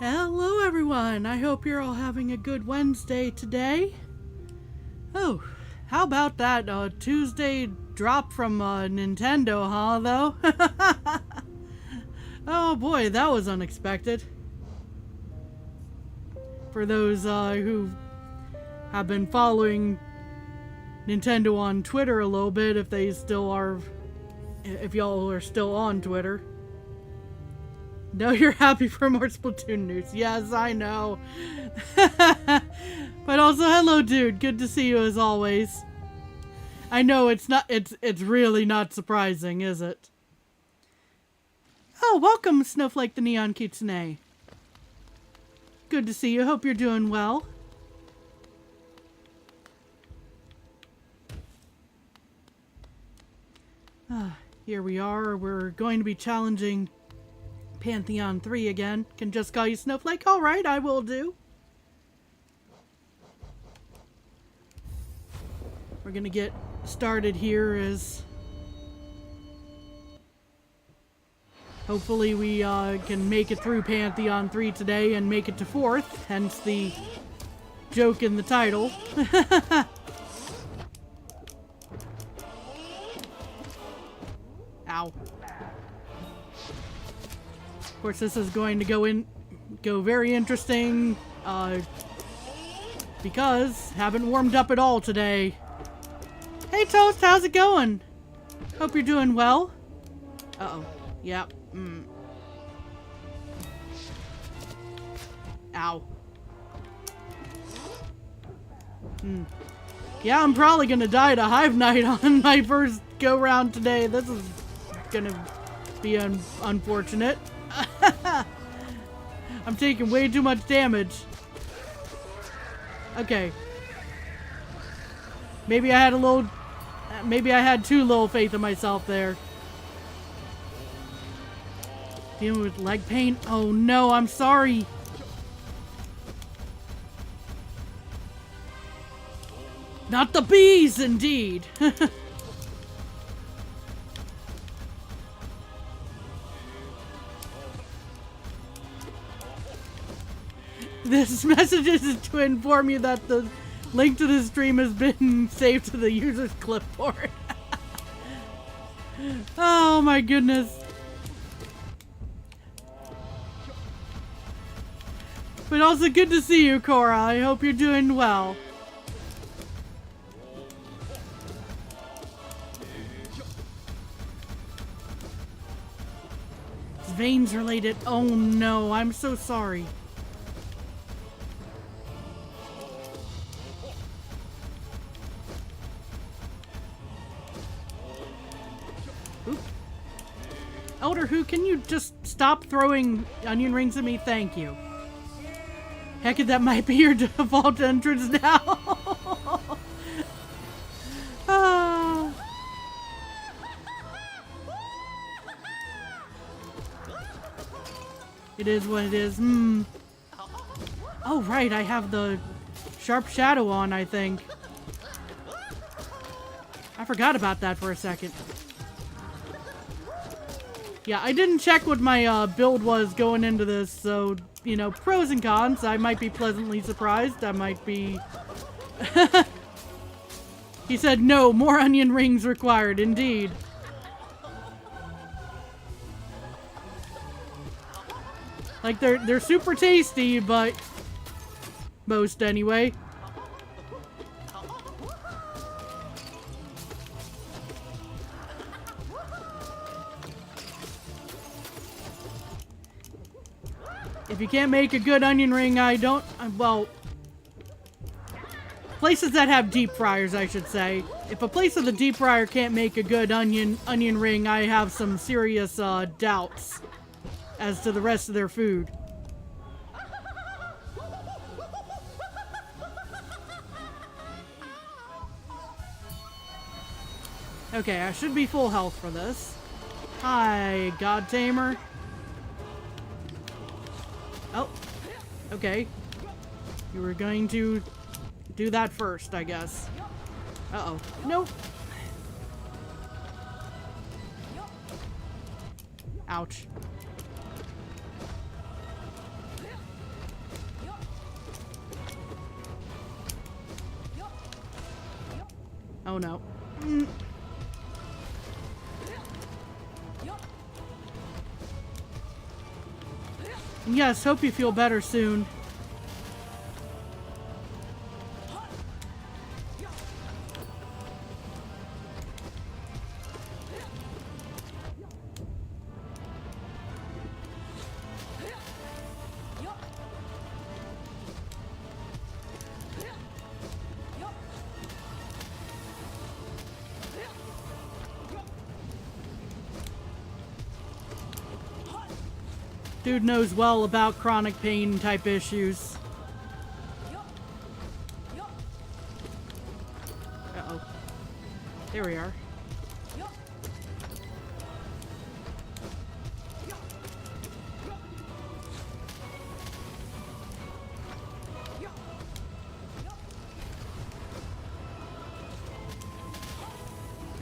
Hello everyone, I hope you're all having a good Wednesday today. Oh, how about that Tuesday drop from Nintendo, huh, though? Oh boy, that was unexpected. For those who have been following Nintendo on Twitter a little bit, if they still are, if y'all are still on Twitter. No, you're happy for more Splatoon news. Yes, I know. But also, hello, dude. Good to see you as always. I know it's really not surprising, is it? Oh, welcome, Snowflake the Neon Kitsune. Good to see you. Hope you're doing well. Here we are. We're going to be challenging Pantheon 3 again. Can just call you Snowflake? Alright, I will do. We're gonna get started here as hopefully we can make it through Pantheon 3 today and make it to 4th, hence the joke in the title. Ow. Of course, this is going to go very interesting, because haven't warmed up at all today. Hey Toast, how's it going? Hope you're doing well. Uh-oh. Yep. Ow. Yeah, I'm probably gonna die to Hive Knight on my first go-round today. This is gonna be unfortunate. I'm taking way too much damage. Okay. Maybe I had too little faith in myself there. Dealing with leg pain? Oh no, I'm sorry. Not the bees, indeed. This message is to inform you that the link to the stream has been saved to the user's clipboard. Oh my goodness. But also good to see you, Cora. I hope you're doing well. It's veins related. Oh no, I'm so sorry. Elder Who, can you just stop throwing onion rings at me? Thank you. Heck, that might be your default entrance now. It is what it is. Oh, right, I have the Sharp Shadow on, I think. I forgot about that for a second. Yeah, I didn't check what my build was going into this, so, you know, pros and cons. I might be pleasantly surprised. I might be... He said, no, more onion rings required, indeed. Like, they're super tasty, but... most, anyway. If you can't make a good onion ring, well, places that have deep fryers, I should say. If a place with a deep fryer can't make a good onion ring, I have some serious doubts as to the rest of their food. Okay, I should be full health for this. Hi, God Tamer. Oh, okay. You were going to do that first, I guess. Uh-oh. Nope. Ouch. Oh no. Yes, hope you feel better soon. Dude knows well about chronic pain type issues. Uh-oh. There we are.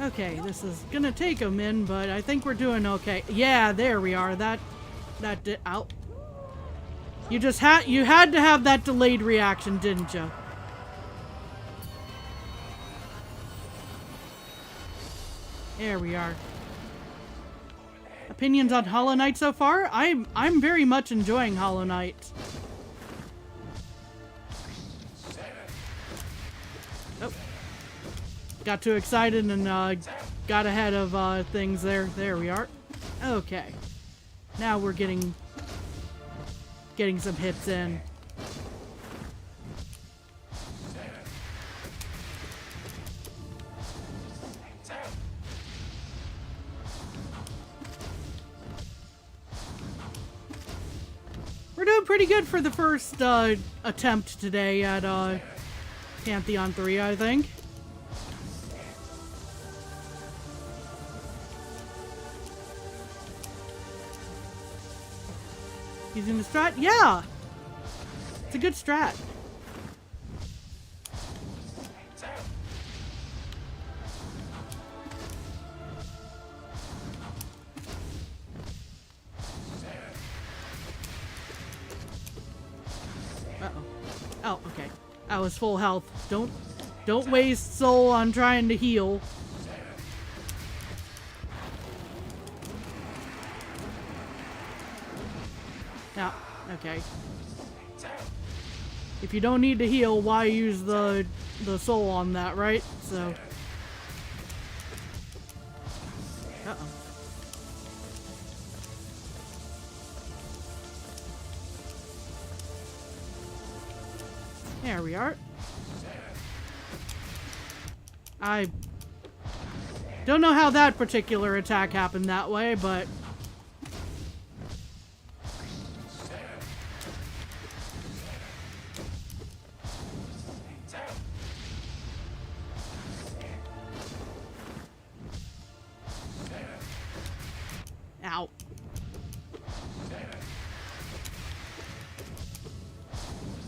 Okay, this is gonna take a min, but I think we're doing okay. Yeah, there we are. That did out. You had to have that delayed reaction, didn't you? There we are. Opinions on Hollow Knight so far? I'm very much enjoying Hollow Knight. Oh. Got too excited and got ahead of things there. There we are. Okay. Now we're getting some hits in. We're doing pretty good for the first attempt today at Pantheon 3, I think. Using the strat? Yeah! It's a good strat. Uh-oh. Oh, okay. I was full health. Don't waste soul on trying to heal. Yeah, okay. If you don't need to heal, why use the soul on that, right? So. Uh-oh. There we are. I don't know how that particular attack happened that way, but ow.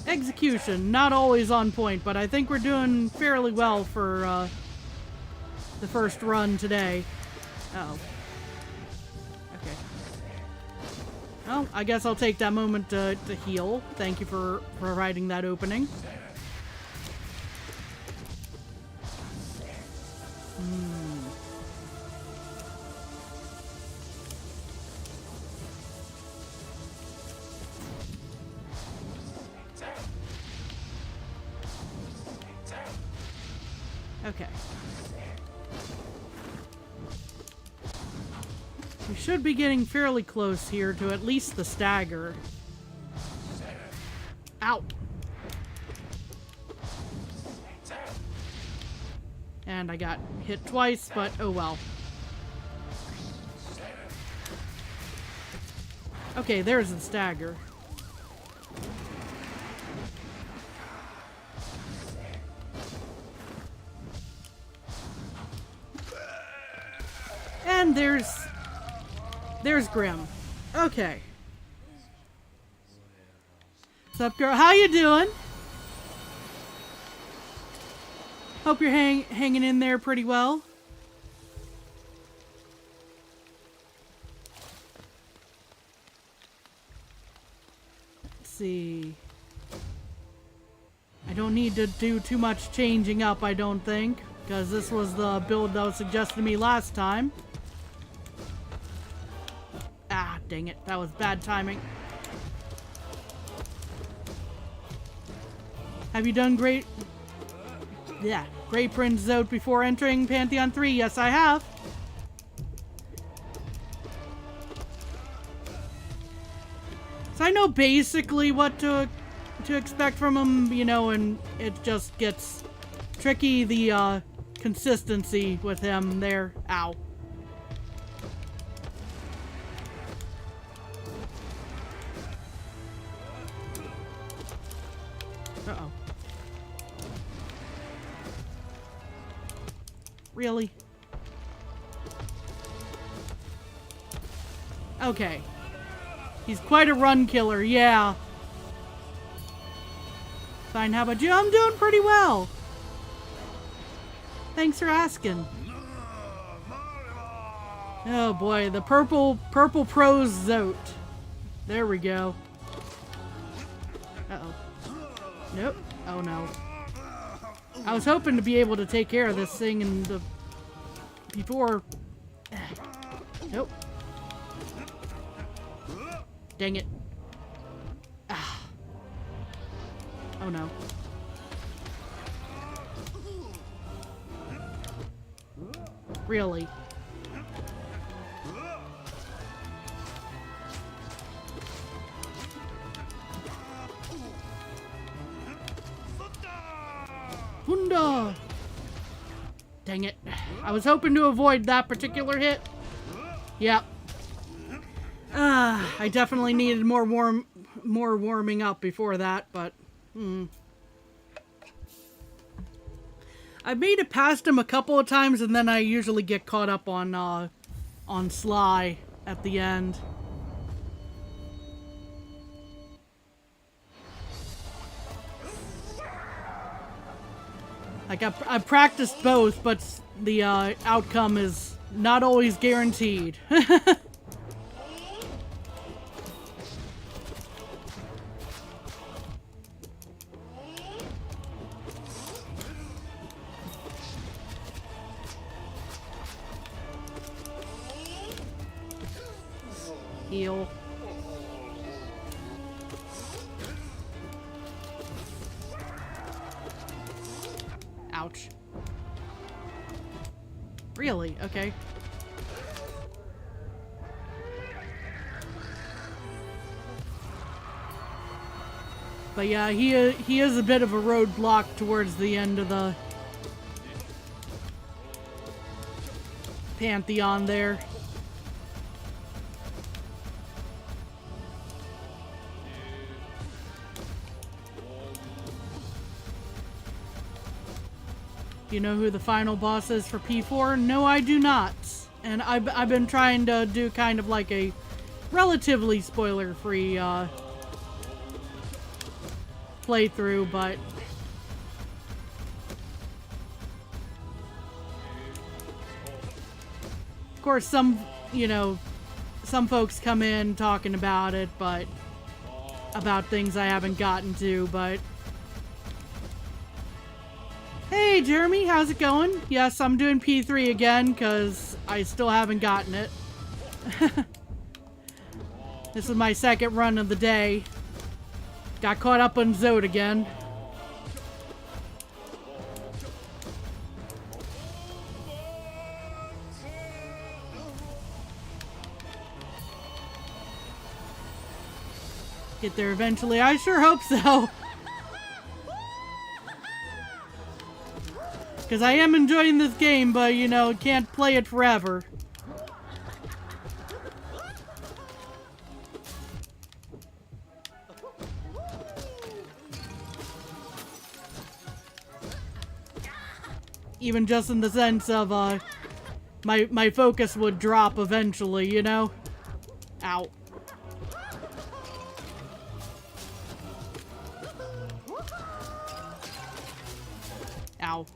Execution, not always on point, but I think we're doing fairly well for the first run today. Uh-oh. Okay. Well, I guess I'll take that moment to heal. Thank you for providing that opening. Okay. We should be getting fairly close here to at least the stagger. Ow! And I got hit twice, but oh well. Okay, there's the stagger. And there's Grim. Okay. What's up, girl? How you doing? Hope you're hanging in there pretty well. Let's see. I don't need to do too much changing up, I don't think. because this was the build that was suggested to me last time. Ah, dang it. That was bad timing. Have you done Great Prince Zote before entering Pantheon 3? Yes, I have. So I know basically what to expect from him, you know, and it just gets tricky, the consistency with him there. Ow. Uh-oh. Really? Okay. He's quite a run killer, yeah. Fine, how about you? I'm doing pretty well. Thanks for asking. Oh boy, the purple prose Zote. There we go. Uh-oh. Nope. Oh no. I was hoping to be able to take care of this thing in the... before... Nope. Dang it. Ah. Oh no. Really? Hunda! Dang it. I was hoping to avoid that particular hit. Yep. I definitely needed more warming up before that, but I've made it past him a couple of times, and then I usually get caught up on Sly at the end. Like, I've practiced both, but the outcome is not always guaranteed. Heal. Ouch. Really? Okay. But yeah, he is a bit of a roadblock towards the end of the Pantheon there. Do you know who the final boss is for P4? No, I do not. And I've been trying to do kind of like a relatively spoiler-free playthrough, but of course some folks come in talking about it, but about things I haven't gotten to, but hey Jeremy, how's it going? Yes, I'm doing P3 again because I still haven't gotten it. This is my second run of the day. Got caught up on Zote again. Get there eventually. I sure hope so. Because I am enjoying this game, but, you know, can't play it forever. Even just in the sense of, my focus would drop eventually, you know? Ow. Ow.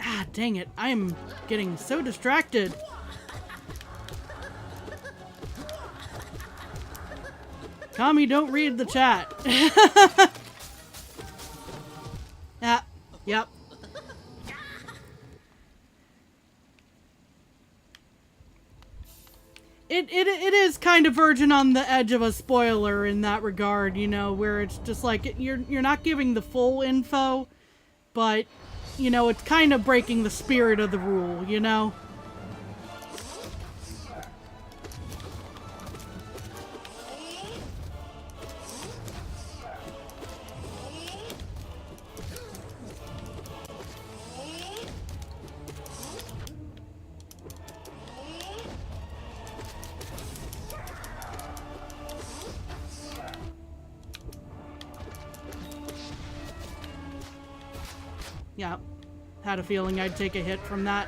Ah, dang it. I'm getting so distracted. Kami, don't read the chat. Ah, yep. It is kind of verging on the edge of a spoiler in that regard, you know, where it's just like you're not giving the full info, but you know, it's kind of breaking the spirit of the rule, you know? Yeah, had a feeling I'd take a hit from that.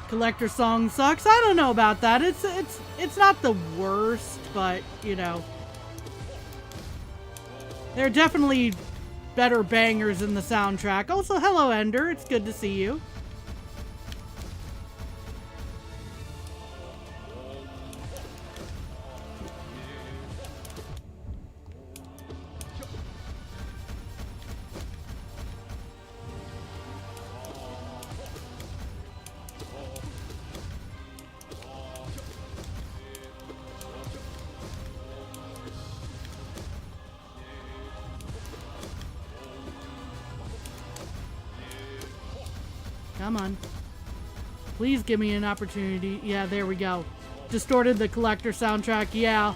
Collector song sucks. I don't know about that. It's not the worst, but you know, there are definitely better bangers in the soundtrack. Also, hello Ender. It's good to see you. Come on. Please give me an opportunity. Yeah, there we go. Distorted the collector soundtrack. Yeah.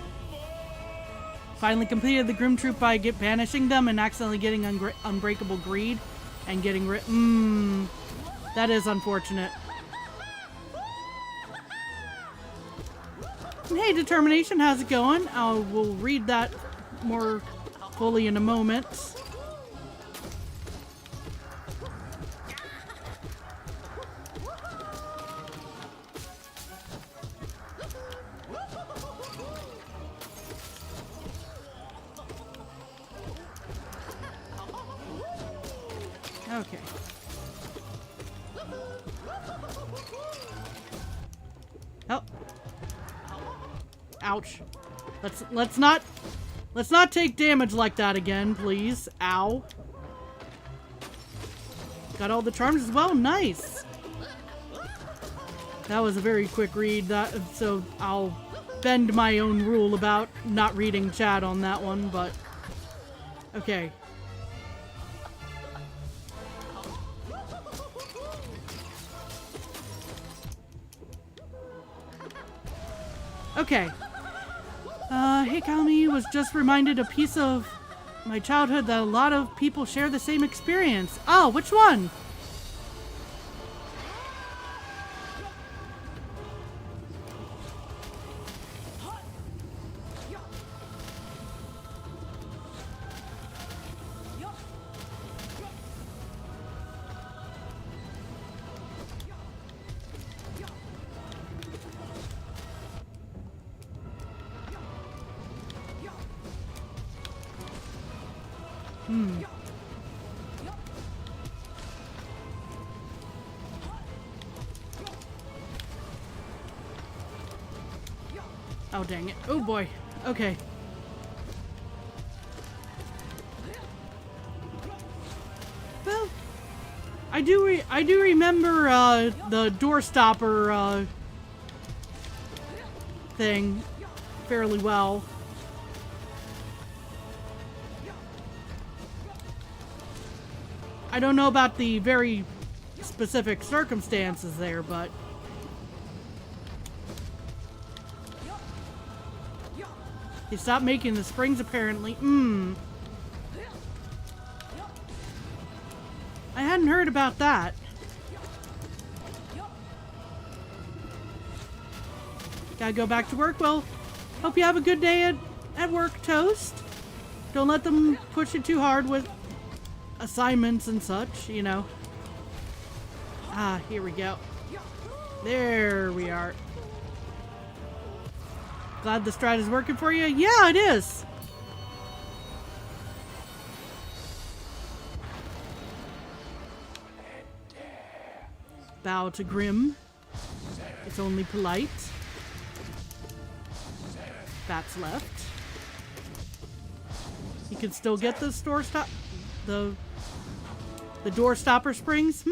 Finally completed the Grim Troop by banishing them and accidentally getting Unbreakable Greed and getting rid. That is unfortunate. Hey, Determination, how's it going? I will read that more fully in a moment. Okay. Oh. Ouch. Let's not take damage like that again, please. Ow. Got all the charms as well. Nice. That was a very quick read. So I'll bend my own rule about not reading chat on that one, but okay. Okay. Hey Kami, was just reminded a piece of my childhood that a lot of people share the same experience. Oh, which one? Oh, dang it. Oh, boy. Okay. Well, I do remember, the door stopper, thing fairly well. I don't know about the very specific circumstances there, but he stopped making the springs apparently. I hadn't heard about that. Gotta go back to work. Well, hope you have a good day at work, Toast. Don't let them push you too hard with assignments and such, you know. Ah, here we go. There we are. Glad the strat is working for you? Yeah, it is. Bow to Grim. It's only polite. That's left. You can still get the store stop, the door stopper springs.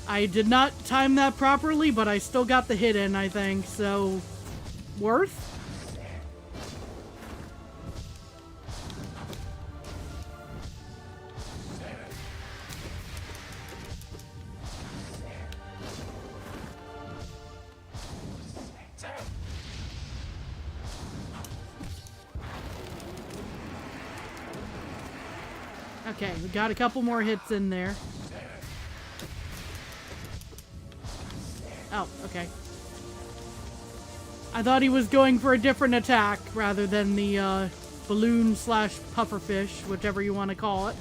I did not time that properly, but I still got the hit in, I think, so worth? Okay, we got a couple more hits in there. Oh, okay. I thought he was going for a different attack rather than the balloon slash pufferfish, whichever you want to call it.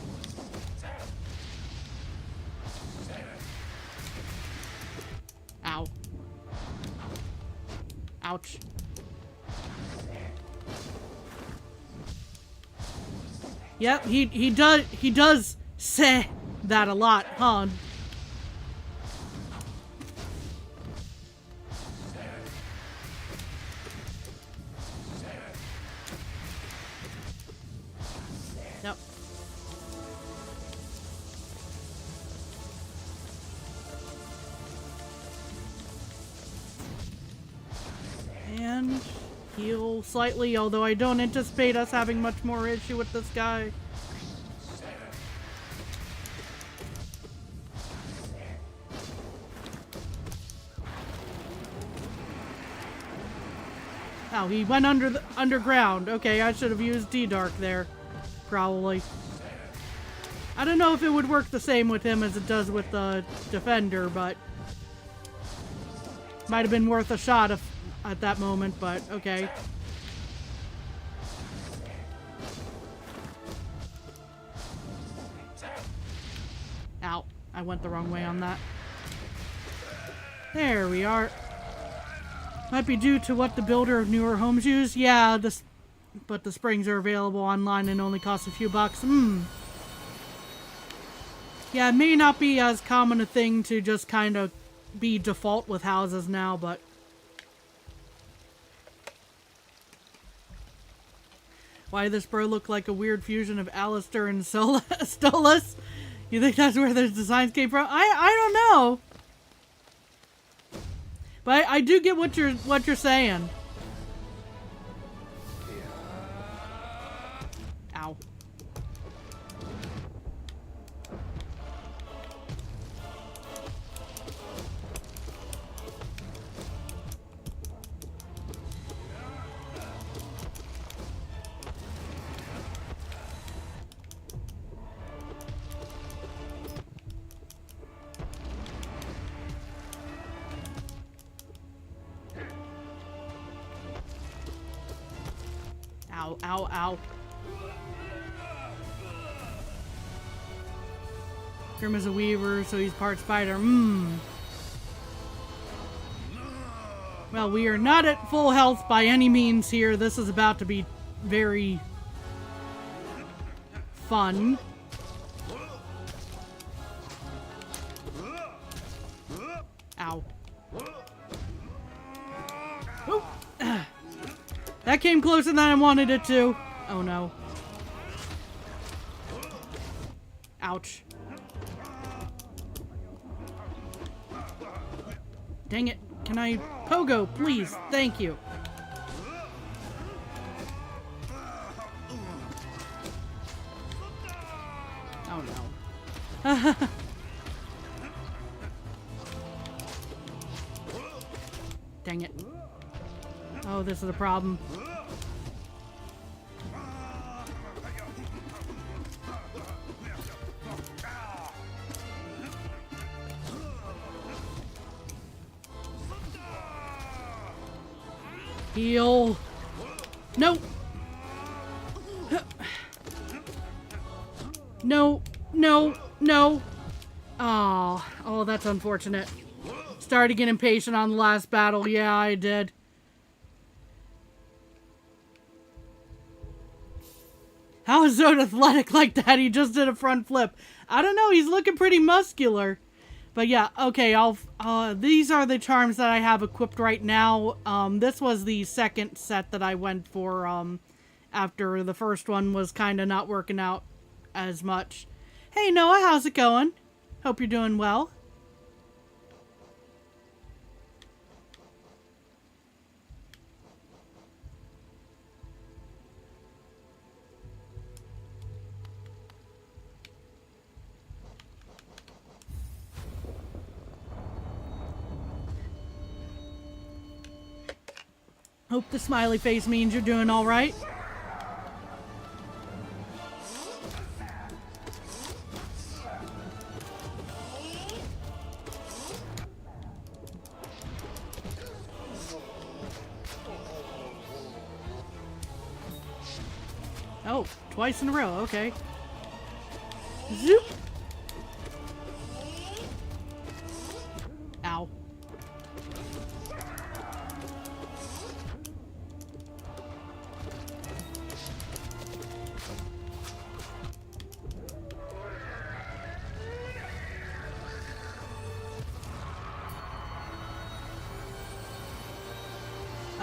Ow. Ouch. Yep, he does say that a lot, huh? Yep. And heal slightly, although I don't anticipate us having much more issue with this guy. Oh, he went underground. Okay, I should have used D-Dark there. Probably. I don't know if it would work the same with him as it does with the Defender, but might have been worth a shot at that moment, but okay. Ow. I went the wrong way on that. There we are. Might be due to what the builder of newer homes use. Yeah, but the springs are available online and only cost a few bucks. Yeah, it may not be as common a thing to just kind of be default with houses now, but why does this bro look like a weird fusion of Alistair and Stolas? You think that's where the designs came from? I don't know. But I do get what you're saying. Ow. Ow, ow, ow. Grim is a weaver, so he's part spider. Well, we are not at full health by any means here. This is about to be very fun. Ow. Ooh. That came closer than I wanted it to. Oh no. Ouch. Dang it. Can I pogo, please? Thank you. Oh no. Dang it. Oh, this is a problem. Heal. No. No. No. No. Oh, that's unfortunate. Started to get impatient on the last battle. Yeah, I did. How is Zod athletic like that? He just did a front flip. I don't know. He's looking pretty muscular. But yeah, okay. These are the charms that I have equipped right now. This was the second set that I went for. After the first one was kind of not working out as much. Hey Noah, how's it going? Hope you're doing well. Hope the smiley face means you're doing all right. Oh, twice in a row. Okay. Zoop. Ow.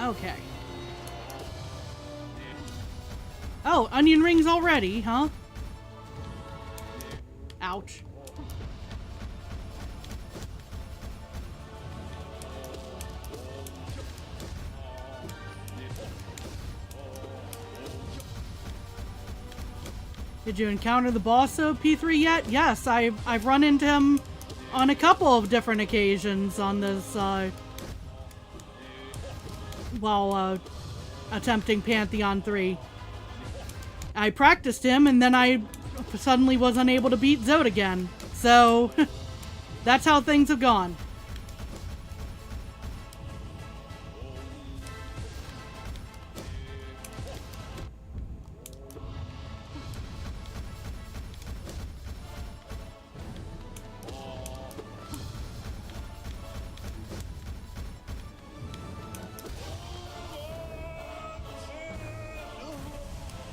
Okay. Oh, onion rings already, huh? Ouch. Did you encounter the boss of P3 yet? Yes, I've run into him on a couple of different occasions on this, while attempting Pantheon 3. I practiced him, and then I suddenly was unable to beat Zod again. So, that's how things have gone.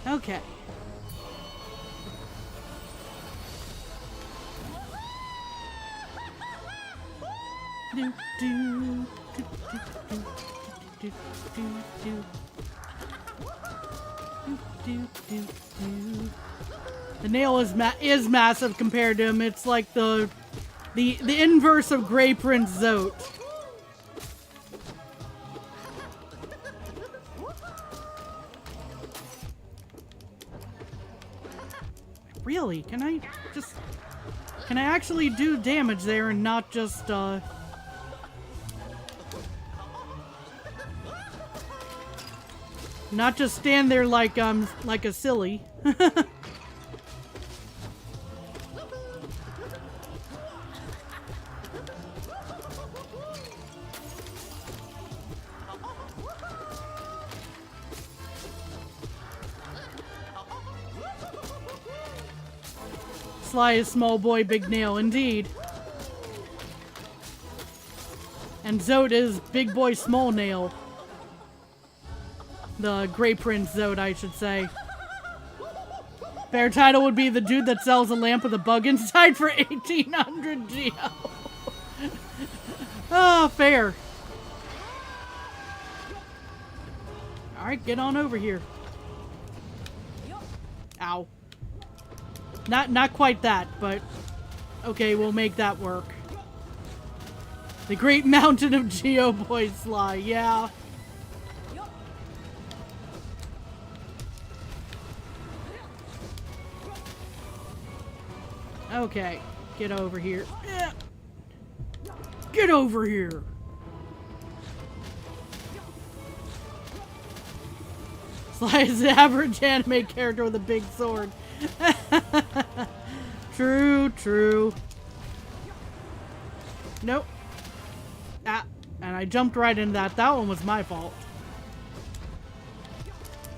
Okay. Do, do, do, do, do, do, do, do, do, do. The nail is massive compared to him. It's like the inverse of Grey Prince Zote. Really? Can I actually do damage there and not just, not just stand there like a silly? Sly is small boy, big nail, indeed. And Zode is big boy, small nail. The Grey Prince Zode, I should say. Fair title would be the dude that sells a lamp with a bug inside for 1800 GL. Oh, fair. Alright, get on over here. Ow. Not quite that, but okay, we'll make that work. The Great Mountain of Geo Boy Sly, yeah. Okay, get over here. Get over here. Sly is the average anime character with a big sword. True, true. Nope. Ah, and I jumped right into that. That one was my fault.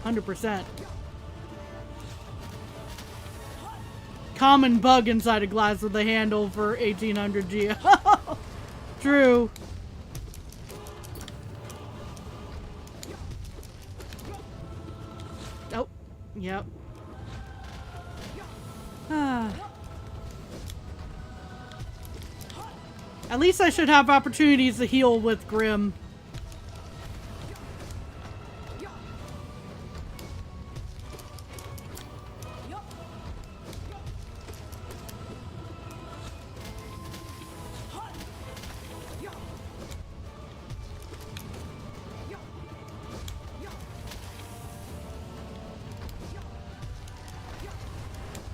100%. Common bug inside a glass with a handle for 1800 G. True. Oh, yep. At least I should have opportunities to heal with Grim.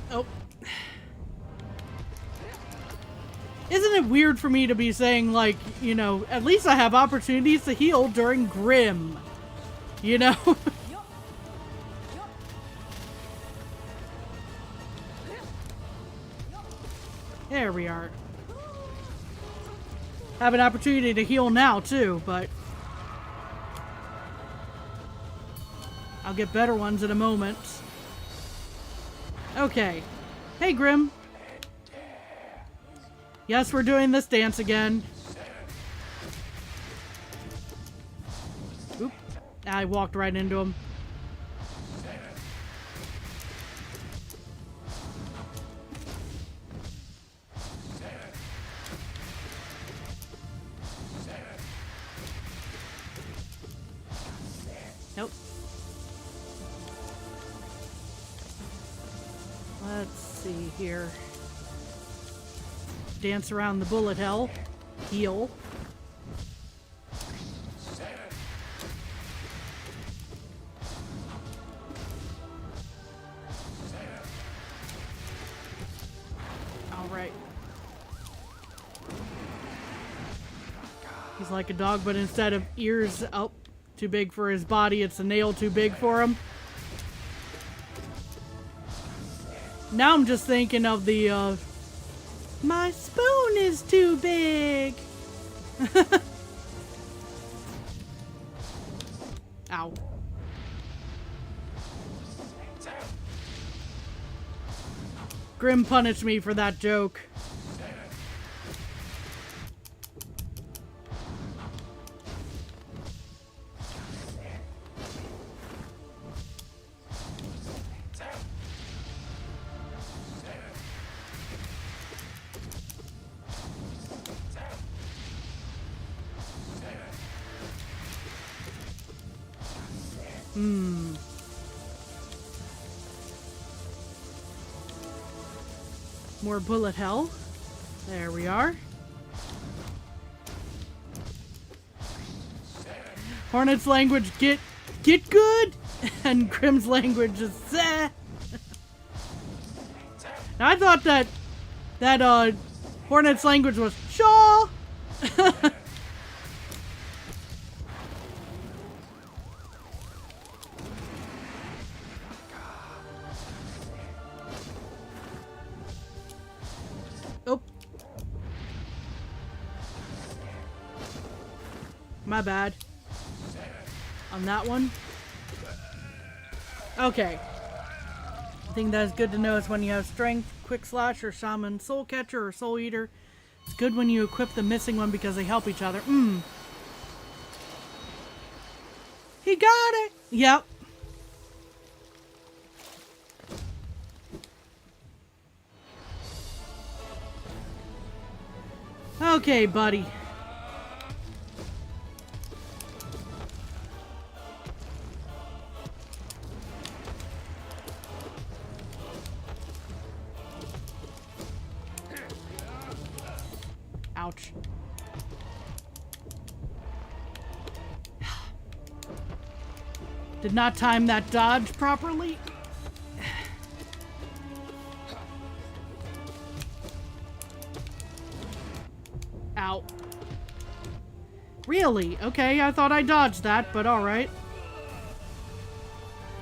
Oh. Isn't it weird for me to be saying, like, you know, at least I have opportunities to heal during Grim? You know? There we are. Have an opportunity to heal now, too, but I'll get better ones in a moment. Okay. Hey, Grim. Yes, we're doing this dance again. Oop. I walked right into him. Nope. Let's see here. Dance around the bullet hell. Heal. Alright. He's like a dog, but instead of ears too big for his body, it's a nail too big for him. Now I'm just thinking of the, my spoon is too big. Ow. Grim punished me for that joke. More bullet hell. There we are. Hornet's language, get good, and Grim's language is zeh. Now I thought that Hornet's language was shaw. Oh. My bad. On that one. Okay. I think that's good to know is when you have strength, quick slash, or shaman, soul catcher, or soul eater. It's good when you equip the missing one because they help each other. He got it! Yep. Okay, buddy. Ouch. Did not time that dodge properly. Ow. Really? Okay, I thought I dodged that, but alright.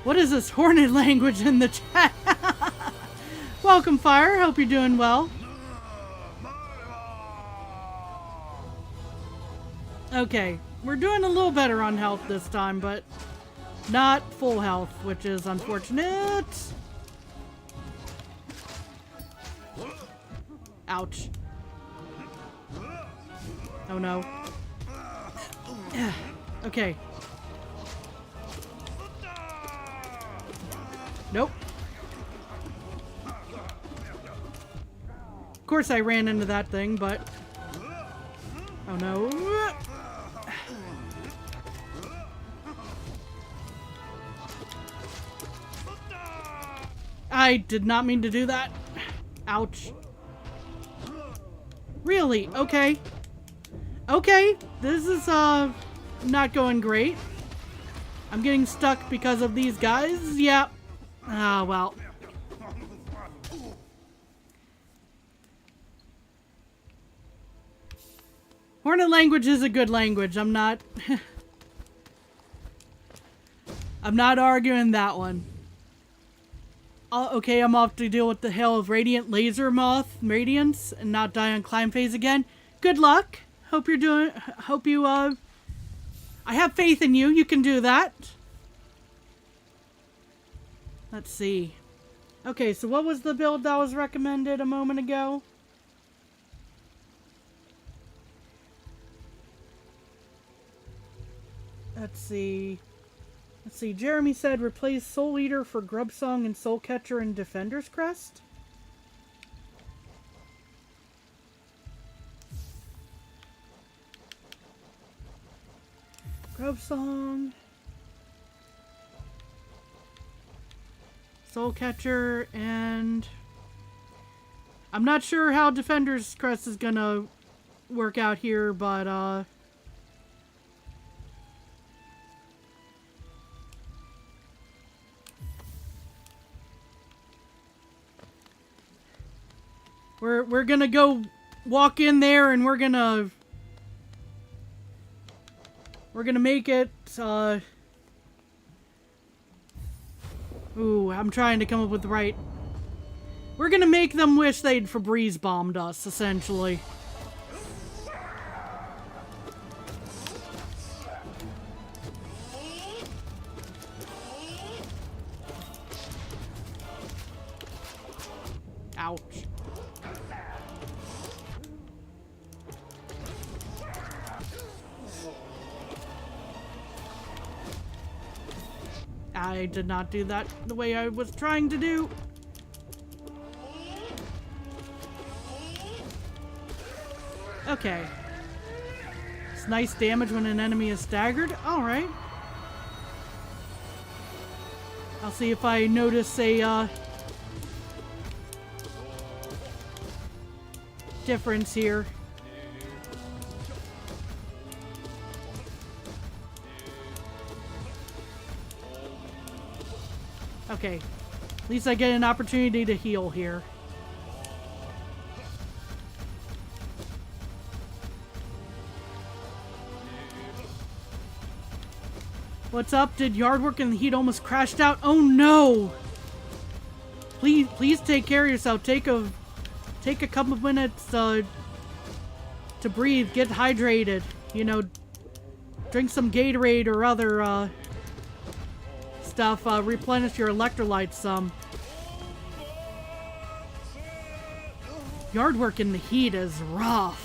What is this Hornet language in the chat? Welcome, Fire. Hope you're doing well. Okay, we're doing a little better on health this time, but not full health, which is unfortunate. Ouch. Oh no. Okay. Nope. Of course I ran into that thing, but... Oh no. I did not mean to do that. Ouch. Really? Okay. Okay. This is, not going great. I'm getting stuck because of these guys. Yep. Ah, well. Hornet language is a good language. I'm not... I'm not arguing that one. Okay, I'm off to deal with the hail of radiant laser moth radiance and not die on climb phase again. Good luck. Hope you're doing... Hope you, I have faith in you. You can do that. Let's see. Okay, so what was the build that was recommended a moment ago? Let's see. Let's see. Jeremy said replace Soul Eater for Grub Song and Soul Catcher and Defender's Crest. Grub Song. Soul Catcher, and I'm not sure how Defender's Crest is gonna work out here, but we're gonna go walk in there and we're gonna make it ooh, I'm trying to come up with the right... We're gonna make them wish they'd Febreze bombed us, essentially. Ouch. I did not do that the way I was trying to do. Okay. It's nice damage when an enemy is staggered. Alright. I'll see if I notice a difference here. Okay, at least I get an opportunity to heal here. What's up? Did yard work in the heat almost crashed out? Oh no! Please take care of yourself. Take a couple of minutes to breathe. Get hydrated. You know, drink some Gatorade or other stuff, replenish your electrolytes some. Yard work in the heat is rough.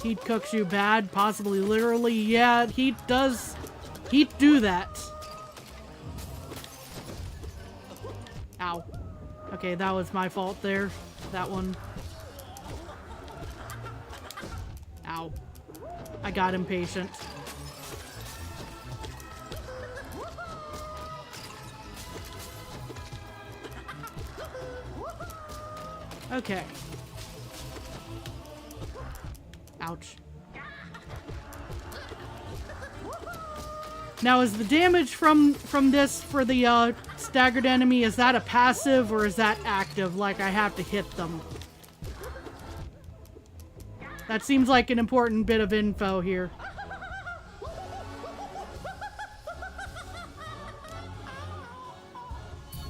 Heat cooks you bad, possibly literally. Yeah, heat do that. Ow. Okay, that was my fault there. That one. Ow. I got impatient. Okay. Ouch. Now, is the damage from this for the staggered enemy, is that a passive or is that active, like I have to hit them? That seems like an important bit of info here.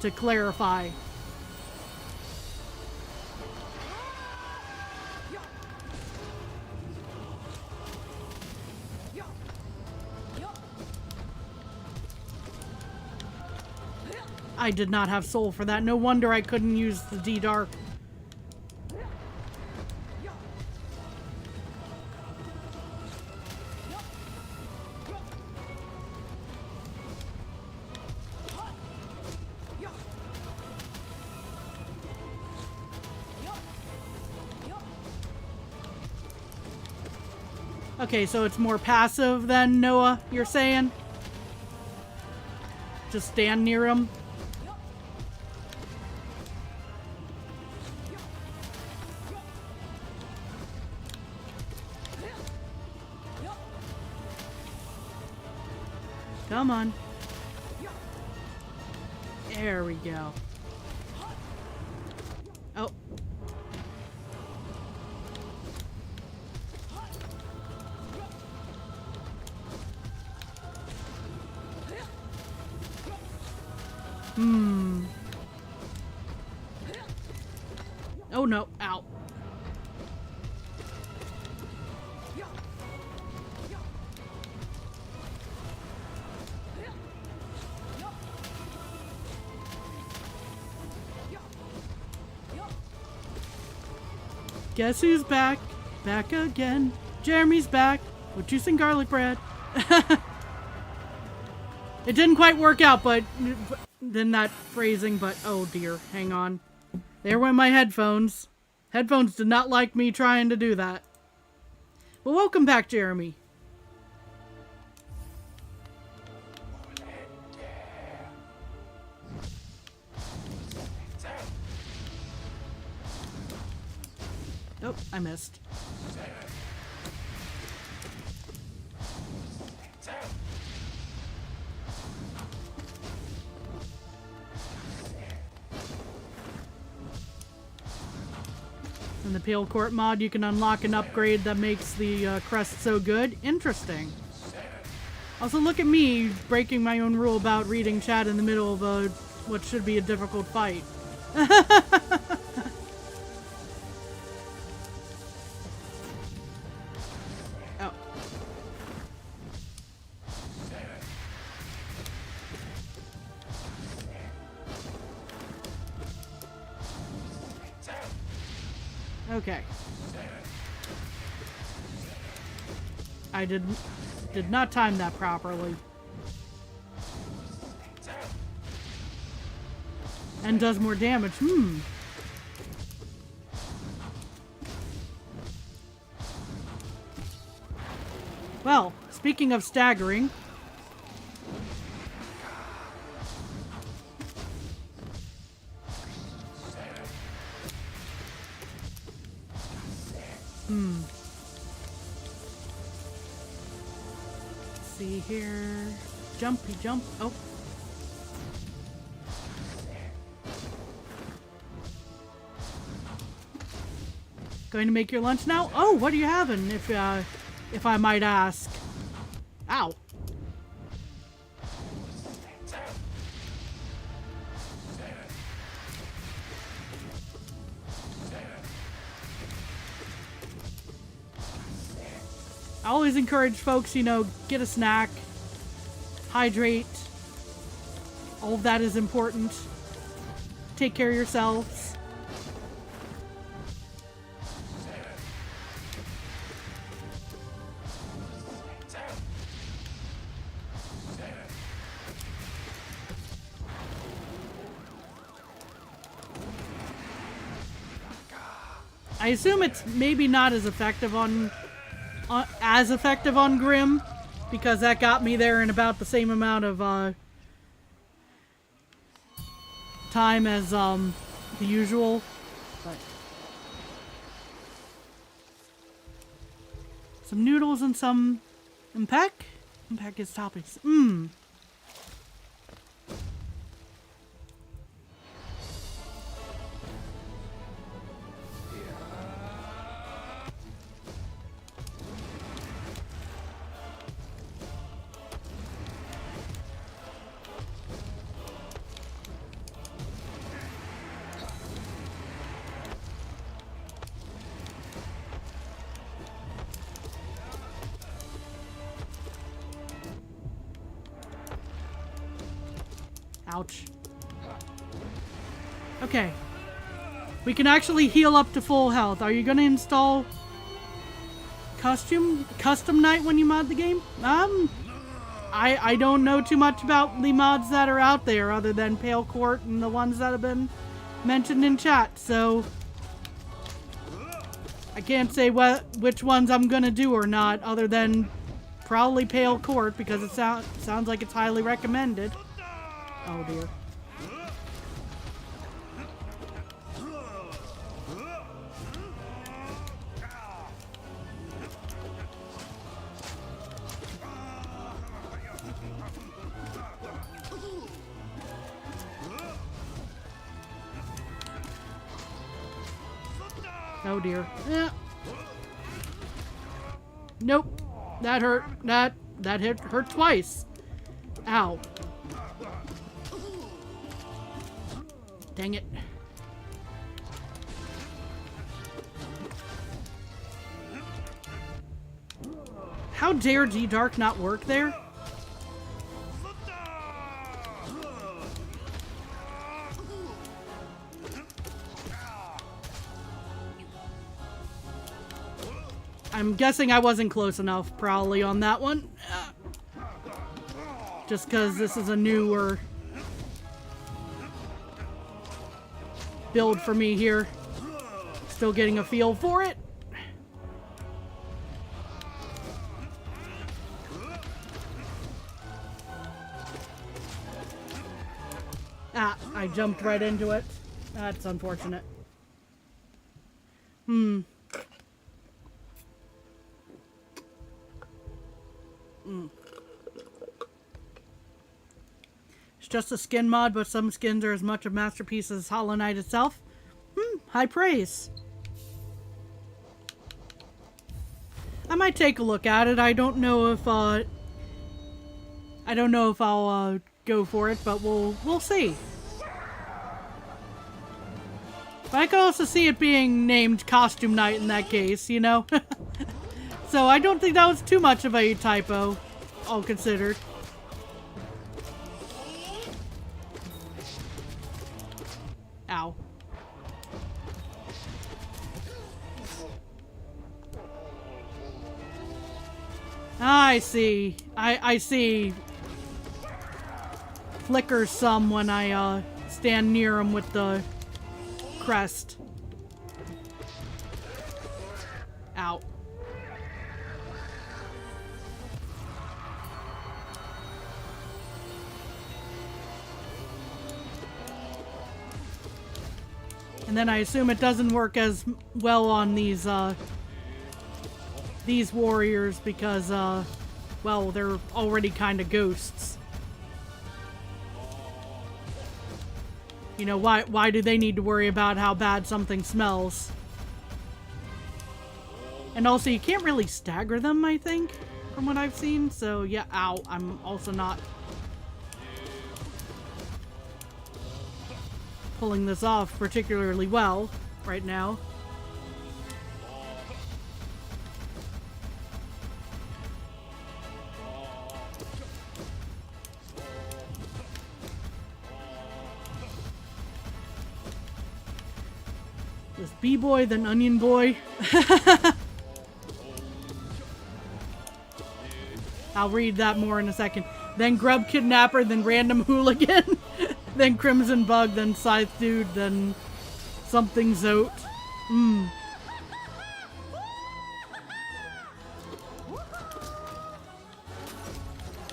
To clarify. I did not have soul for that. No wonder I couldn't use the D-Dark. Okay, so it's more passive than Noah, you're saying? Just stand near him? Come on. There we go. Oh. Oh no, ow. Guess who's back? Back again. Jeremy's back with juice and garlic bread. It didn't quite work out, but then that phrasing, but oh dear, hang on. There went my headphones. Headphones did not like me trying to do that. Well, welcome back, Jeremy. Oh, I missed. In the Pale Court mod, you can unlock an upgrade that makes the crest so good. Interesting. Also, look at me breaking my own rule about reading chat in the middle of what should be a difficult fight. Oh. Okay. I did not time that properly. And does more damage. Well, speaking of staggering. Let's see here. Jumpy jump. Oh. Going to make your lunch now? Oh, what are you having, if I might ask? Ow. I always encourage folks, you know, get a snack, hydrate. All of that is important. Take care of yourselves. I assume it's maybe not as effective on Grim, because that got me there in about the same amount of time as the usual. But some noodles and some Impec. Impec is toppings. Ouch. Okay. We can actually heal up to full health. Are you going to install custom night when you mod the game? I don't know too much about the mods that are out there other than Pale Court and the ones that have been mentioned in chat, so I can't say which ones I'm gonna do or not, other than probably Pale Court because it sounds like it's highly recommended. Oh dear. Oh dear. Yeah. Nope. That hurt. That hurt twice. Ow. Dang it. How dare G-Dark not work there? I'm guessing I wasn't close enough, probably, on that one. Just because this is a newer build for me here. Still getting a feel for it. Ah, I jumped right into it. That's unfortunate. It's just a skin mod, but some skins are as much a masterpiece as Hollow Knight itself. High praise. I might take a look at it. I don't know if I'll go for it, but we'll see. But I could also see it being named Costume Night in that case, you know? So I don't think that was too much of a typo, all considered. Ow. I see. I see. Flickers some when I stand near him with the crest. Ow. And then I assume it doesn't work as well on these warriors because, well, they're already kind of ghosts. You know, why do they need to worry about how bad something smells? And also, you can't really stagger them, I think, from what I've seen. So, yeah, ow, I'm also not pulling this off particularly well right now. This B-boy, then Onion Boy. I'll read that more in a second. Then Grub Kidnapper, then Random Hooligan. Then Crimson Bug, then Scythe Dude, then something Zote.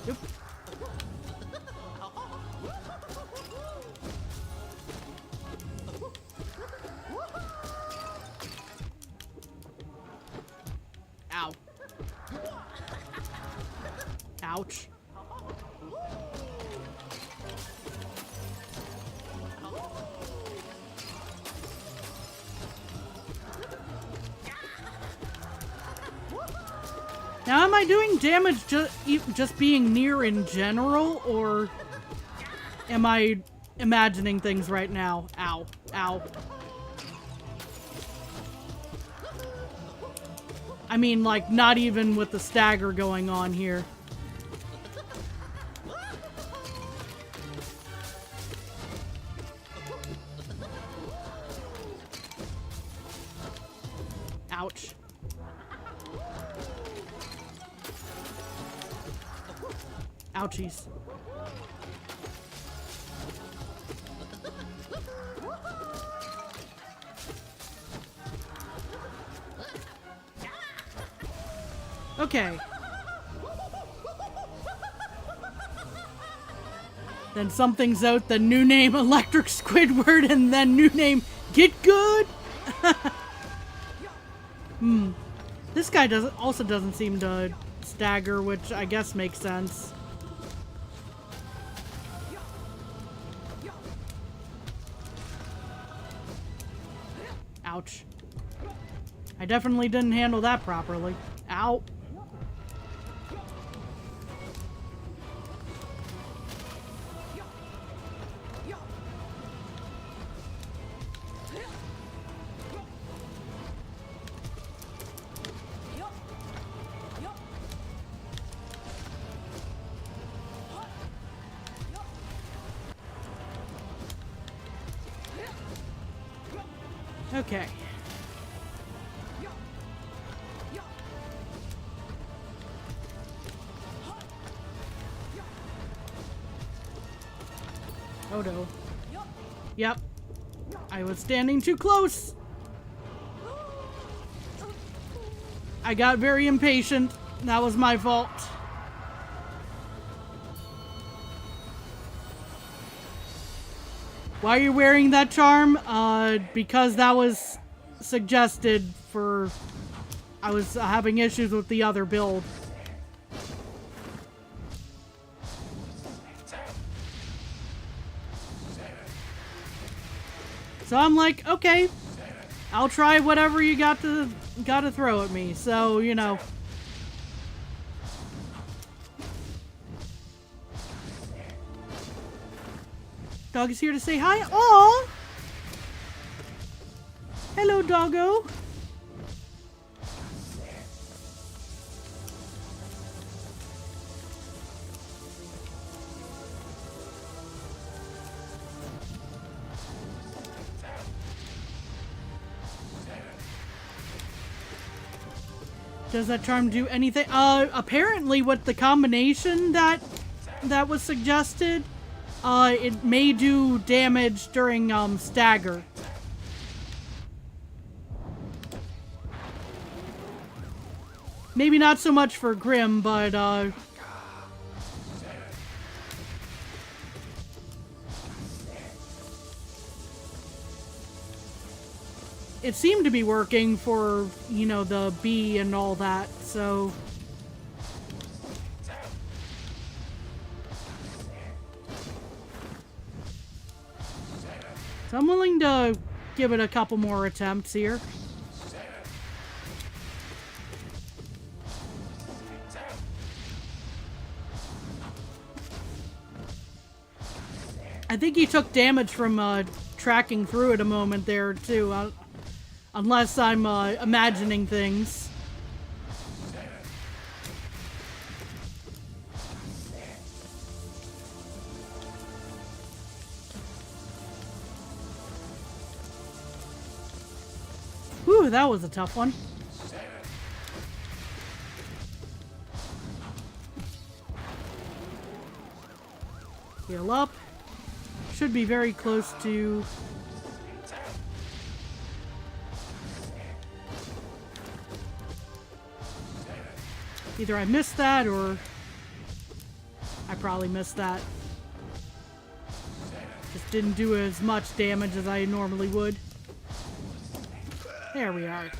Yep. Ow. Ouch. Now, am I doing damage just being near in general, or am I imagining things right now? Ow. Ow. I mean, like, not even with the stagger going on here. Ouchies. Okay. Then something's out, the new name Electric Squidward, and then new name Get Good? This guy also doesn't seem to stagger, which I guess makes sense. Ouch. I definitely didn't handle that properly. Ow. Okay. Oh no. Yep. I was standing too close. I got very impatient. That was my fault. Why are you wearing that charm? Because that was suggested for... I was having issues with the other build. So I'm like, okay, I'll try whatever you got to throw at me. So, you know. Dog is here to say hi. Aw! Hello, doggo. Does that charm do anything? Apparently with the combination that was suggested, it may do damage during, stagger. Maybe not so much for Grim, but, it seemed to be working for, you know, the bee and all that, so... So I'm willing to give it a couple more attempts here. I think he took damage from, tracking through it a moment there, too. Unless I'm imagining things. Whew, that was a tough one. Heal up. Should be very close to... Either I missed that, or I probably missed that. Just didn't do as much damage as I normally would. There we are.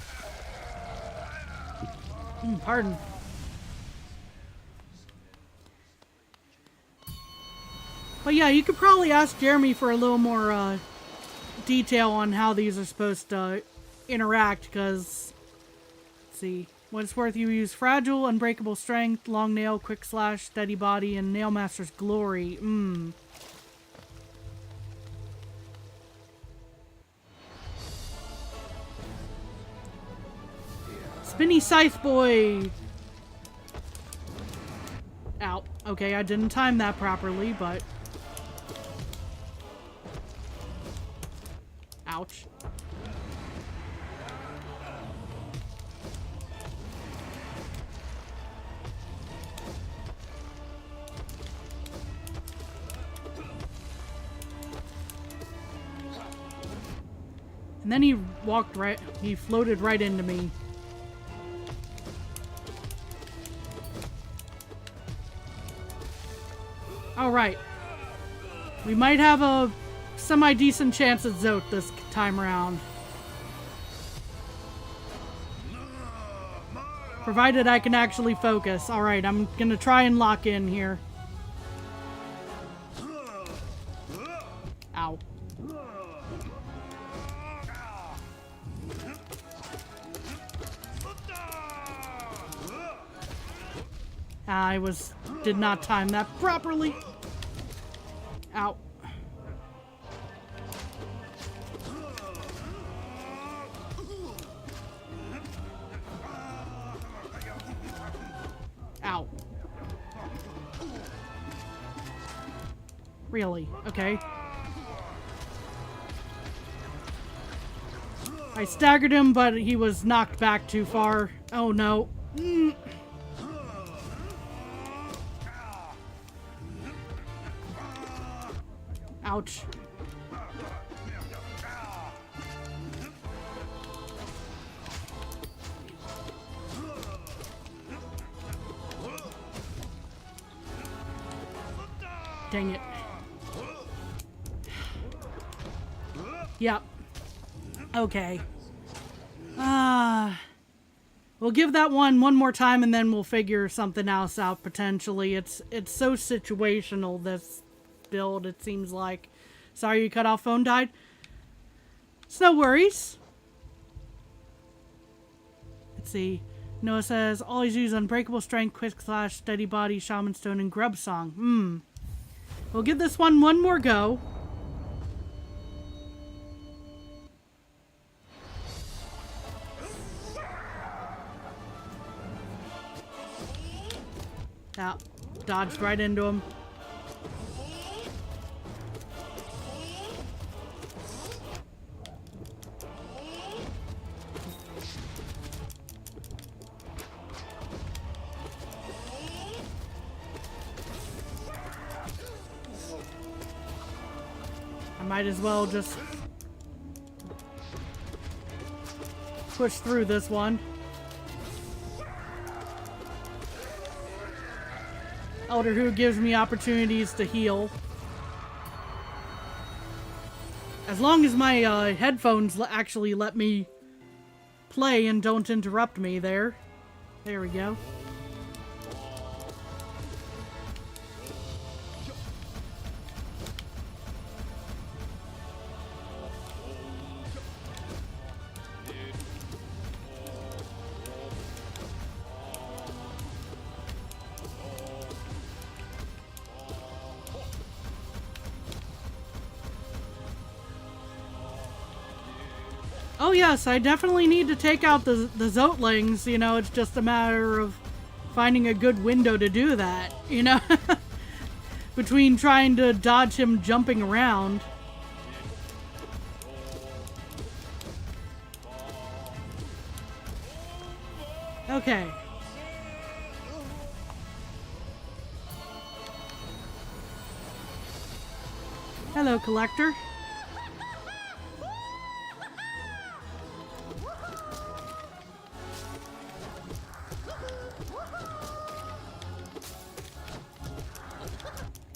Pardon. But yeah, you could probably ask Jeremy for a little more detail on how these are supposed to interact, because... Let's see. What it's worth, you use Fragile, Unbreakable Strength, Long Nail, Quick Slash, Steady Body, and Nailmaster's Glory. Spinny Scythe Boy! Ow. Okay, I didn't time that properly, but... Ouch. And then he he floated right into me. Alright. We might have a semi-decent chance at Zote this time around. Provided I can actually focus. Alright, I'm gonna try and lock in here. Ow. I did not time that properly. Ow. Ow. Really? Okay. I staggered him, but he was knocked back too far. Oh no. Ouch. Dang it. Yep. Okay. We'll give that one more time and then we'll figure something else out potentially. It's so situational, this build, it seems like. Sorry your cutoff phone died. It's no worries. Let's see. Noah says, always use Unbreakable Strength, Quick Slash, Steady Body, Shaman Stone, and Grub Song. We'll give this one more go. Ah, dodged right into him. I might as well just push through this one. Elder Who gives me opportunities to heal. As long as my headphones actually let me play and don't interrupt me there. There we go. Oh yes, I definitely need to take out the Zotlings, you know, it's just a matter of finding a good window to do that, you know? Between trying to dodge him jumping around. Okay. Hello, Collector.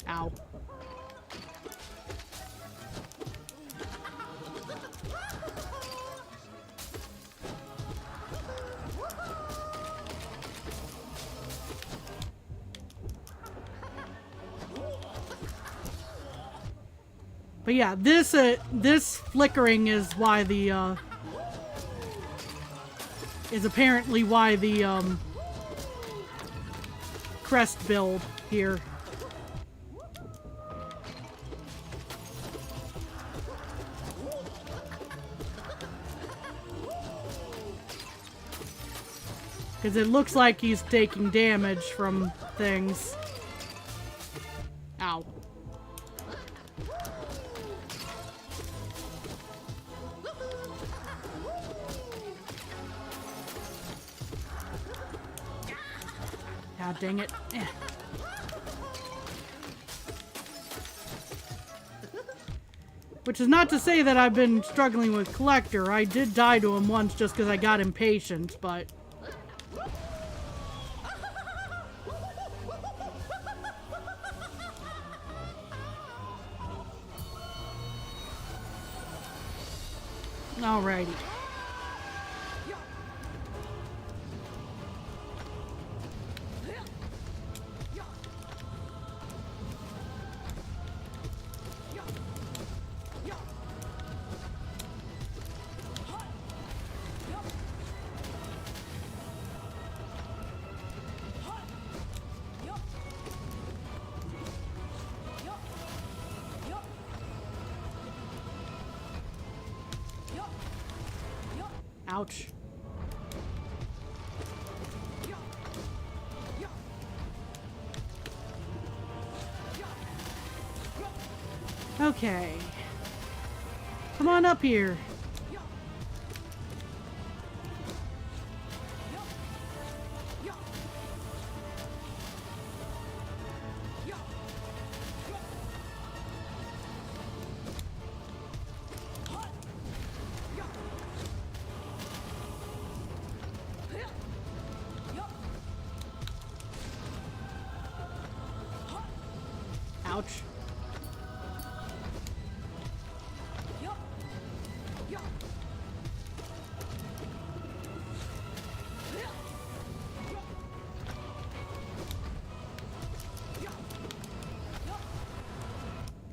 Ow. But yeah, this flickering is why the is apparently why the crest build here. Because it looks like he's taking damage from things. Ow. Ah, dang it. Which is not to say that I've been struggling with Collector. I did die to him once just because I got impatient, but... Alrighty. Ouch. Okay. Come on up here. Ouch.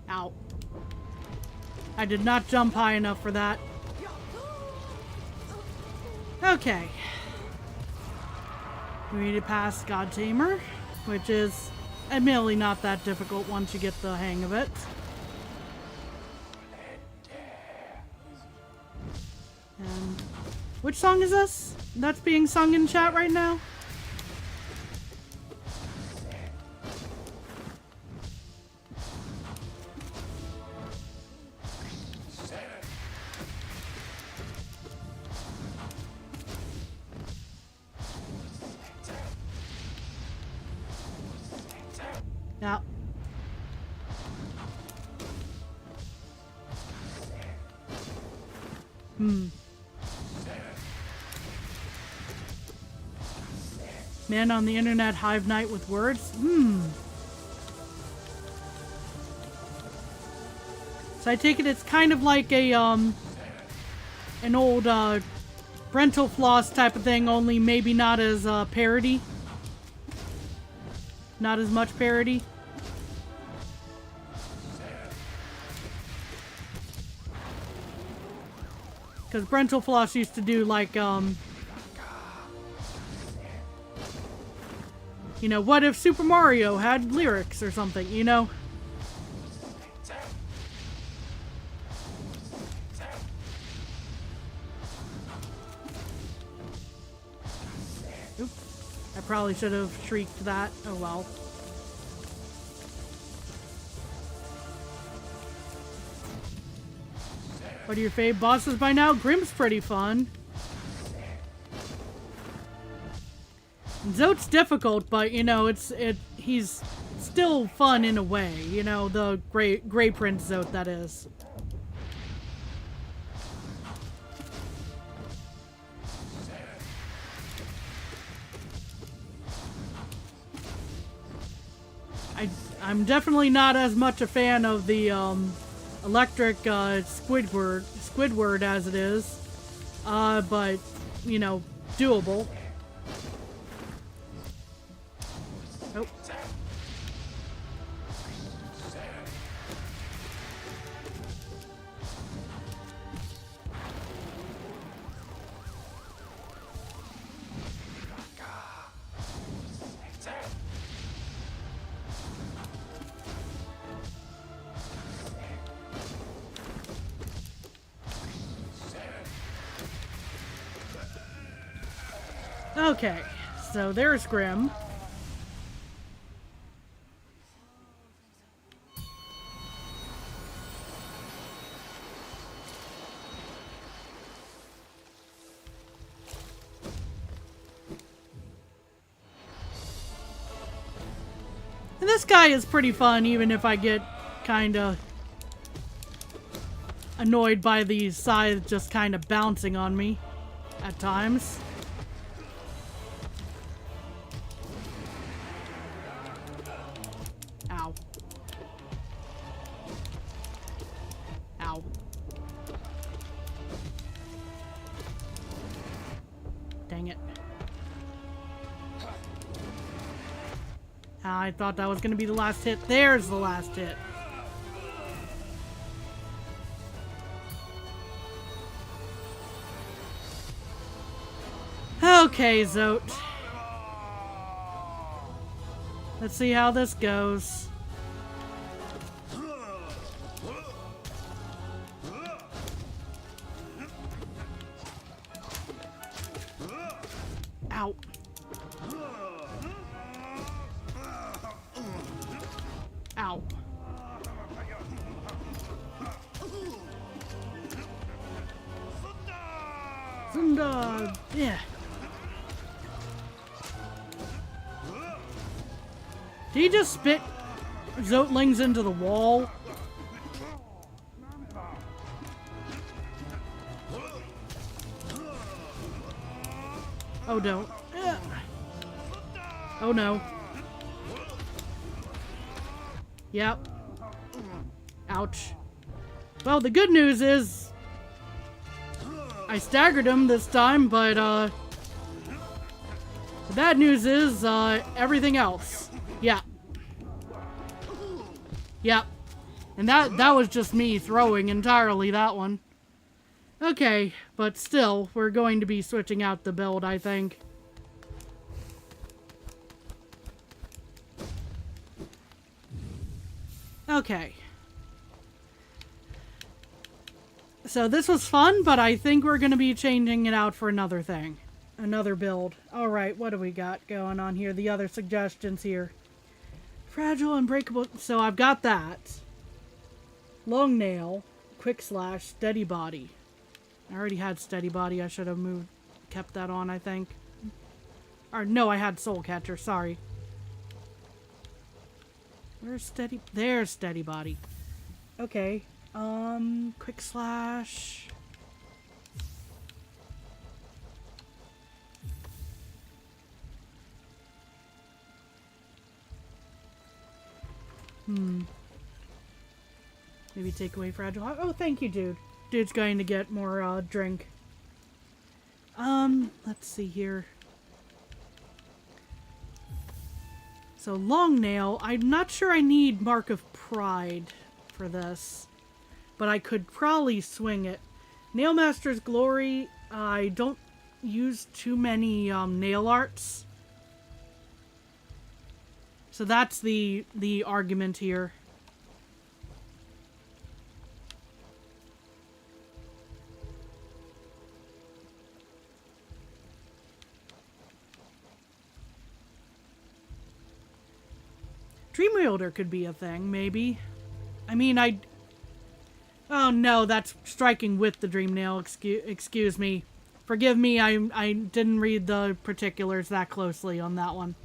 Ow. I did not jump high enough for that. Okay. We need to pass God Tamer, which is admittedly not that difficult once you get the hang of it. And which song is this? That's being sung in chat right now? Yeah. Man on the internet, hive night with words? So I take it it's kind of like a, an old, Brental Floss type of thing, only maybe not as, parody. Not as much parody. Because Brental Floss used to do like, you know, what if Super Mario had lyrics or something, you know? Oop. I probably should have shrieked that. Oh well. What are your fave bosses by now? Grimm's pretty fun. Zote's difficult, but you know, he's still fun in a way. You know, the Gray Prince Zote, that is. I'm definitely not as much a fan of the electric Squidward as it is, but you know, doable. Oh. Okay, so there's Grimm. And this guy is pretty fun, even if I get kinda annoyed by these scythes just kind of bouncing on me at times. Ow. Ow. Dang it. I thought that was going to be the last hit. There's the last hit. Okay, Zote. Let's see how this goes. Ow. Ow. Zunda. Yeah. Did he just spit Zotelings into the wall? Oh, don't. Oh, no. Yep. Ouch. Well, the good news is I staggered him this time, but the bad news is everything else. Yeah. Yep. And that was just me throwing entirely that one. Okay, but still, we're going to be switching out the build, I think. Okay. So this was fun, but I think we're going to be changing it out for another thing. Another build. Alright, what do we got going on here? The other suggestions here. Fragile, unbreakable. So I've got that. Long nail, quick slash, steady body. I already had steady body. I should have kept that on, I think. Or no, I had soul catcher. Sorry. Where's steady? There's steady body. Okay. Quick slash. Maybe take away fragile. Oh, thank you, dude. Dude's going to get more, drink. Let's see here. So, long nail. I'm not sure I need Mark of Pride for this. But I could probably swing it. Nailmaster's Glory. I don't use too many, nail arts. So that's the argument here. Dreamwielder could be a thing, maybe. I mean, oh no, that's striking with the Dream Nail. Excuse me. Forgive me, I didn't read the particulars that closely on that one.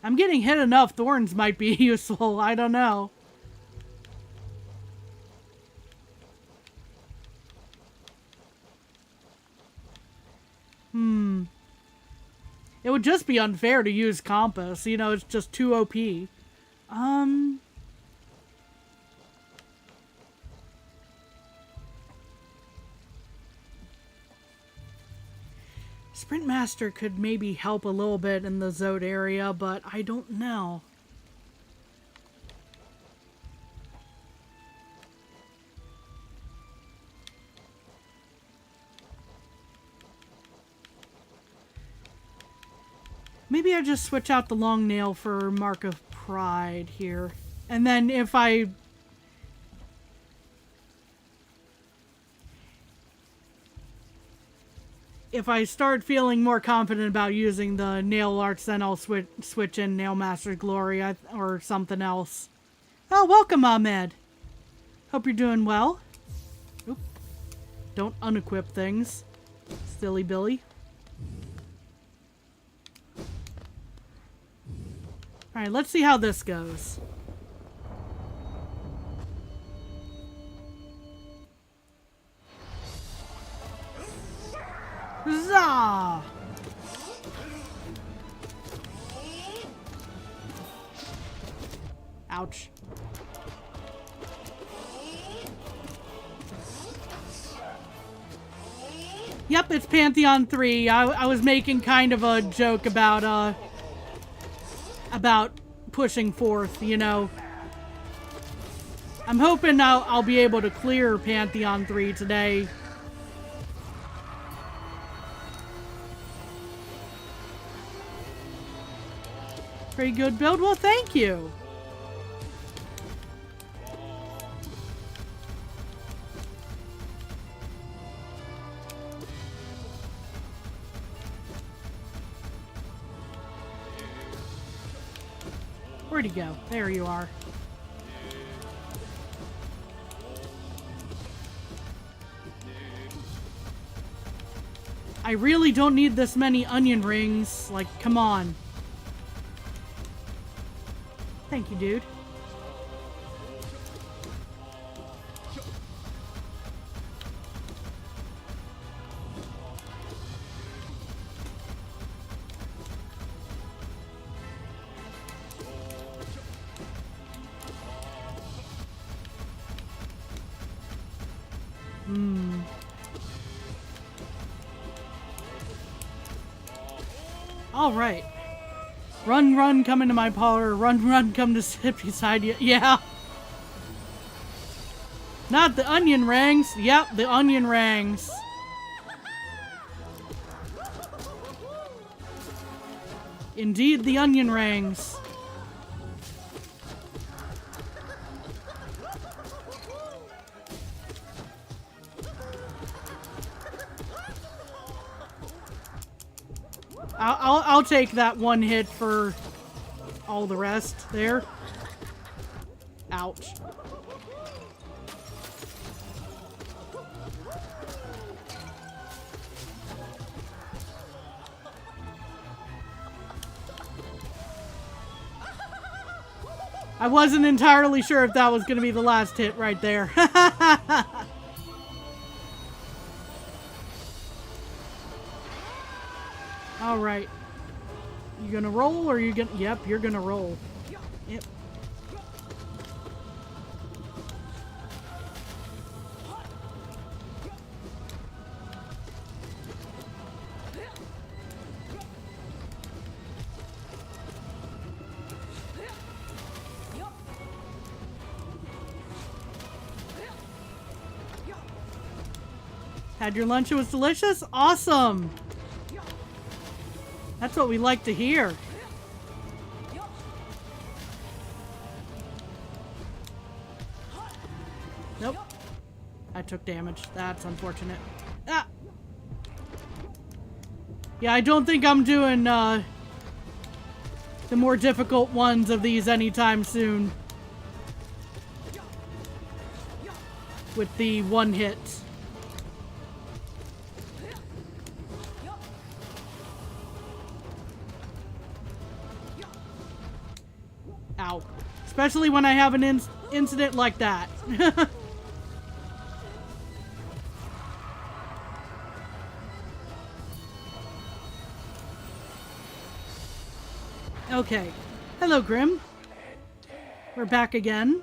I'm getting hit enough. Thorns might be useful. I don't know. It would just be unfair to use Compass. You know, it's just too OP. Sprint Master could maybe help a little bit in the Zote area, but I don't know. Maybe I just switch out the long nail for Mark of Pride here. And then if I start feeling more confident about using the nail arts, then I'll switch in Nailmaster's Glory or something else. Oh, welcome, Ahmed. Hope you're doing well. Oop. Don't unequip things. Silly Billy. Alright, let's see how this goes. Huzzah! Ouch. Yep, it's Pantheon 3. I was making kind of a joke about pushing 4th, you know. I'm hoping I'll be able to clear Pantheon 3 today. Pretty good build. Well, thank you. Where'd he go? There you are. I really don't need this many onion rings. Like, come on. Thank you, dude. All right. Run, run, come into my parlor. Run, run, come to sit beside you. Yeah. Not the onion rings. Yep, the onion rings. Indeed, the onion rings. I'll take that one hit for all the rest there. Ouch. I wasn't entirely sure if that was going to be the last hit right there. All right. You gonna roll or you gonna... Yep, you're gonna roll. Yep. Had your lunch, it was delicious? Awesome! That's what we like to hear. Nope. I took damage. That's unfortunate. Ah! Yeah, I don't think I'm doing the more difficult ones of these anytime soon. With the one hit. Ow. Especially when I have an incident like that. Okay. Hello, Grim. We're back again.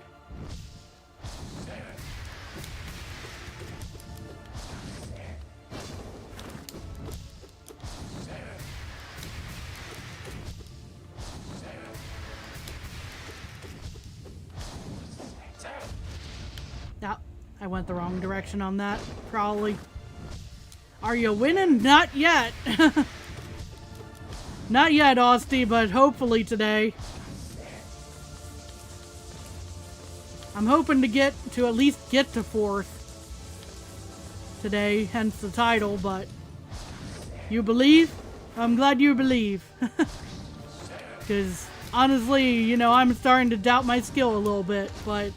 I went the wrong direction on that, probably. Are you winning? Not yet. Not yet, Austie, but hopefully today. I'm hoping to at least get to 4th today, hence the title, but you believe? I'm glad you believe. Because honestly, you know, I'm starting to doubt my skill a little bit, but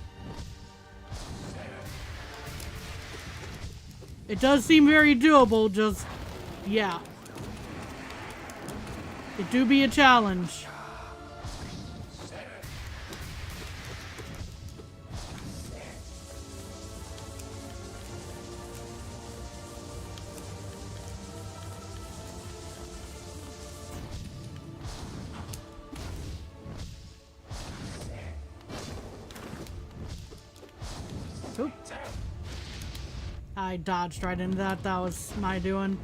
it does seem very doable, just, yeah. It do be a challenge. I dodged right into that. That was my doing.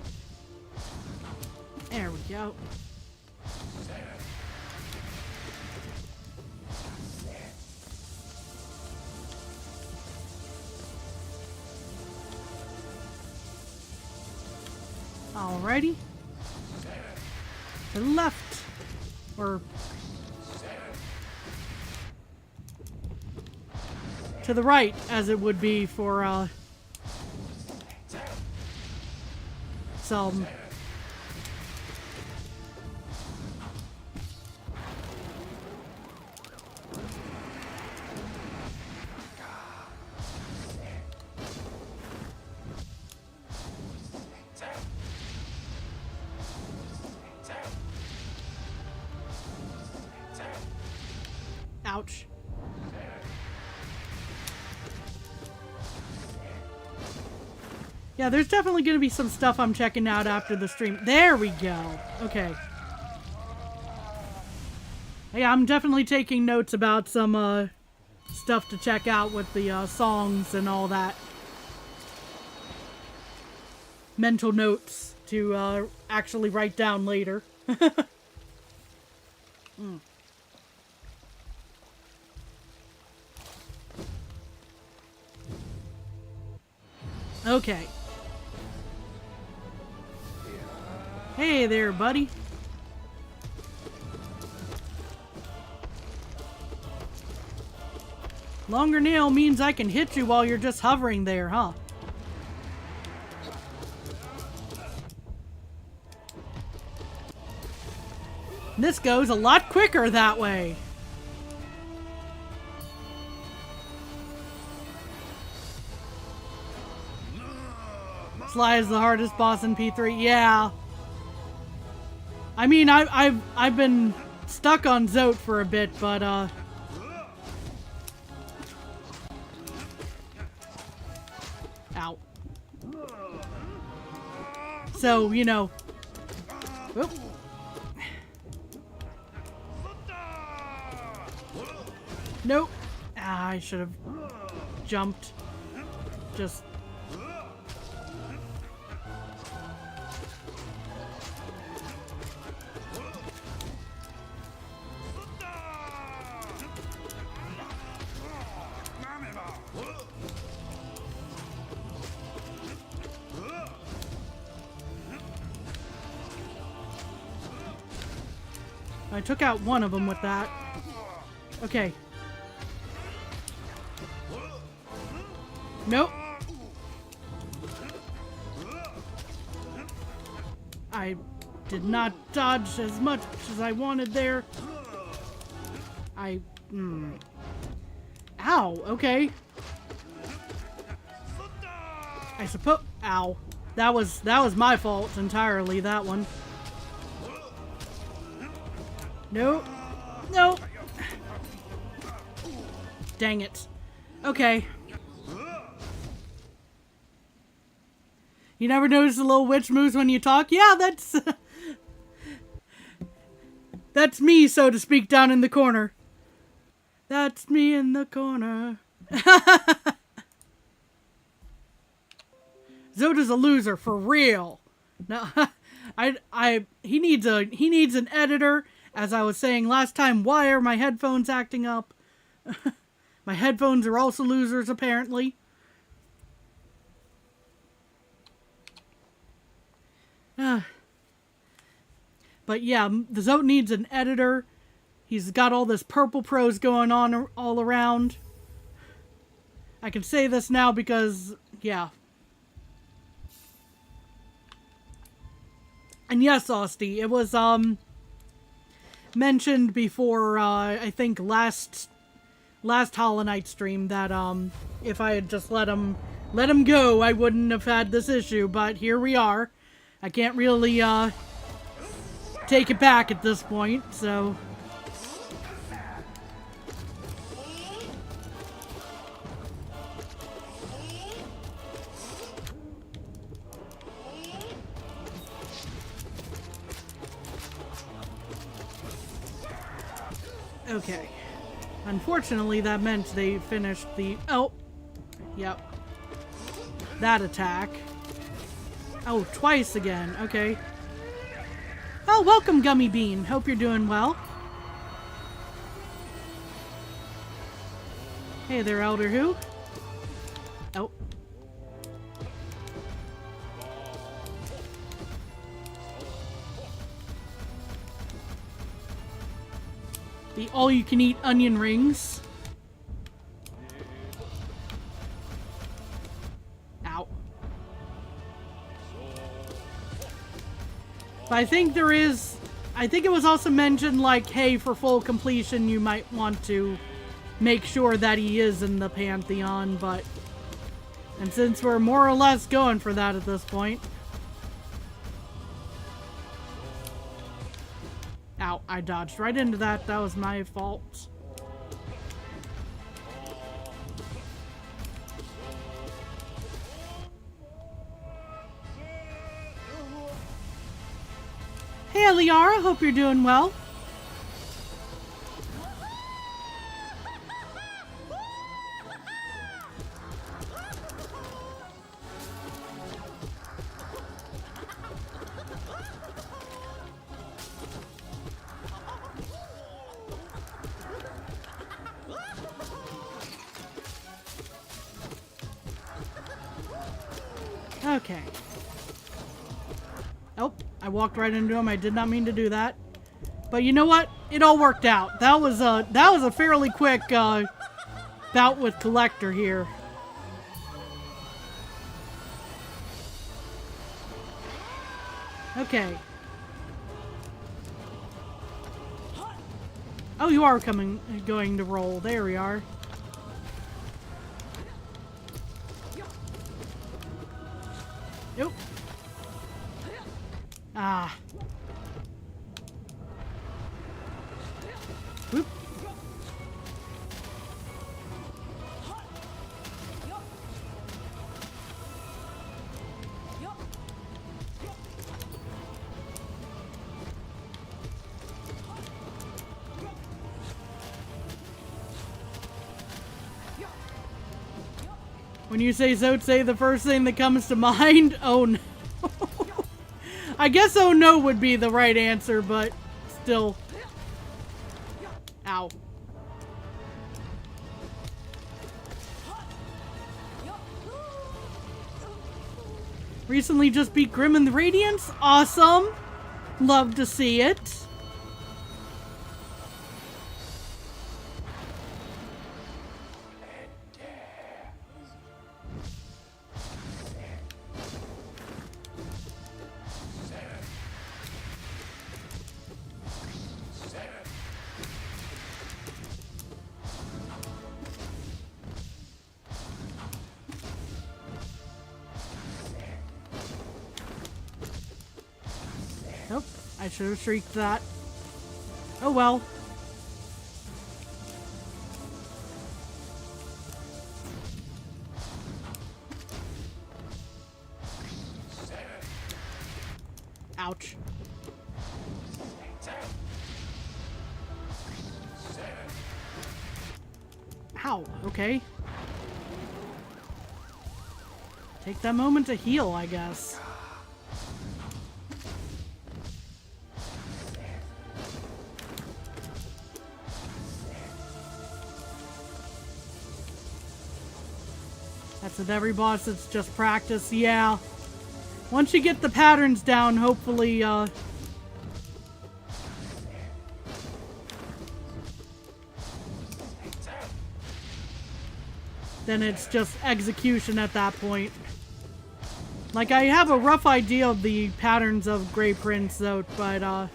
There we go. Alrighty. To the left. Or to the right, as it would be for some ouch. Yeah, there's definitely going to be some stuff I'm checking out after the stream. There we go. Okay. Yeah, I'm definitely taking notes about some stuff to check out with the songs and all that. Mental notes to actually write down later. Okay. Hey there, buddy. Longer nail means I can hit you while you're just hovering there, huh? This goes a lot quicker that way. Sly is the hardest boss in P3. Yeah. I mean, I've been stuck on Zote for a bit, but ow. So, you know. Oop. Nope. Ah, I should have jumped. Just I took out one of them with that. Okay. Nope. I did not dodge as much as I wanted there. Ow, okay. I suppose. Ow. That was my fault entirely, that one. Nope. Nope. Dang it. Okay. You never notice the little witch moves when you talk? Yeah, that's... that's me, so to speak, down in the corner. That's me in the corner. Zoda's a loser, for real. No, he needs an editor. As I was saying last time, why are my headphones acting up? My headphones are also losers, apparently. But yeah, the Zote needs an editor. He's got all this purple prose going on all around. I can say this now because, yeah. And yes, Austie, it was, mentioned before, I think last Hollow Knight stream that, if I had just let him go, I wouldn't have had this issue, but here we are. I can't really, take it back at this point, so... Okay. Unfortunately, that meant they finished the... Oh! Yep. that attack. Oh, twice again. Okay. Oh, welcome, Gummy Bean. Hope you're doing well. Hey there, Elder Who. Oh. The all-you-can-eat onion rings. Ow. But I think there is... I think it was also mentioned, like, hey, for full completion, you might want to make sure that he is in the Pantheon, but... And since we're more or less going for that at this point... Ow, I dodged right into that. That was my fault. Hey, Eliara, hope you're doing well. Okay. Oh, I walked right into him. I did not mean to do that. But you know what? It all worked out. That was a fairly quick bout with Collector here. Okay. Oh, you are going to roll. There we are. Nope. Ah. Whoop. When you say Zotse, the first thing that comes to mind, oh no. I guess oh no would be the right answer, but still. Ow. Recently just beat Grim and the Radiance. Awesome. Love to see it. Nope, I should have shrieked that. Oh well. Ouch. Ow, okay. Take that moment to heal, I guess. That's with every boss, it's just practice, yeah. Once you get the patterns down, hopefully, then it's just execution at that point. Like, I have a rough idea of the patterns of Grey Prince, though, but, oh.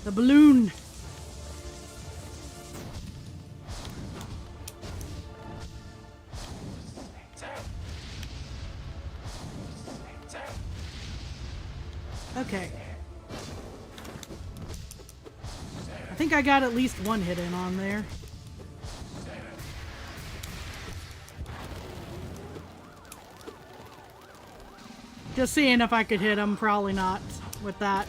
The balloon. Okay. I think I got at least one hit in on there. Just seeing if I could hit him. Probably not with that.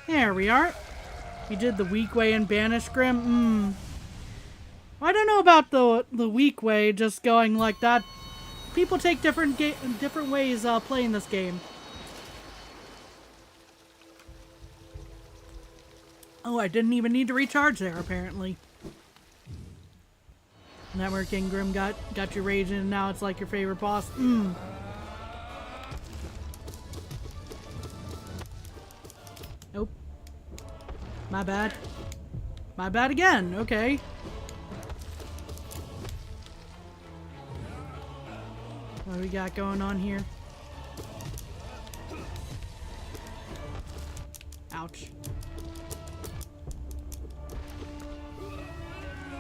There we are. You did the weak way and banish Grim. I don't know about the weak way, just going like that. People take different ways playing this game. Oh, I didn't even need to recharge there, apparently. Networking Grim got you raging, and now it's like your favorite boss. Nope. My bad. My bad again. Okay. What do we got going on here? Ouch.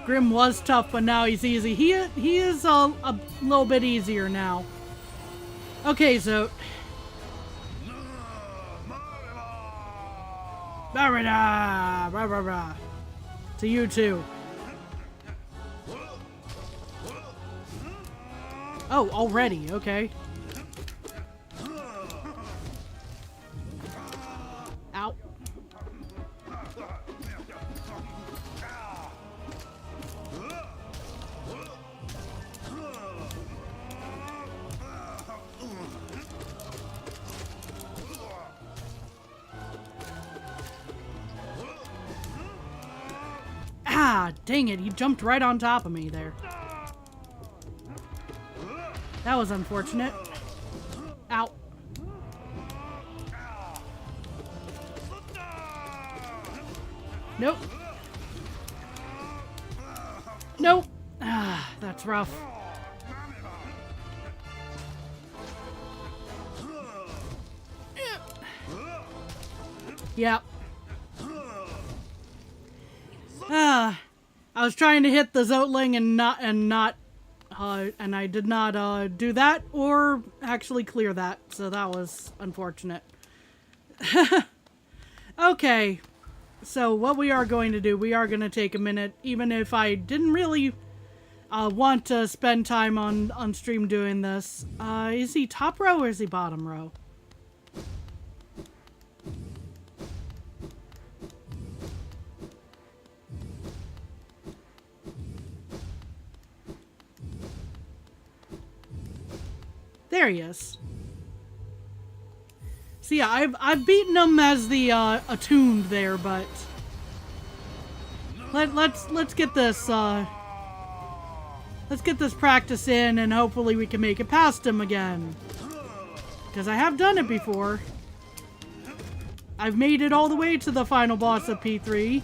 Grim was tough, but now he's easy. He is a little bit easier now. Okay, so... To you too. Oh, already, okay. Ow. Ah, dang it, he jumped right on top of me there. That was unfortunate. Ow. Nope. Nope. Ah, that's rough. Yep. I was trying to hit the Zotling and I did not do that or actually clear that, so that was unfortunate. Okay, so what we are going to do, we are going to take a minute, even if I didn't really want to spend time on stream doing this. Is he top row or is he bottom row? There he is. So yeah, I've beaten him as the attuned there, but let's get this practice in, and hopefully we can make it past him again. Because I have done it before. I've made it all the way to the final boss of P3.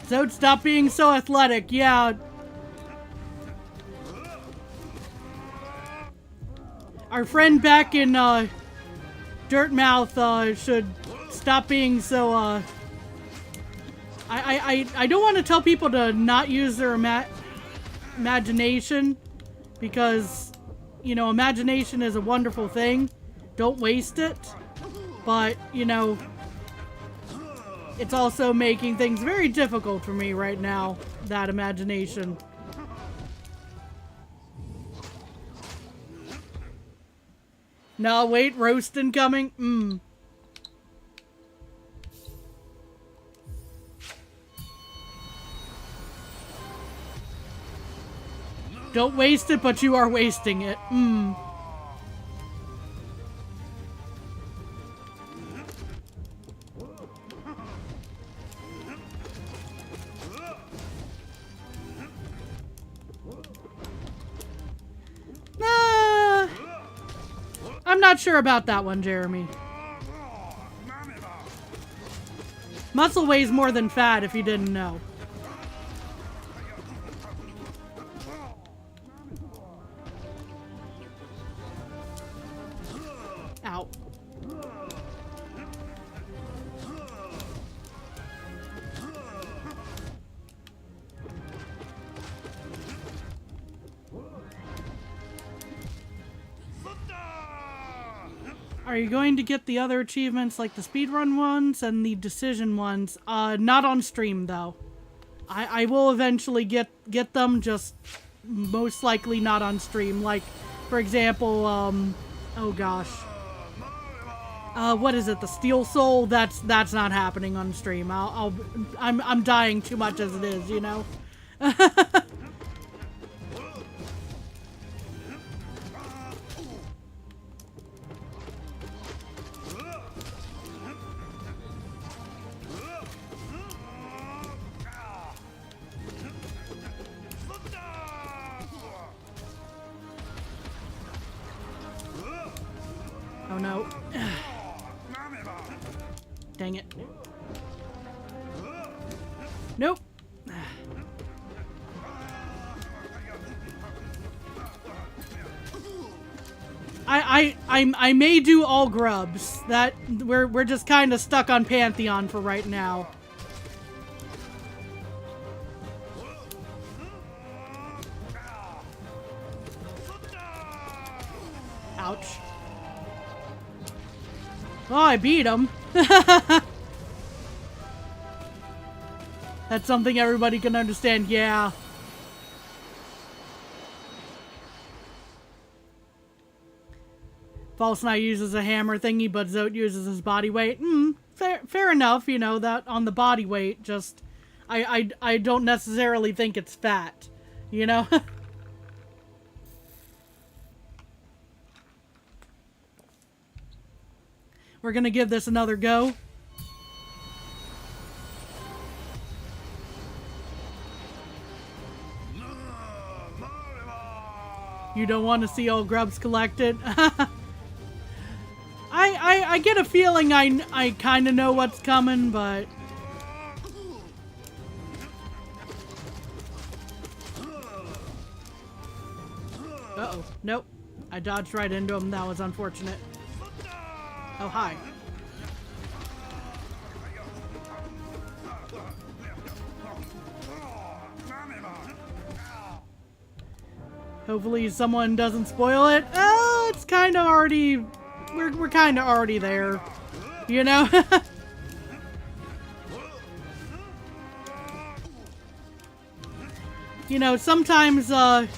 So stop being so athletic, yeah. Our friend back in Dirtmouth should stop being so I don't want to tell people to not use their imagination, because, you know, imagination is a wonderful thing. Don't waste it. But, you know, it's also making things very difficult for me right now, that imagination. No, wait, roast incoming? Don't waste it, but you are wasting it. I'm not sure about that one, Jeremy. Muscle weighs more than fat, if you didn't know. Are you going to get the other achievements like the speedrun ones and the decision ones? Not on stream though. I will eventually get them, just most likely not on stream. Like, for example, oh gosh. What is it? The Steel Soul? That's not happening on stream. I'm dying too much as it is, you know? Oh no. Dang it. Nope. I may do all grubs. That we're just kind of stuck on Pantheon for right now. Ouch. Oh, I beat him. That's something everybody can understand, yeah. False Knight uses a hammer thingy, but Zote uses his body weight. Fair enough, you know, that on the body weight, just... I don't necessarily think it's fat, you know? We're gonna give this another go. You don't want to see all grubs collected? I get a feeling I kind of know what's coming, but... Uh-oh. Nope. I dodged right into him. That was unfortunate. Oh, hi. Hopefully someone doesn't spoil it. Oh, it's kind of already... We're kind of already there. You know? You know, sometimes, Ow.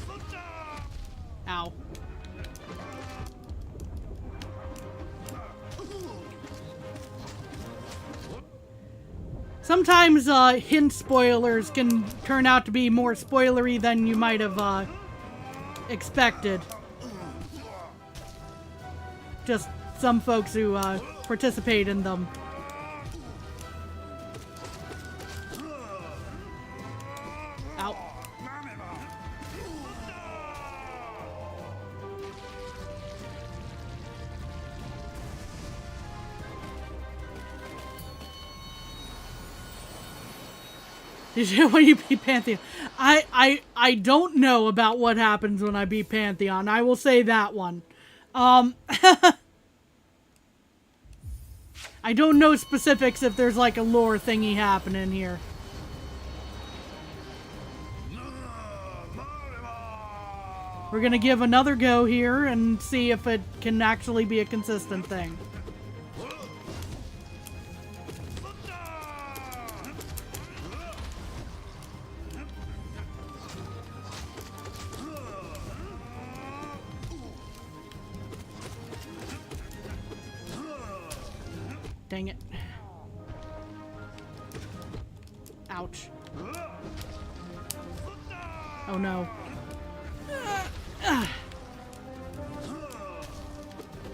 Sometimes, hint spoilers can turn out to be more spoilery than you might have, expected. Just some folks who, participate in them. Ow. Did you when you beat Pantheon? I don't know about what happens when I beat Pantheon. I will say that one. I don't know specifics if there's like a lore thingy happening here. We're gonna give another go here and see if it can actually be a consistent thing. Dang it. Ouch. Oh no.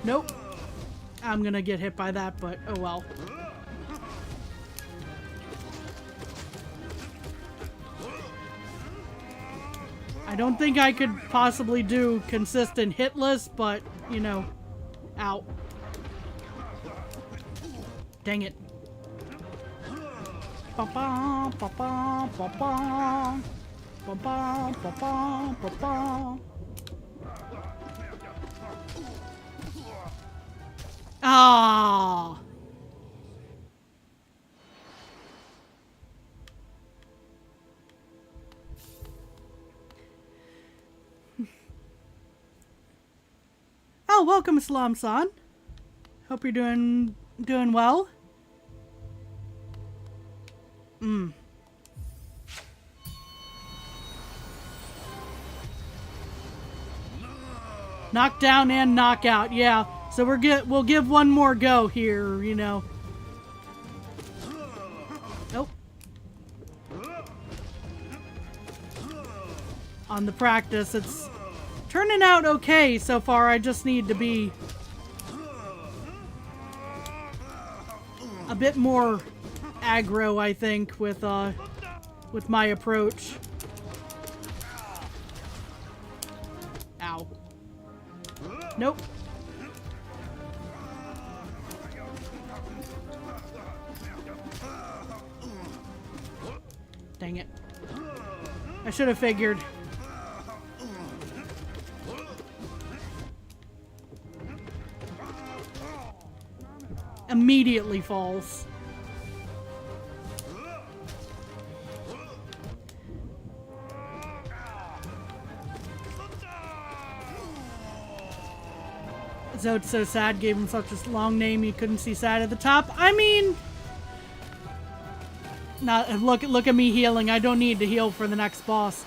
Nope. I'm gonna get hit by that, but oh well. I don't think I could possibly do consistent hitless, but, you know, ow. Dang it. Ba-ba, ba-ba, ba-ba. Ba-ba, ba-ba, ba-ba. Ah. Oh, welcome, Islam-san. Hope you're doing well. Knockdown and knockout, yeah. So we'll give one more go here, you know. Nope. On the practice, it's turning out okay so far. I just need to be a bit more aggro, I think, with my approach. Ow. Nope. Dang it. I should have figured. Immediately falls. Zote's so sad, gave him such a long name you couldn't see sad at the top. I mean, look at me healing. I don't need to heal for the next boss.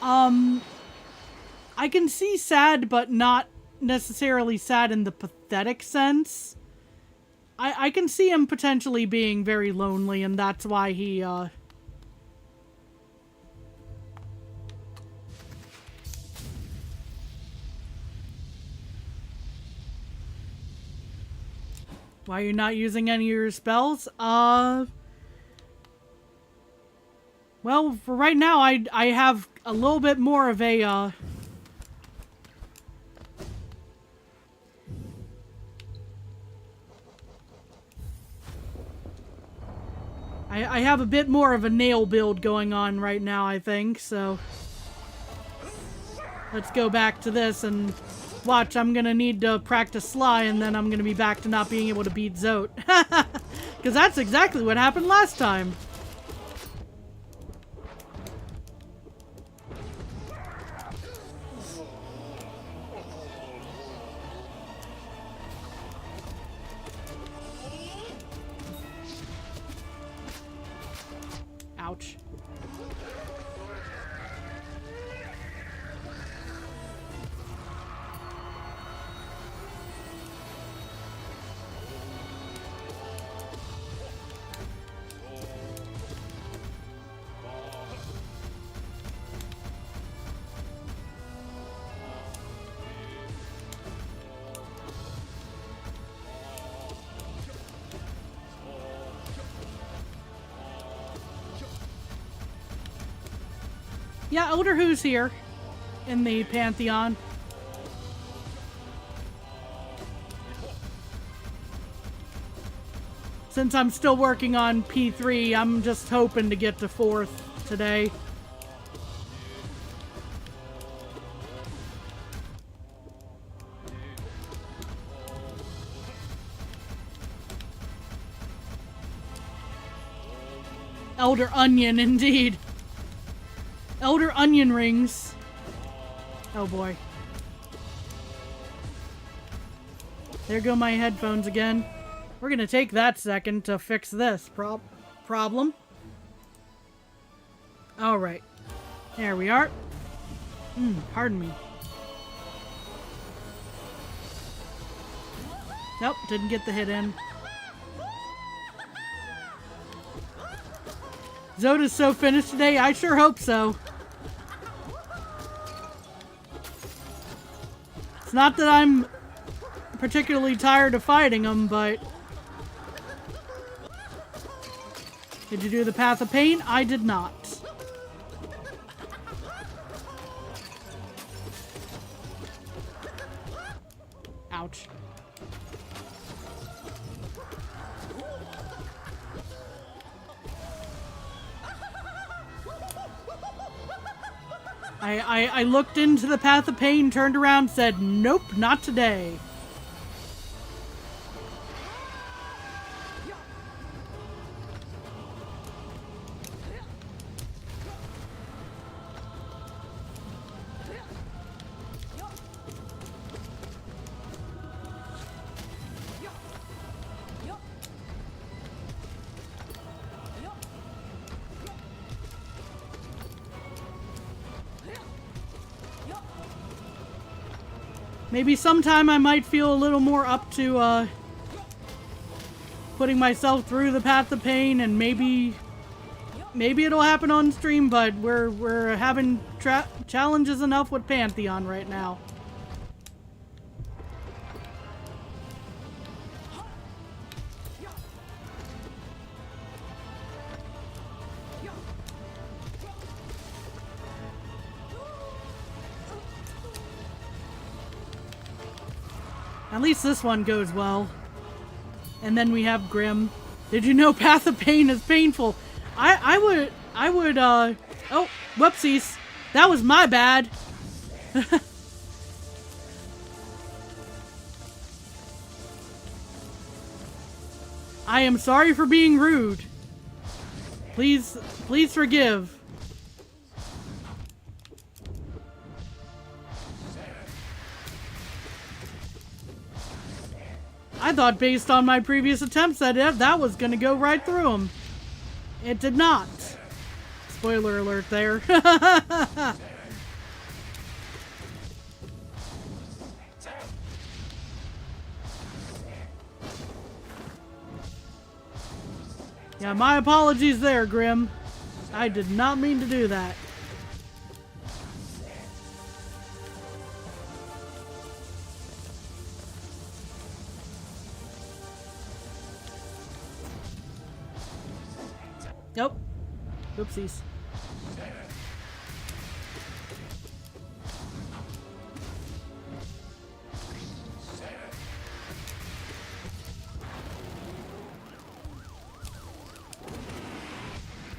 I can see sad, but not necessarily sad in the pathetic sense. I can see him potentially being very lonely, and that's why he why you're not using any of your spells? Well, for right now, I have a little bit more of a, I have a bit more of a nail build going on right now, I think, so let's go back to this and watch. I'm gonna need to practice Sly, and then I'm gonna be back to not being able to beat Zote. Because that's exactly what happened last time. Ouch. Yeah, Elder Who's here in the Pantheon. Since I'm still working on P3, I'm just hoping to get to 4th today. Elder Onion, indeed. Elder Onion Rings. Oh boy. There go my headphones again. We're gonna take that second to fix this problem. Alright. There we are. Pardon me. Nope, didn't get the hit in. Zota's so finished today? I sure hope so. It's not that I'm particularly tired of fighting him, but... Did you do the Path of Pain? I did not. Ouch. I looked into the Path of Pain, turned around, said, nope, not today. maybe sometime I might feel a little more up to putting myself through the path of pain, and maybe it'll happen on stream, but we're having challenges enough with Pantheon right now. At least this one goes well. And then we have Grim. Did you know Path of Pain is painful? I would, oh, whoopsies. That was my bad. I am sorry for being rude. Please forgive. I thought based on my previous attempts that was gonna go right through him. It did not. Spoiler alert there. Yeah, my apologies there, Grim. I did not mean to do that. Nope. Oopsies.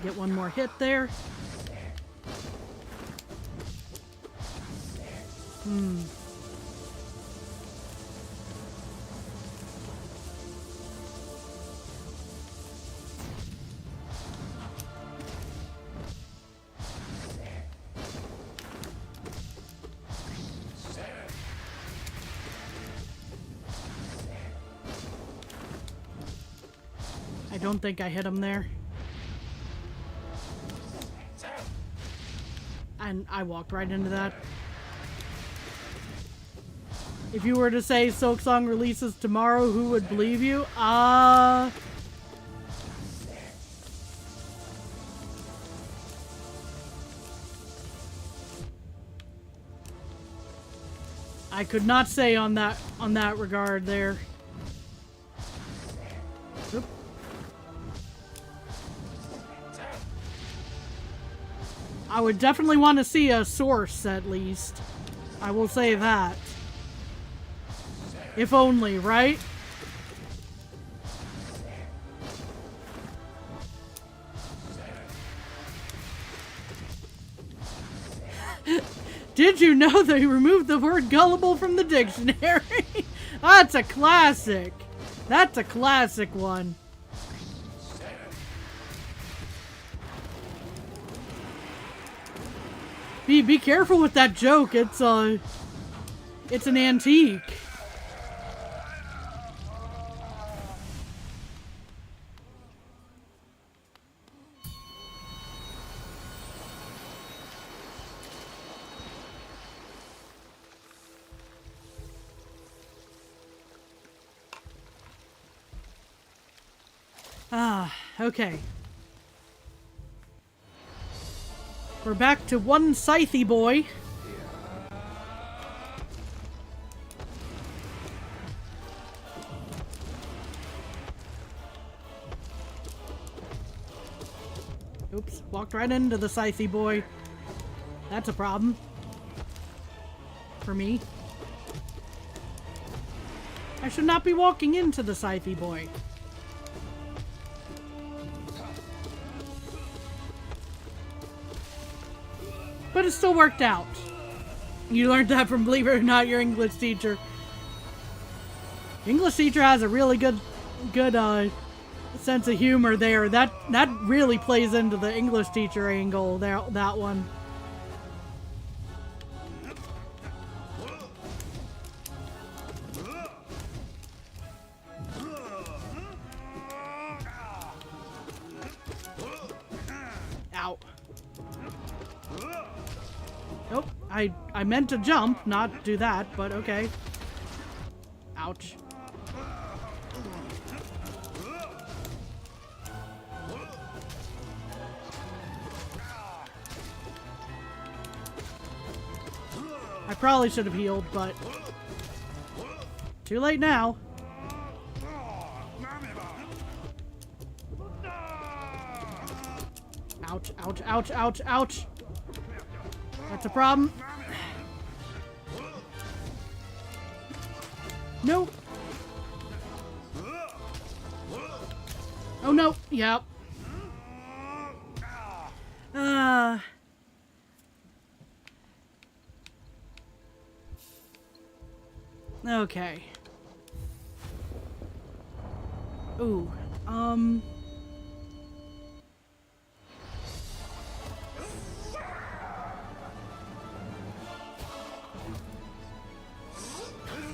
Get one more hit there. I don't think I hit him there. And I walked right into that. If you were to say Silksong releases tomorrow, who would believe you? I could not say on that regard there. Oop. I would definitely want to see a source, at least. I will say that. If only, right? Did you know they removed the word gullible from the dictionary? That's a classic. That's a classic one. Be careful with that joke. It's an antique. Okay. We're back to one scythy boy. Oops, walked right into the scythy boy. That's a problem. For me. I should not be walking into the scythy boy. But it still worked out. You learned that from, believe it or not, your English teacher. English teacher has a really good sense of humor there. That really plays into the English teacher angle there, that one. Oh, I meant to jump, not do that, but okay. Ouch. I probably should have healed, but too late now. Ouch, ouch, ouch, ouch, ouch. That's a problem. No. Oh no. Yep. Okay. Ooh.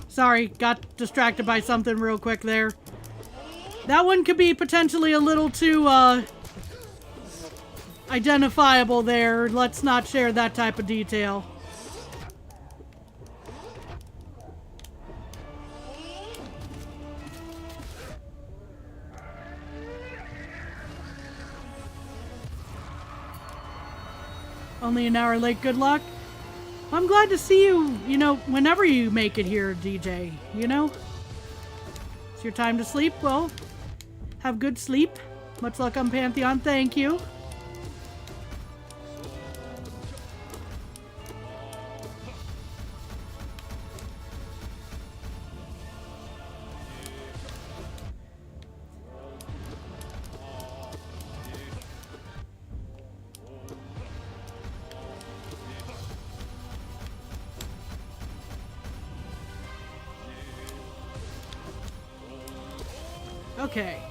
Sorry, got distracted by something real quick there. That one could be potentially a little too, identifiable there. Let's not share that type of detail. Only an hour late, good luck. I'm glad to see you, you know, whenever you make it here, DJ, you know? It's your time to sleep, well, have good sleep. Much luck on Pantheon, thank you. Okay.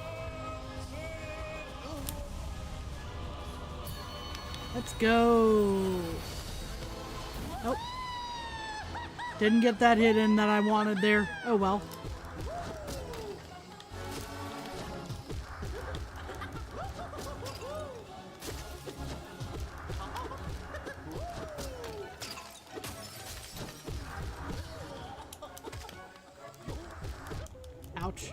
Let's go. Oh. Didn't get that hit in that I wanted there. Oh well. Ouch.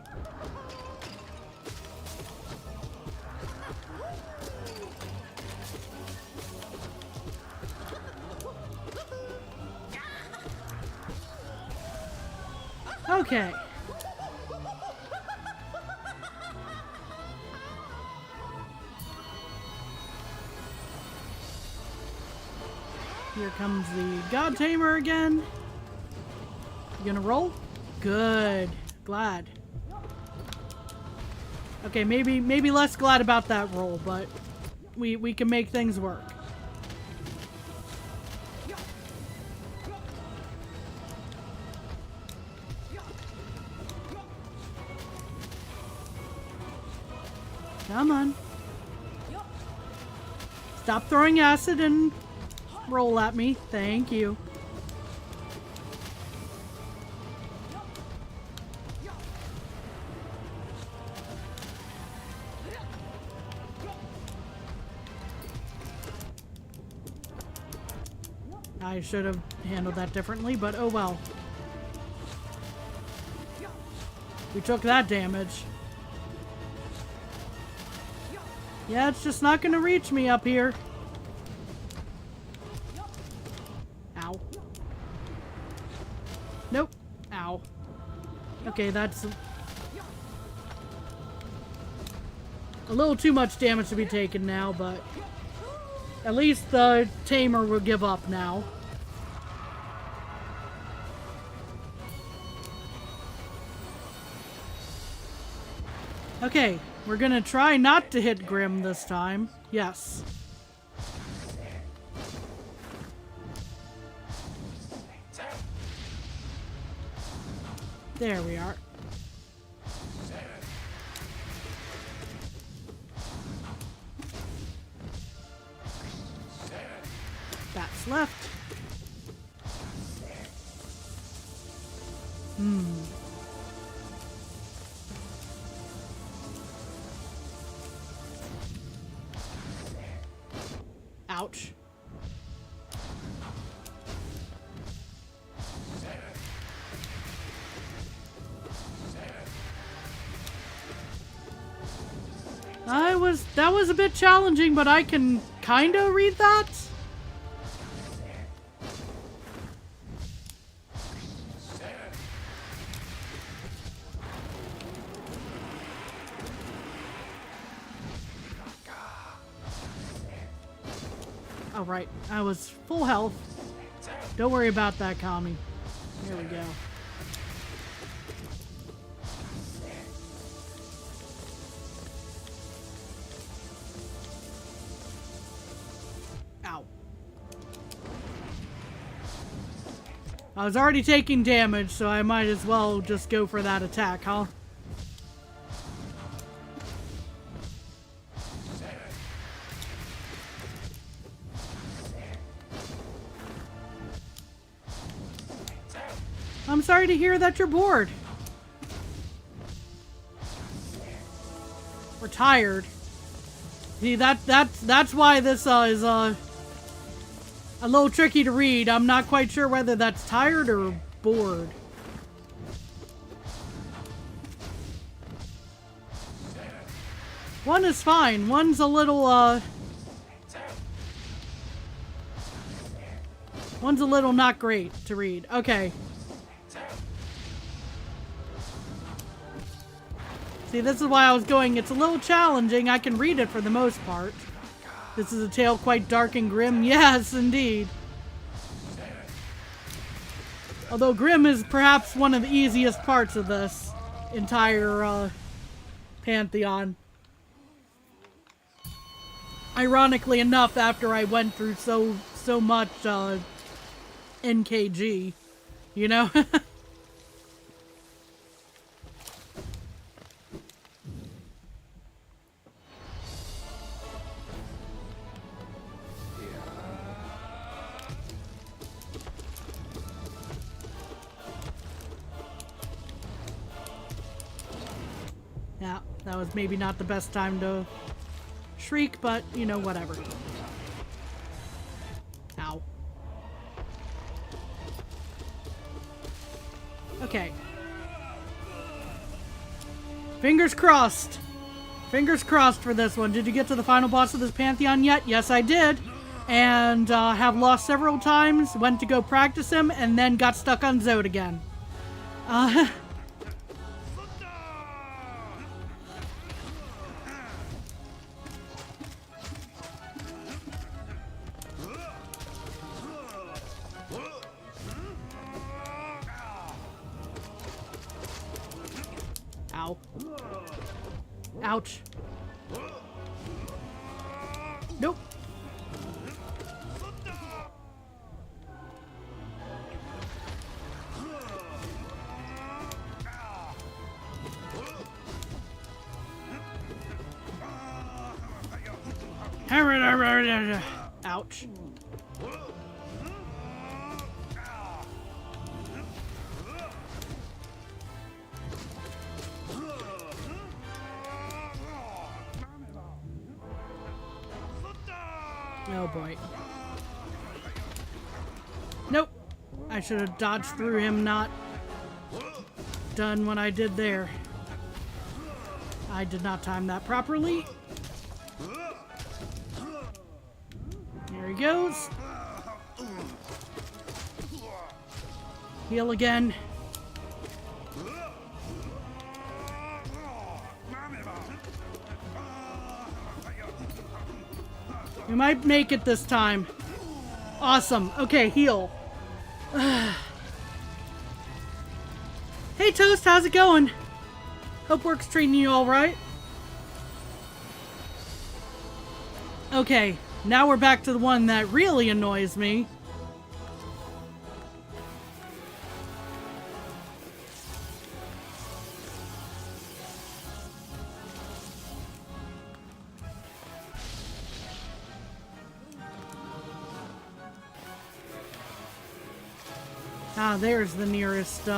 Okay. Here comes the God Tamer again. You gonna roll? Good. Glad. Okay, maybe less glad about that roll, but we can make things work. Come on. Stop throwing acid and roll at me. Thank you. I should have handled that differently, but oh well. We took that damage. Yeah, it's just not gonna reach me up here. Ow. Nope. Ow. Okay, that's a little too much damage to be taken now, but at least the Tamer will give up now. Okay, we're gonna try not to hit Grim this time. Yes. There we are. That's left. Ouch. that was a bit challenging, but I can kinda read that. Oh, right. I was full health. Don't worry about that, Kami. Here we go. Ow. I was already taking damage, so I might as well just go for that attack, huh? I'm sorry to hear that you're bored. Or tired. See, that's why this is a little tricky to read. I'm not quite sure whether that's tired or bored. One is fine. One's a little not great to read. Okay. See, this is why I was going, it's a little challenging. I can read it for the most part. This is a tale quite dark and grim. Yes, indeed. Although grim is perhaps one of the easiest parts of this entire pantheon. Ironically enough, after I went through so much NKG, you know? Yeah, that was maybe not the best time to shriek, but, you know, whatever. Ow. Okay. Fingers crossed. Fingers crossed for this one. Did you get to the final boss of this pantheon yet? Yes, I did. And have lost several times. Went to go practice him, and then got stuck on Zode again. Ow. Ouch. Nope. Ouch. Oh boy. Nope. I should have dodged through him, not done what I did there. I did not time that properly. There he goes. Heal again. We might make it this time. Awesome. Okay, heal. Hey, Toast, how's it going? Hope work's treating you alright. Okay, now we're back to the one that really annoys me. Ah, there's the nearest,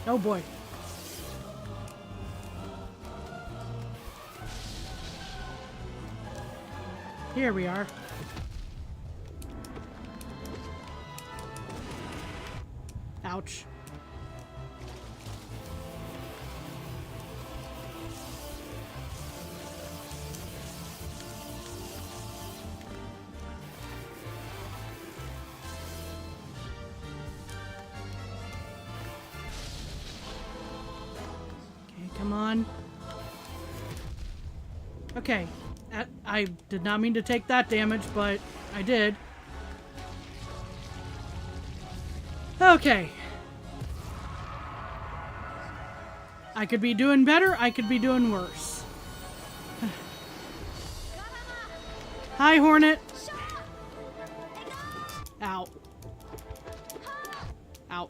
Oh boy. Here we are. Ouch. Okay. I did not mean to take that damage, but I did. Okay. I could be doing better, I could be doing worse. Hi, Hornet. Ow. Ow.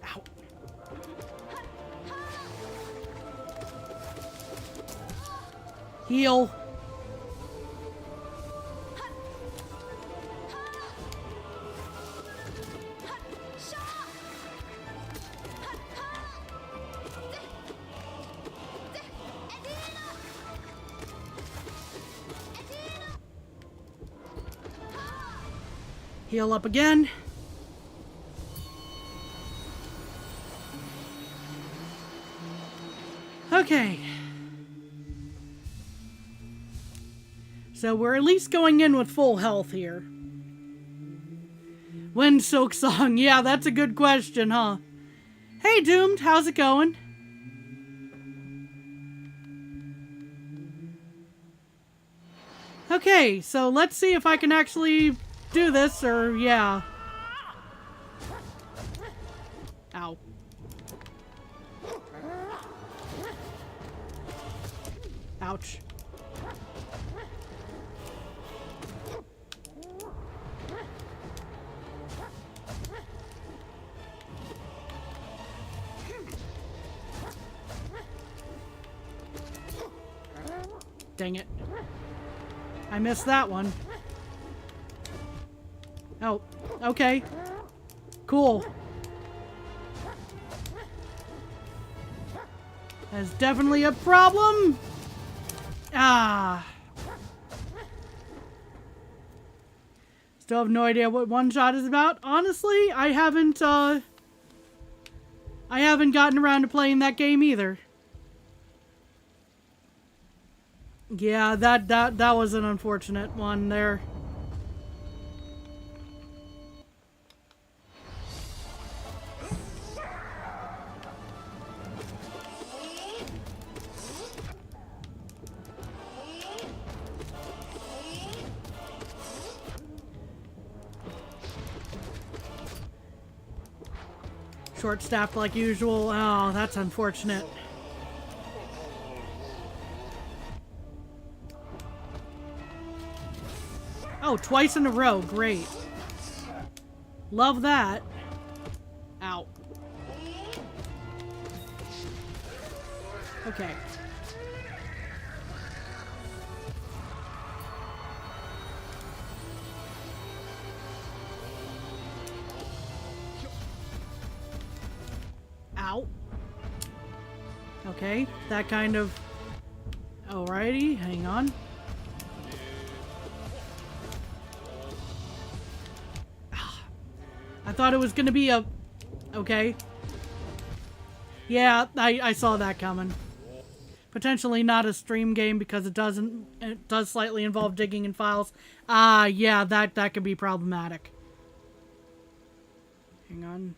Ow. Heal. Heal up again. Okay. So we're at least going in with full health here. When Silk Song? Yeah, that's a good question, huh? Hey, Doomed, how's it going? Okay, so let's see if I can actually do this, or yeah. Ow. Ouch. Dang it. I missed that one. Oh, okay. Cool. That's definitely a problem. Ah. Still have no idea what One Shot is about. Honestly, I haven't gotten around to playing that game either. Yeah, that was an unfortunate one there. Short-staffed like usual. Oh, that's unfortunate. Oh, twice in a row. Great. Love that. Ow. Okay. Ow. Okay, that kind of... Alrighty, hang on. I thought it was gonna be a... Okay. Yeah, I saw that coming. Potentially not a stream game because it does slightly involve digging in files. Yeah, that could be problematic. Hang on.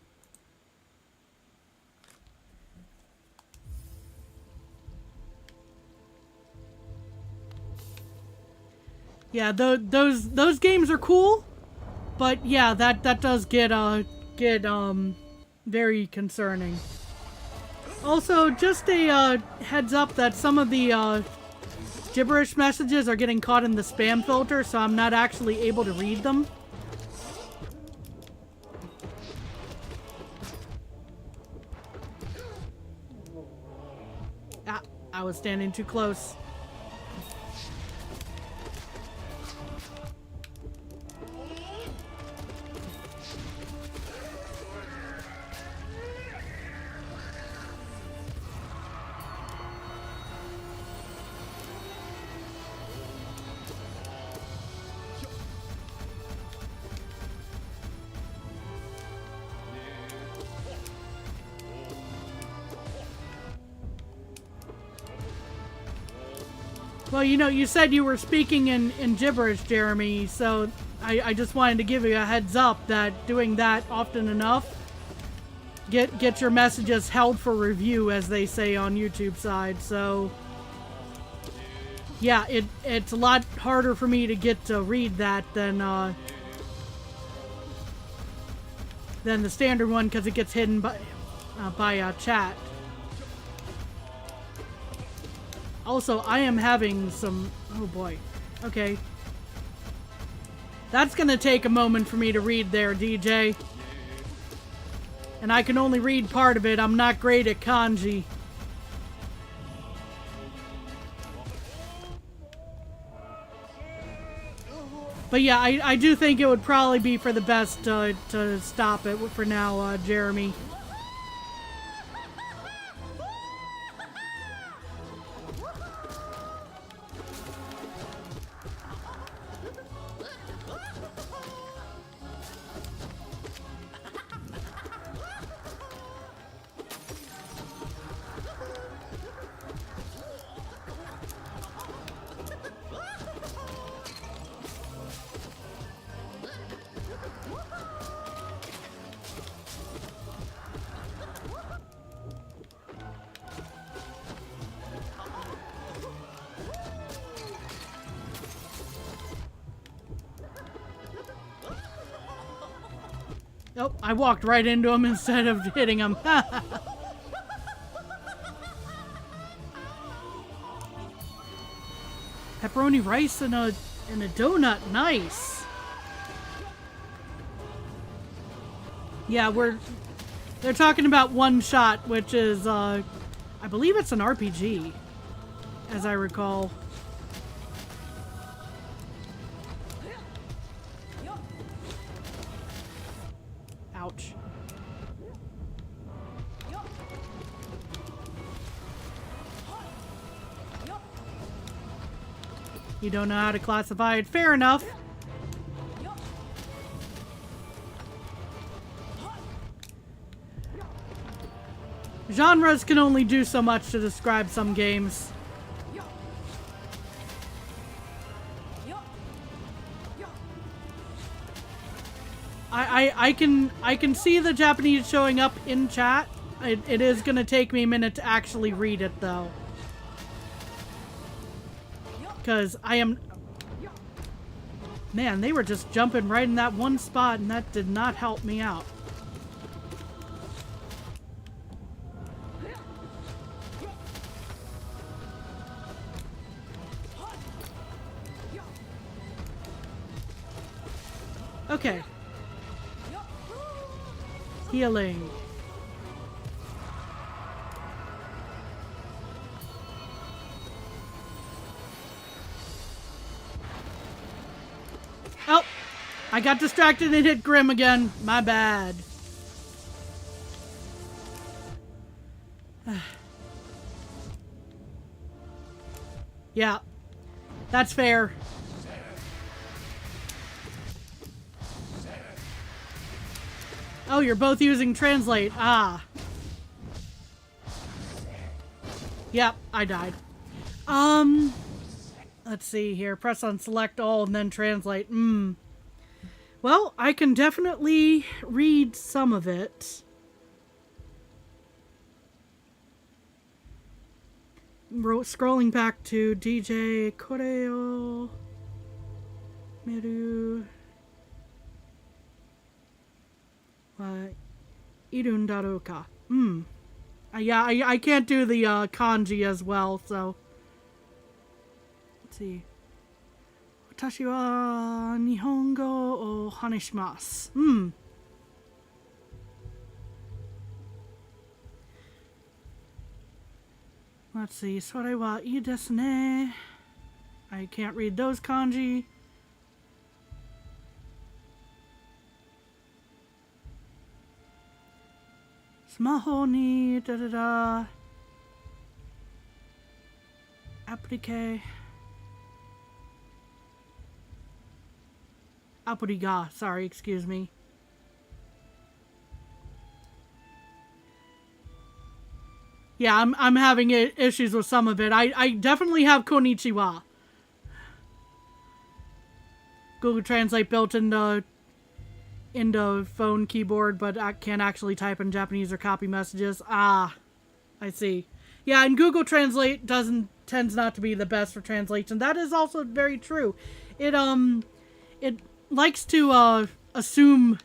Yeah, those games are cool, but yeah, that does get very concerning. Also, just a heads up that some of the gibberish messages are getting caught in the spam filter, so I'm not actually able to read them. Ah, I was standing too close. Well, you know, you said you were speaking in gibberish, Jeremy, so I just wanted to give you a heads up that doing that often enough get your messages held for review, as they say on YouTube side. So yeah, it's a lot harder for me to get to read that than the standard one, because it gets hidden by chat. Also, I am having some... Oh boy. Okay. That's gonna take a moment for me to read there, DJ. And I can only read part of it. I'm not great at kanji. But yeah, I do think it would probably be for the best to stop it for now, Jeremy. Oh, I walked right into him instead of hitting him. Pepperoni rice and a donut. Nice. Yeah, they're talking about One Shot, which is I believe it's an RPG, as I recall. Ouch. You don't know how to classify it. Fair enough. Genres can only do so much to describe some games. I can see the Japanese showing up in chat. It is gonna take me a minute to actually read it though. Because I am... Man, they were just jumping right in that one spot, and that did not help me out. Okay. Healing. Oh! I got distracted and hit Grim again. My bad. Yeah. That's fair. Oh, you're both using Translate. Ah. Yep, I died. Let's see here. Press on select all and then translate. Well, I can definitely read some of it. Scrolling back to DJ Koreo Meru wa irun daro ka? Yeah, I can't do the kanji as well, so let's see. Watashi wa Nihongo o haneshimasu. Let's see. Sore wa ii desu ne. I can't read those kanji. Smaho ni da da da. Applique. Apuri ga. Sorry, excuse me. Yeah, I'm having issues with some of it. I definitely have konnichiwa. Google Translate built into into phone keyboard, but I can't actually type in Japanese or copy messages. Ah, I see. Yeah, and Google Translate tends not to be the best for translation. That is also very true. It likes to assume,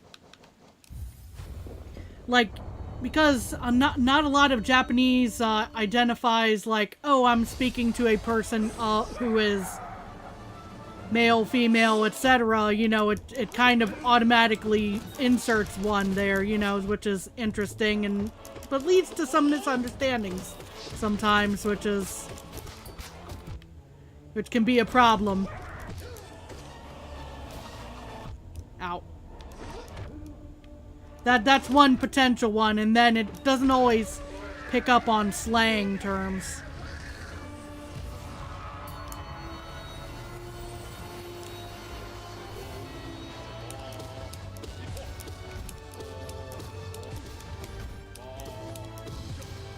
like, because not a lot of Japanese identifies like, oh, I'm speaking to a person who is male, female, etc. You know, it kind of automatically inserts one there, you know, which is interesting, and but leads to some misunderstandings sometimes, which can be a problem. Ow. That's one potential one, and then it doesn't always pick up on slang terms.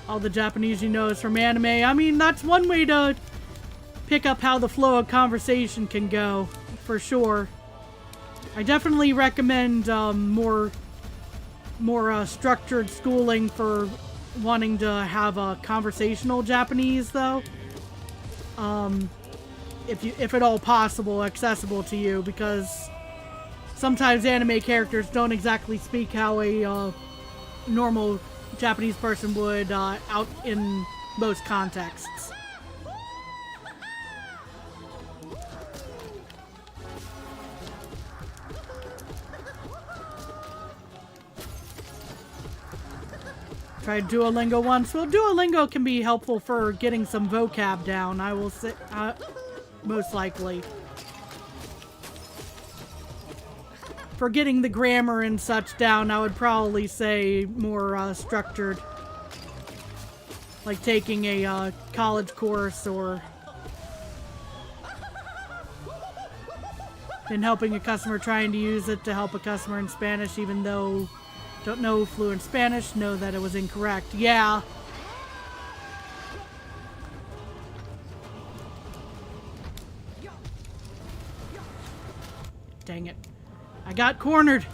All the Japanese you know is from anime. I mean, that's one way to pick up how the flow of conversation can go, for sure. I definitely recommend more structured schooling for wanting to have a conversational Japanese, though. If at all possible, accessible to you, because sometimes anime characters don't exactly speak how a normal Japanese person would out in most contexts. Tried Duolingo once. Well, Duolingo can be helpful for getting some vocab down, I will say, most likely. For getting the grammar and such down, I would probably say more structured. Like taking a college course, or then helping a customer trying to use it to help a customer in Spanish, even though don't know fluent Spanish, know that it was incorrect. Yeah. Dang it. I got cornered.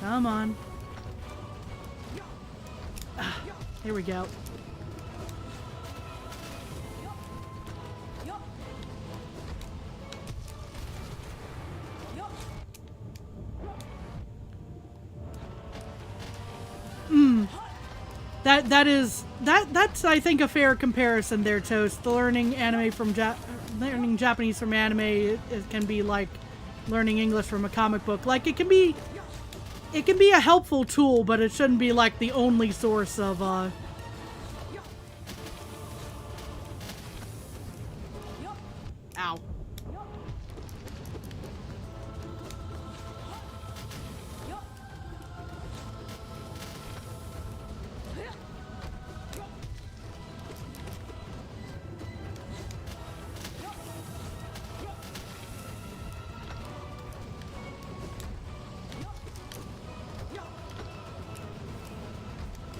Come on. Here we go. That's I think a fair comparison there, Toast. Learning learning Japanese from anime it can be like learning English from a comic book. Like it can be a helpful tool, but it shouldn't be like the only source of Ow.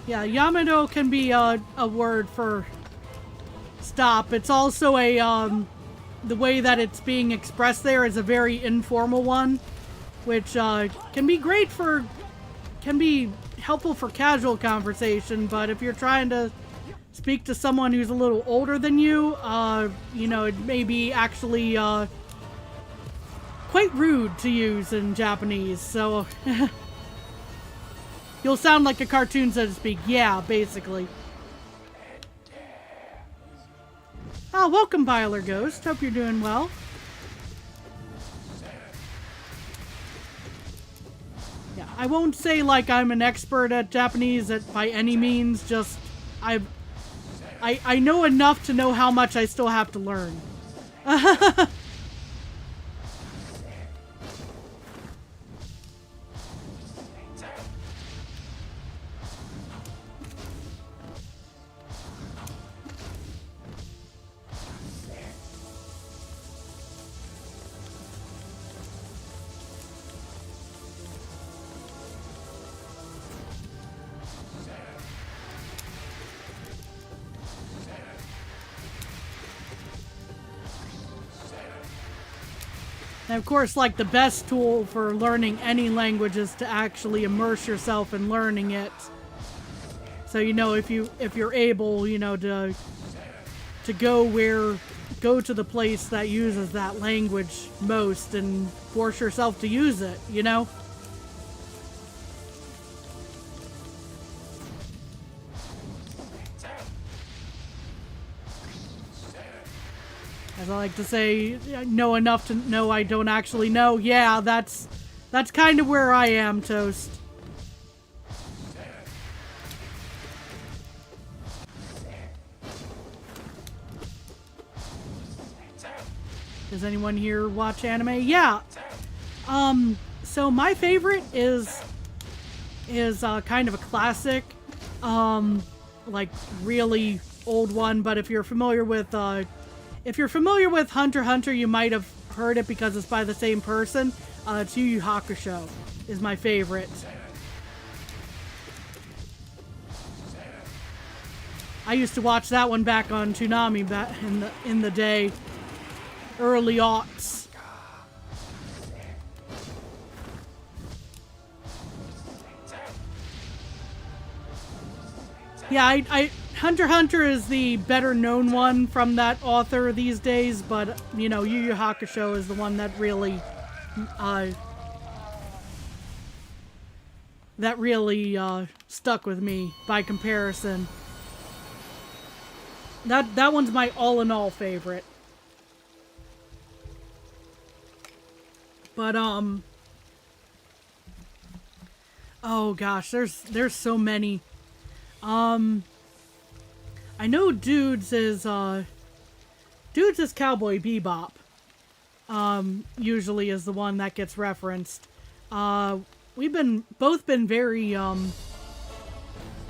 Yeah, Yamado can be a word for stop. It's also a, the way that it's being expressed there is a very informal one, which can be helpful for casual conversation, but if you're trying to speak to someone who's a little older than you, you know, it may be actually quite rude to use in Japanese, so... You'll sound like a cartoon, so to speak. Yeah, basically. Oh, welcome, Byler Ghost. Hope you're doing well. Yeah, I won't say like I'm an expert at Japanese by any means. Just I know enough to know how much I still have to learn. And of course, like the best tool for learning any language is to actually immerse yourself in learning it. So if you're able, to go to the place that uses that language most and force yourself to use it, As I like to say, know enough to know I don't actually know. Yeah, that's kind of where I am, Toast. Does anyone here watch anime? Yeah. So my favorite is kind of a classic, like really old one. But if you're familiar with Hunter x Hunter, you might have heard it because it's by the same person. It's Yu Yu Hakusho is my favorite. I used to watch that one back on Toonami back in the day, early aughts. Yeah, Hunter x Hunter is the better known one from that author these days, but Yu Yu Hakusho is the one that really stuck with me by comparison. That one's my all-in-all favorite. But oh gosh, there's so many. I know Dudes is Cowboy Bebop. Usually is the one that gets referenced. We've both been very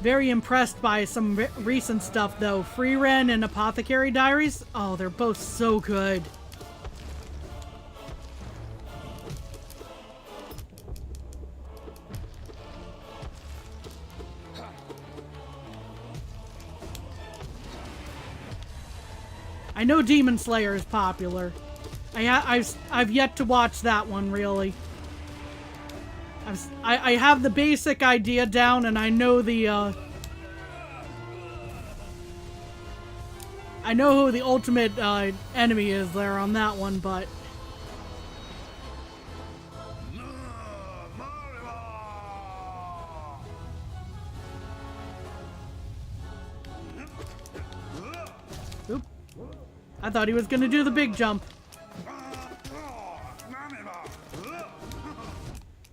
impressed by some recent stuff though. Freeren and Apothecary Diaries. Oh, they're both so good. I know Demon Slayer is popular. I've yet to watch that one really. I have the basic idea down, and I know I know who the ultimate enemy is there on that one, but oop. I thought he was gonna do the big jump.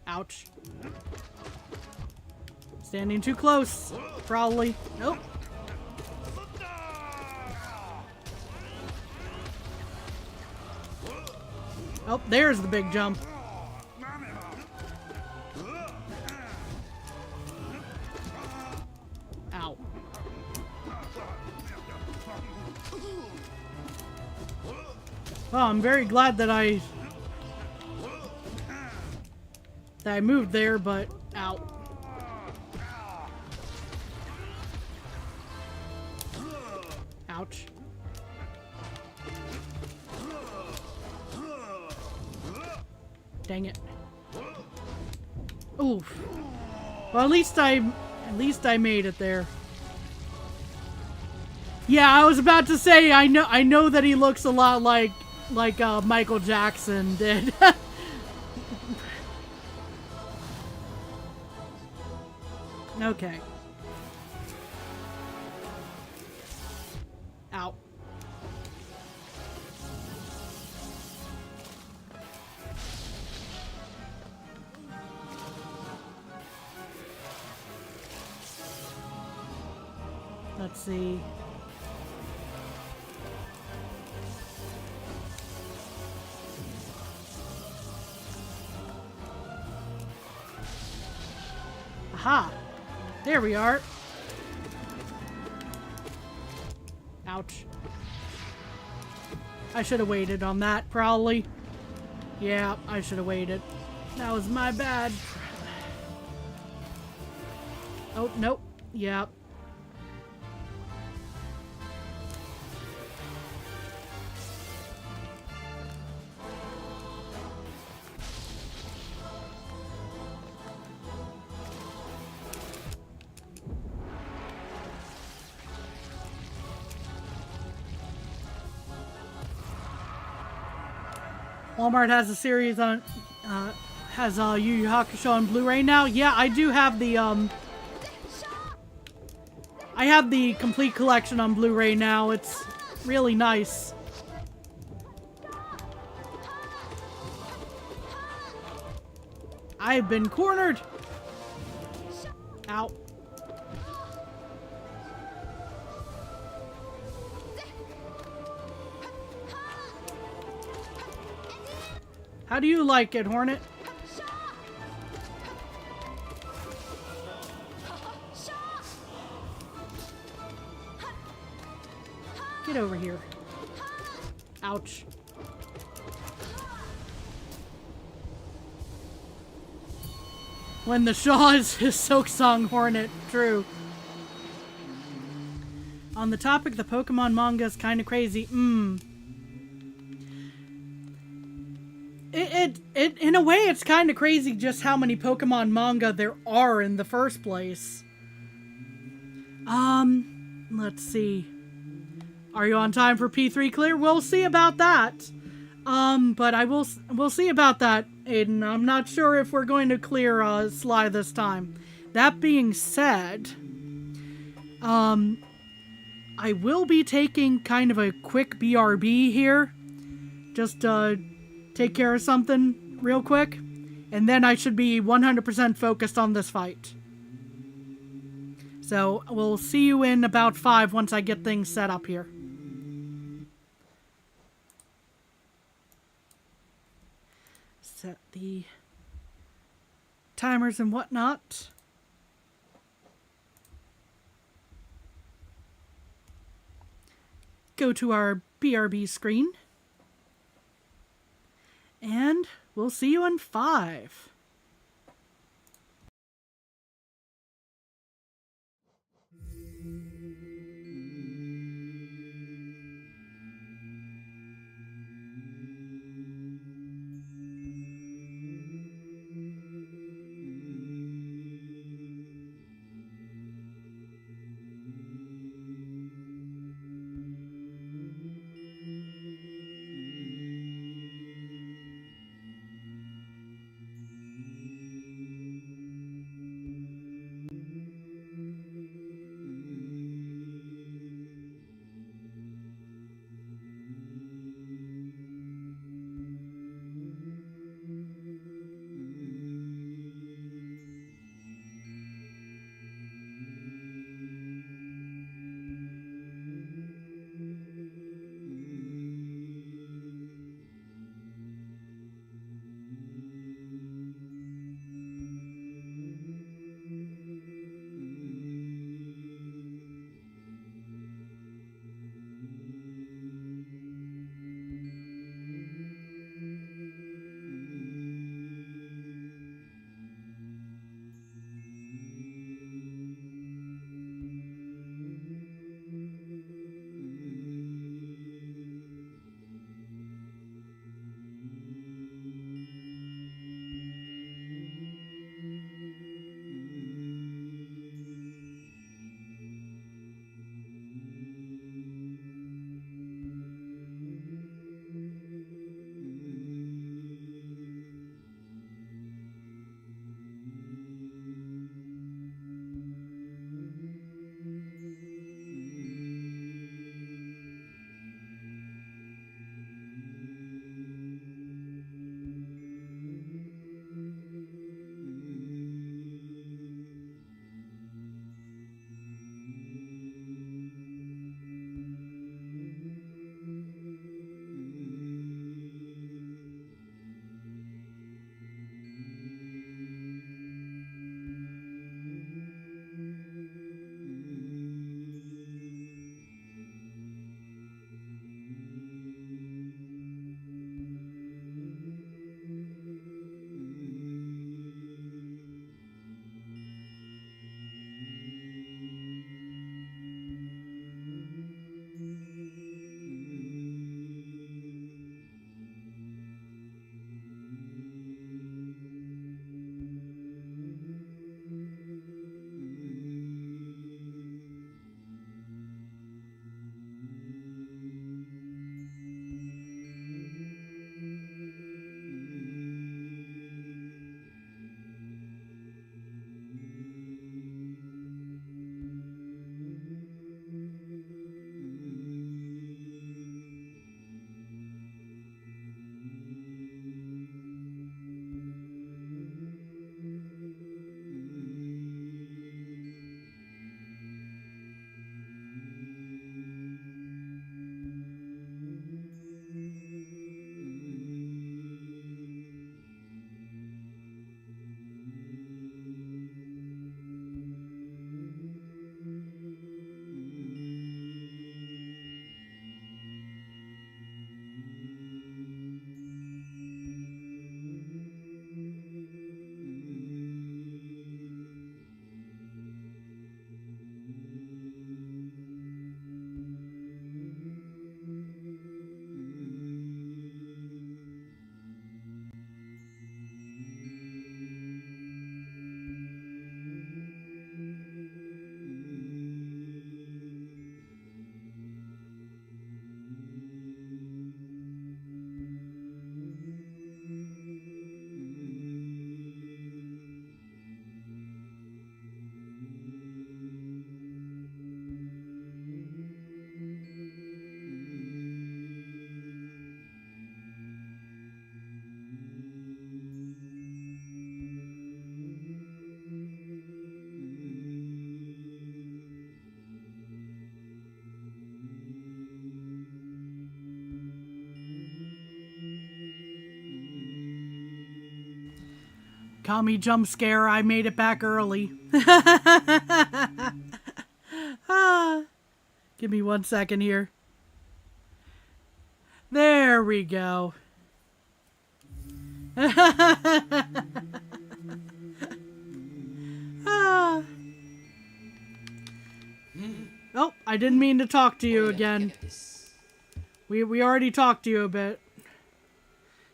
Ouch. Standing too close. Probably. Nope. Oh, there's the big jump. Ow. Well, I'm very glad that I moved there, but ow. Ouch. Dang it. Oof. Well, at least I made it there. Yeah, I was about to say I know that he looks a lot like Michael Jackson did. Okay. Ow. Let's see. Aha! There we are. Ouch. I should have waited on that, probably. Yeah, I should have waited. That was my bad. Oh, nope. Yep. Walmart has a series on, has Yu Yu Hakusho on Blu-ray now. Yeah, I do have the, I have the complete collection on Blu-ray now. It's really nice. I've been cornered. Ow. How do you like it, Hornet? Get over here. Ouch. When the Shaw is his Silk Song Hornet, true. On the topic, the Pokemon manga is kind of crazy. It in a way, it's kind of crazy just how many Pokemon manga there are in the first place. Let's see. Are you on time for P3 clear? We'll see about that. But we'll see about that, Aiden. I'm not sure if we're going to clear Sly this time. That being said, I will be taking kind of a quick BRB here. Just take care of something real quick, and then I should be 100% focused on this fight. So we'll see you in about 5 once I get things set up here. Set the timers and whatnot. Go to our BRB screen. And we'll see you in 5. Call me jump scare. I made it back early. Give me 1 second here. There we go. Oh, I didn't mean to talk to you again. We already talked to you a bit.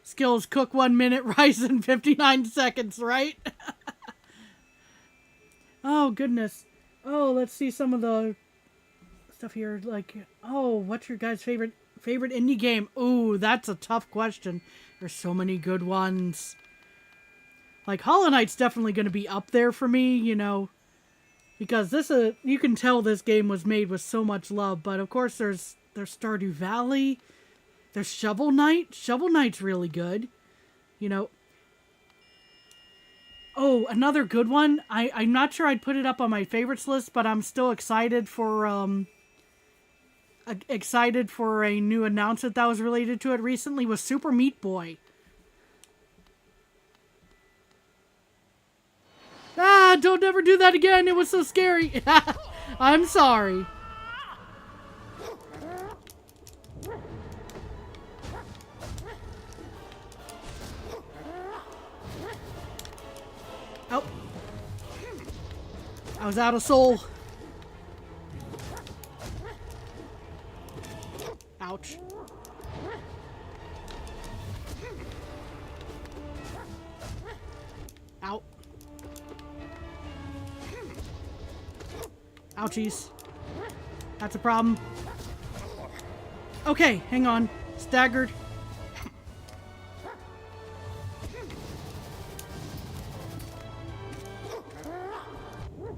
Skills cook 1 minute, rise in 59 seconds, right? Oh, goodness. Oh, let's see some of the stuff here. Like, oh, what's your guys' favorite indie game? Ooh, that's a tough question. There's so many good ones. Like, Hollow Knight's definitely going to be up there for me, you know. Because you can tell this game was made with so much love. But, of course, there's Stardew Valley. There's Shovel Knight. Shovel Knight's really good. You know. Oh, another good one. I'm not sure I'd put it up on my favorites list, but I'm still excited for a new announcement that was related to it recently, was Super Meat Boy. Ah, don't ever do that again. It was so scary. I'm sorry. Oh. I was out of soul. Ouch. Ow. Ouchies. That's a problem. Okay, hang on. Staggered.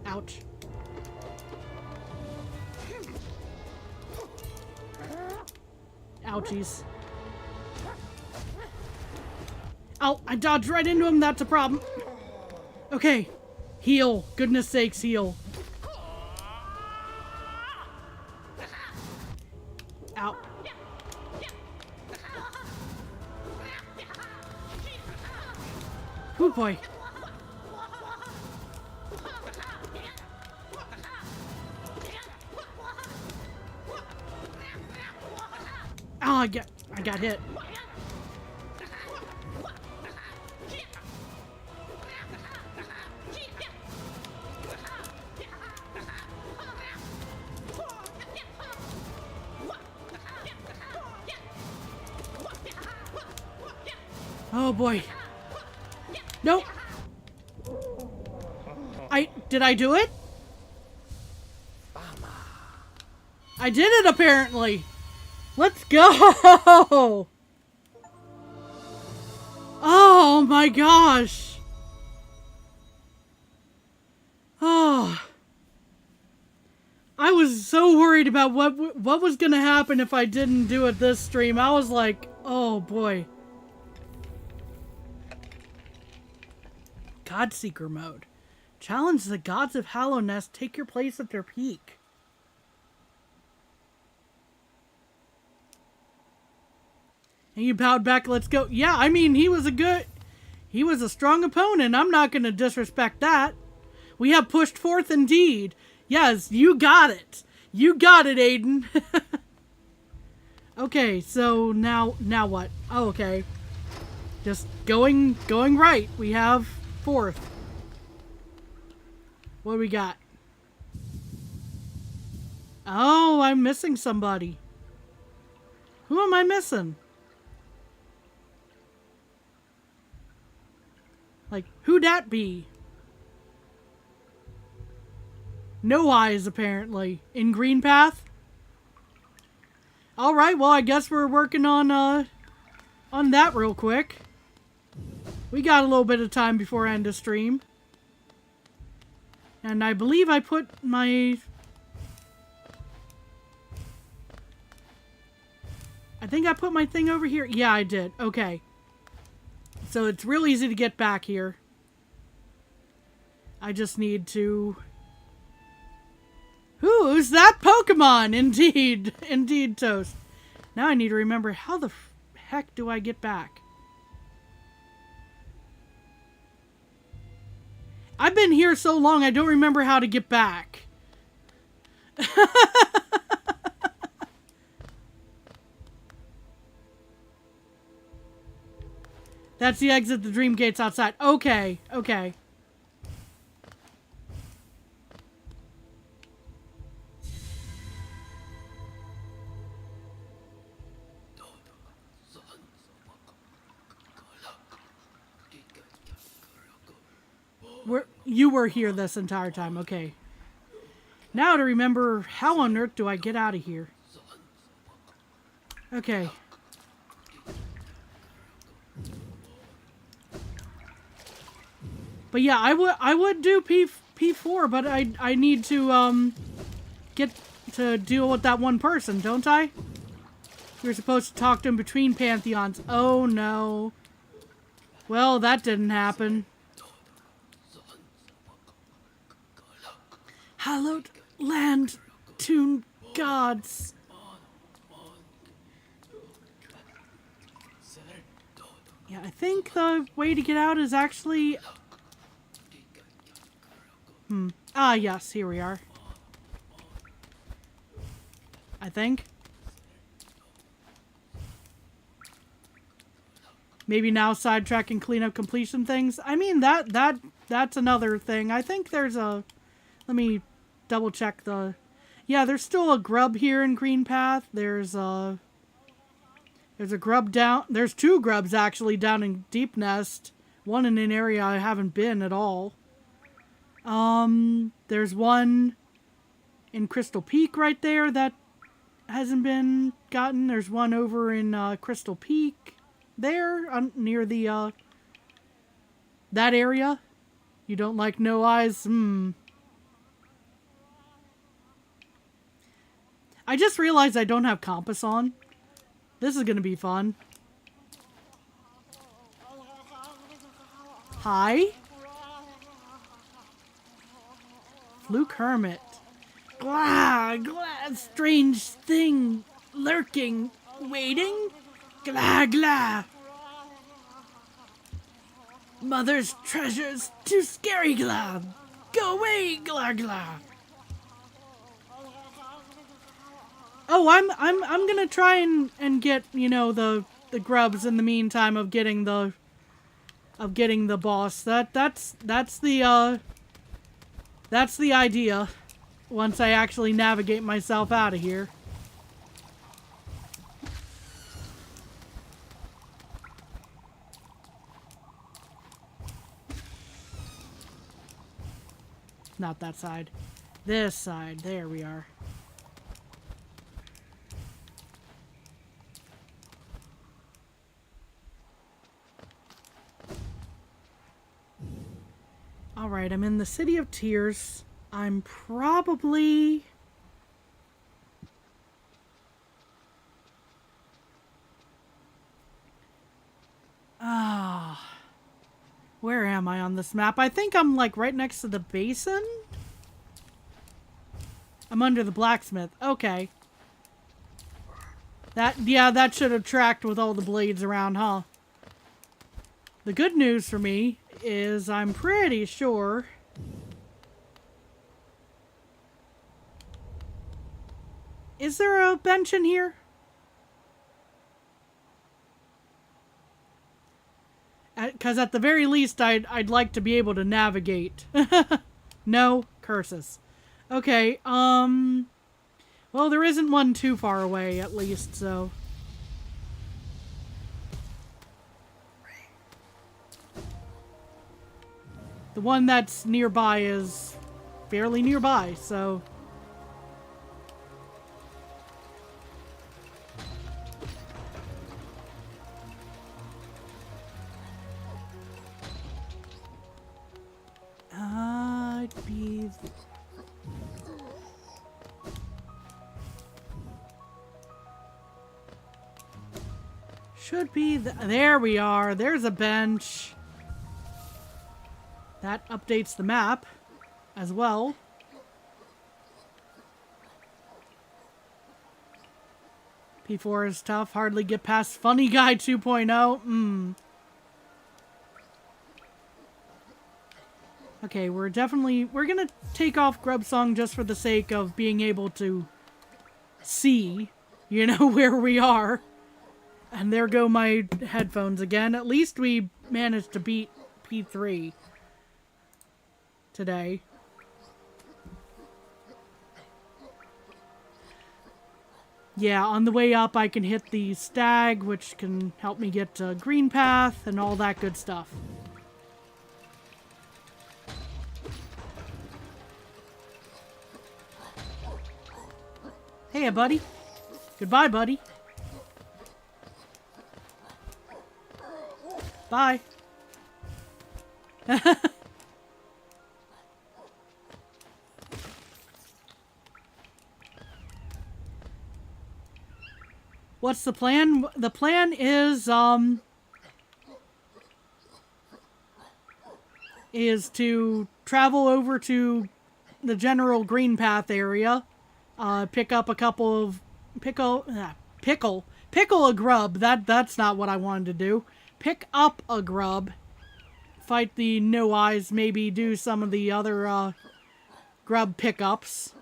Ouch. Ouchies. Oh, I dodged right into him. That's a problem. Okay. Heal. Goodness sakes, heal. Ow. Oh boy. Oh, I got hit. Oh boy. Nope. Did I do it? I did it apparently. Let's go. Oh my gosh. Oh. I was so worried about what was going to happen if I didn't do it this stream. I was like, oh boy. Godseeker mode. Challenge the gods of Hallownest. Take your place at their peak. And you bowed back. Let's go. Yeah, I mean, he was a strong opponent. I'm not going to disrespect that. We have pushed forth indeed. Yes, you got it. You got it, Aiden. Okay, so now what? Oh, okay. Just going right. We have fourth. What do we got? Oh, I'm missing somebody. Who am I missing? Like, who'd that be? No eyes, apparently. In Green Path? Alright, well, I guess we're working on that real quick. We got a little bit of time before end of stream. And I believe I put my... I think I put my thing over here. Yeah, I did. Okay. So it's real easy to get back here. I just need to... Who's that Pokemon? Indeed. Indeed, Toast. Now I need to remember how the heck do I get back? I've been here so long, I don't remember how to get back. That's the exit. The dream gate's outside. Okay, okay. You were here this entire time. Okay. Now to remember, how on earth do I get out of here? Okay. But yeah, I would do P4, but I need to get to deal with that one person, don't I? You're supposed to talk to him between pantheons. Oh no. Well, that didn't happen. Hallowed land, tuned gods. Yeah, I think the way to get out is actually... Ah, yes, here we are. I think. Maybe now sidetrack and clean up completion things. I mean, that's another thing. I think there's a... Let me double check the... Yeah, there's still a grub here in Green Path. There's a grub down... There's two grubs, actually, down in Deep Nest. One in an area I haven't been at all. There's one in Crystal Peak right there that hasn't been gotten. There's one over in Crystal Peak there, near the that area. You don't like no eyes? I just realized I don't have compass on. This is gonna be fun. Hi? Fluke Hermit. Glah, glah, strange thing lurking, waiting. Glah, glah. Mother's treasures, too scary, glah. Go away, glah, glah. Oh, I'm gonna try and get, you know, the grubs in the meantime of getting the boss. That's the idea. Once I actually navigate myself out of here. Not that side. This side. There we are. Alright, I'm in the City of Tears. I'm probably... where am I on this map? I think I'm like right next to the basin? I'm under the blacksmith. Okay. That should have tracked with all the blades around, huh? The good news for me is I'm pretty sure... Is there a bench in here? Because at the very least, I'd like to be able to navigate. No curses. Okay, well, there isn't one too far away, at least, so... The one that's nearby is fairly nearby, so... I'd be... Should be... There we are. There's a bench. That updates the map as well. P4 is tough. Hardly get past Funny Guy 2.0. Okay, we're gonna take off Grub Song just for the sake of being able to see, you know, where we are. And there go my headphones again. At least we managed to beat P3 today. Yeah, on the way up I can hit the stag, which can help me get to Green Path and all that good stuff. Hey, buddy. Goodbye, buddy. Bye. What's the plan? The plan is to travel over to the general Green Path area, pick up a couple of pickle a grub. That's not what I wanted to do. Pick up a grub, fight the no eyes, maybe do some of the other grub pickups.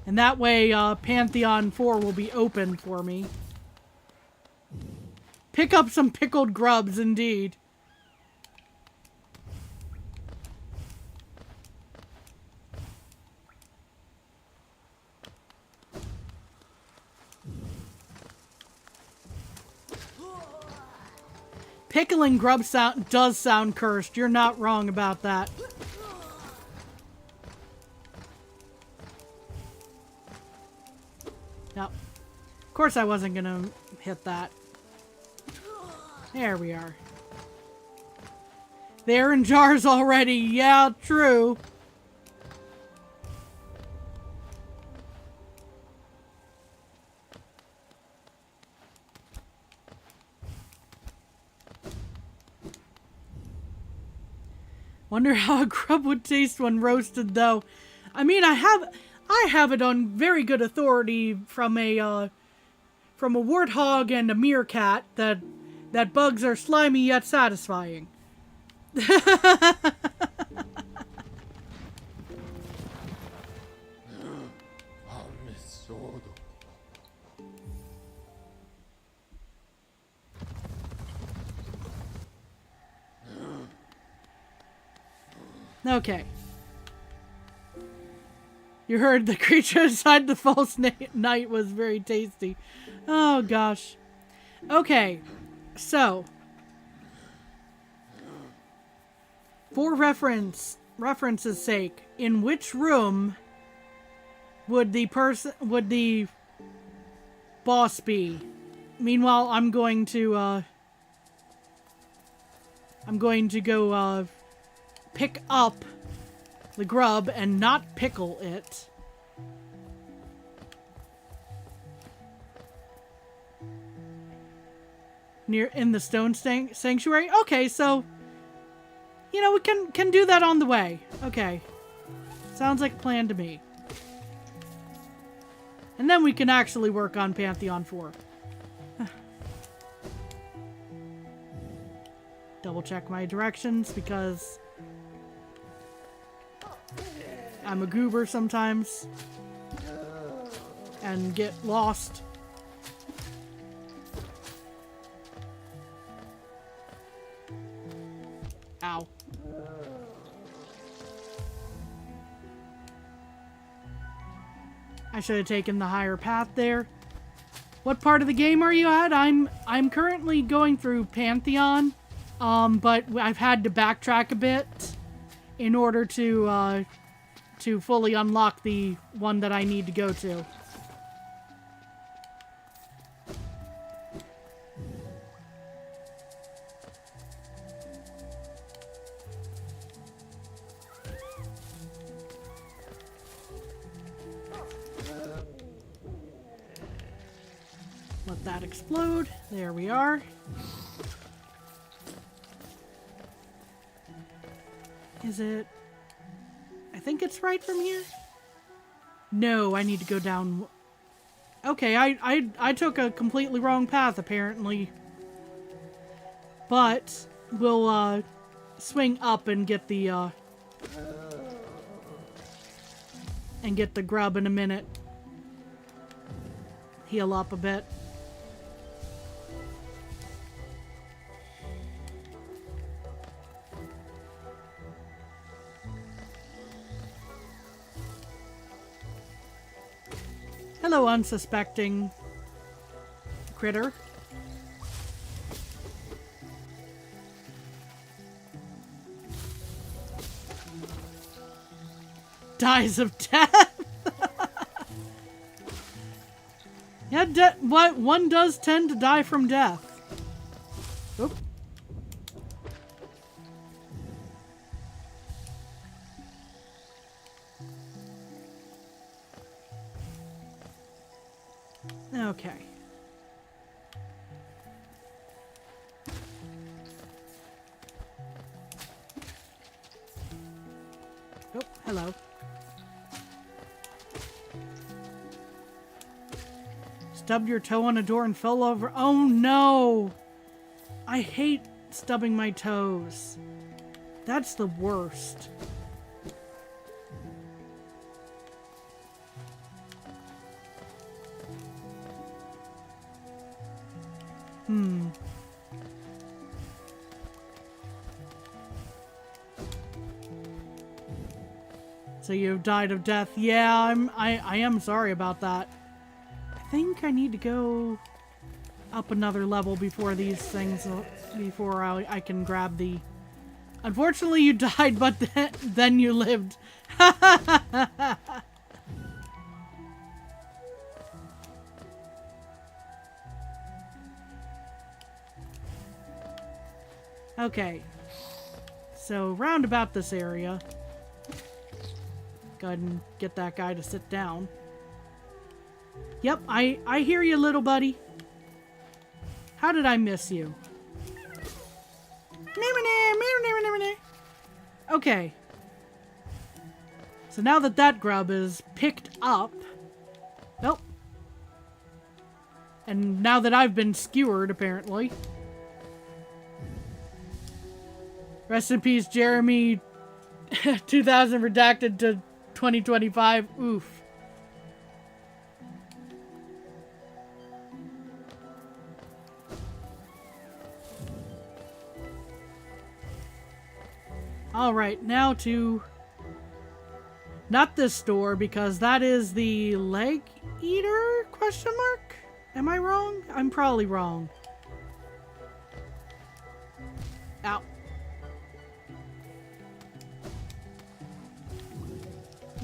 And that way, Pantheon 4 will be open for me. Pick up some pickled grubs, indeed. Pickling grub does sound cursed. You're not wrong about that. No. Of course I wasn't gonna hit that. There we are. They're in jars already. Yeah, true. Wonder how a grub would taste when roasted, though. I mean, I have it on very good authority from a warthog and a meerkat that bugs are slimy yet satisfying. Okay. You heard the creature inside the false knight was very tasty. Oh, gosh. Okay. So. For reference's sake, in which room would the boss be? Meanwhile, I'm going to go, pick up the grub and not pickle it. In the stone sanctuary? Okay, so, you know, we can do that on the way. Okay. Sounds like a plan to me. And then we can actually work on Pantheon 4. Double check my directions because I'm a goober sometimes and get lost. Ow. I should have taken the higher path there. What part of the game are you at? I'm currently going through Pantheon, but I've had to backtrack a bit in order to fully unlock the one that I need to go to. Let that explode. There we are. Is it... I think it's right from here? No, I need to go down... Okay, I took a completely wrong path, apparently. But we'll swing up and get the grub in a minute. Heal up a bit. Hello, unsuspecting critter. Dies of death. Yeah, what one does tend to die from death. Oop. Okay. Oh, hello. Stubbed your toe on a door and fell over. Oh no! I hate stubbing my toes. That's the worst. So you've died of death. Yeah, I am sorry about that. I think I need to go up another level before these things, before I can grab the... Unfortunately, you died, but then you lived. Okay. So, round about this area. Go ahead and get that guy to sit down. Yep, I hear you, little buddy. How did I miss you? Okay. So now that grub is picked up... Nope. And now that I've been skewered, apparently. Rest in peace, Jeremy. 2000 redacted to 2025. Oof. Alright, now to... Not this door, because that is the leg eater? Question mark? Am I wrong? I'm probably wrong. Ow.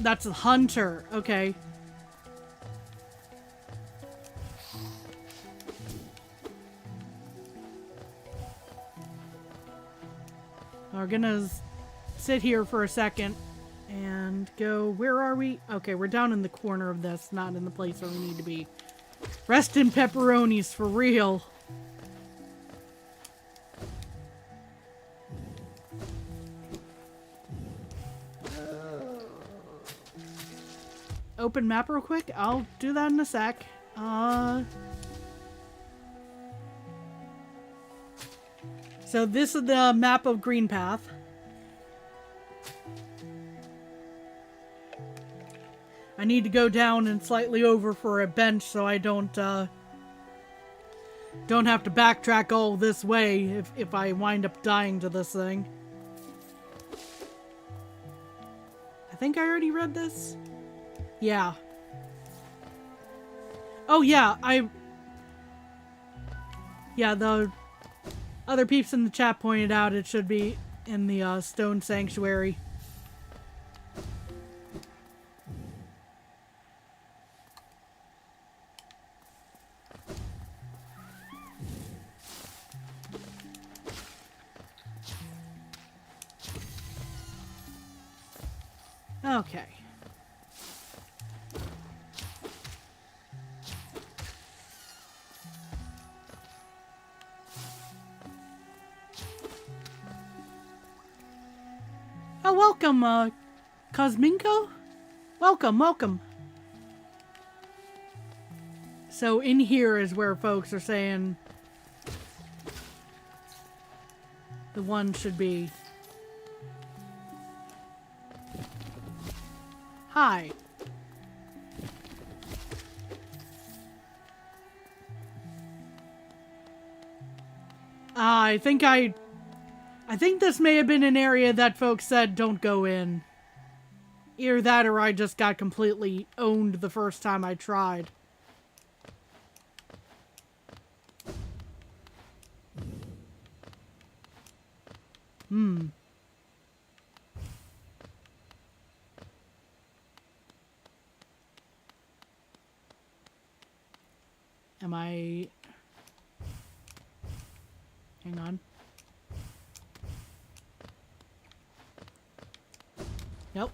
That's a hunter. Okay. We're gonna sit here for a second and go... Where are we? Okay, we're down in the corner of this, not in the place where we need to be. Rest in pepperonis, for real. Open map real quick? I'll do that in a sec. So this is the map of Green Path. I need to go down and slightly over for a bench so I don't have to backtrack all this way if I wind up dying to this thing. I think I already read this. Yeah. Oh yeah, yeah, the other peeps in the chat pointed out it should be in the Stone Sanctuary. Okay. Oh, welcome, Cosminko? Welcome, welcome. So in here is where folks are saying the one should be. Hi. I think this may have been an area that folks said don't go in. Either that or I just got completely owned the first time I tried. Am I... Hang on. Nope.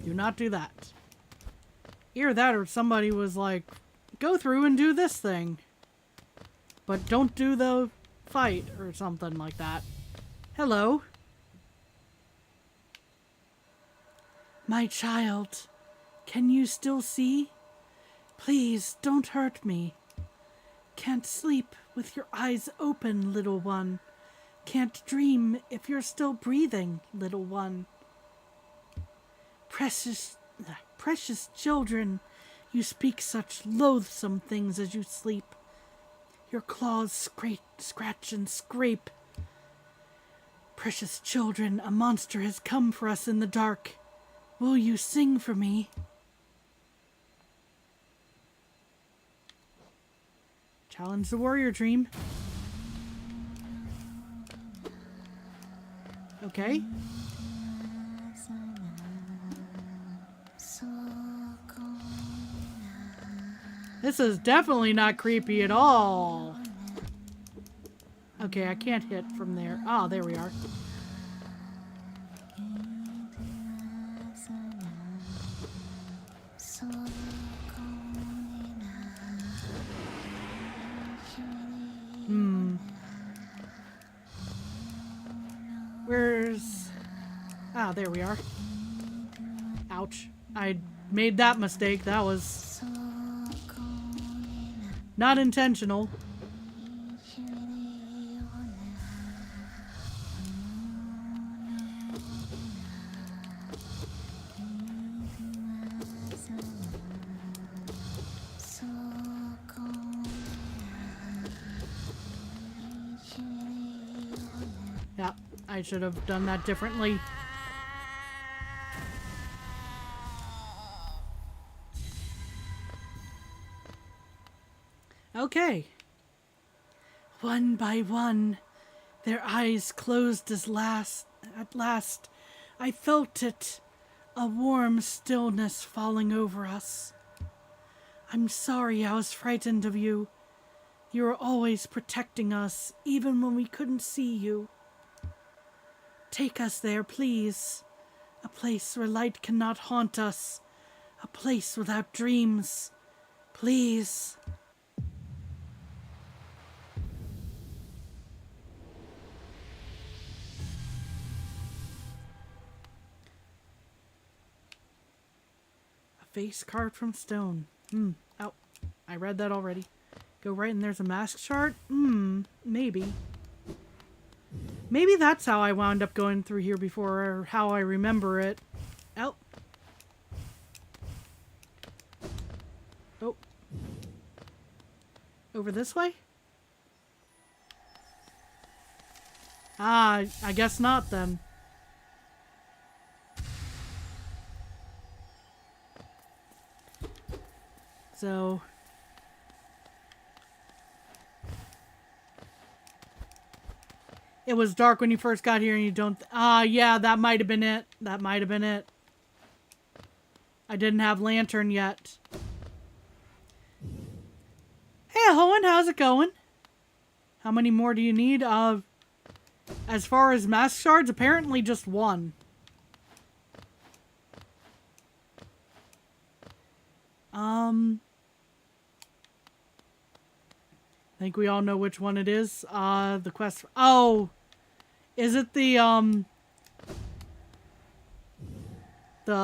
Do not do that. Either that or somebody was like, go through and do this thing. But don't do the fight or something like that. Hello. My child, can you still see? Please don't hurt me. Can't sleep with your eyes open, little one. Can't dream if you're still breathing, little one. Precious children, you speak such loathsome things as you sleep. Your claws scratch and scrape. Precious children, a monster has come for us in the dark. Will you sing for me? Challenge the warrior dream. Okay. This is definitely not creepy at all. Okay, I can't hit from there. Ah, there we are. Where's... Ah, there we are. Ouch. I made that mistake. That was... not intentional. Yeah, I should have done that differently. Okay. One by one, their eyes closed at last. I felt it, a warm stillness falling over us. I'm sorry I was frightened of you. You were always protecting us, even when we couldn't see you. Take us there, please. A place where light cannot haunt us. A place without dreams. Please. Face carved from stone. Oh, I read that already. Go right and there's a mask chart? Maybe. Maybe that's how I wound up going through here before, or how I remember it. Oh. Oh. Over this way? Ah, I guess not then. So... It was dark when you first got here and you don't... yeah, that might have been it. That might have been it. I didn't have lantern yet. Hey, Owen, how's it going? How many more do you need? As far as mask shards, apparently just one. I think we all know which one it is. The quest... Oh! Is it the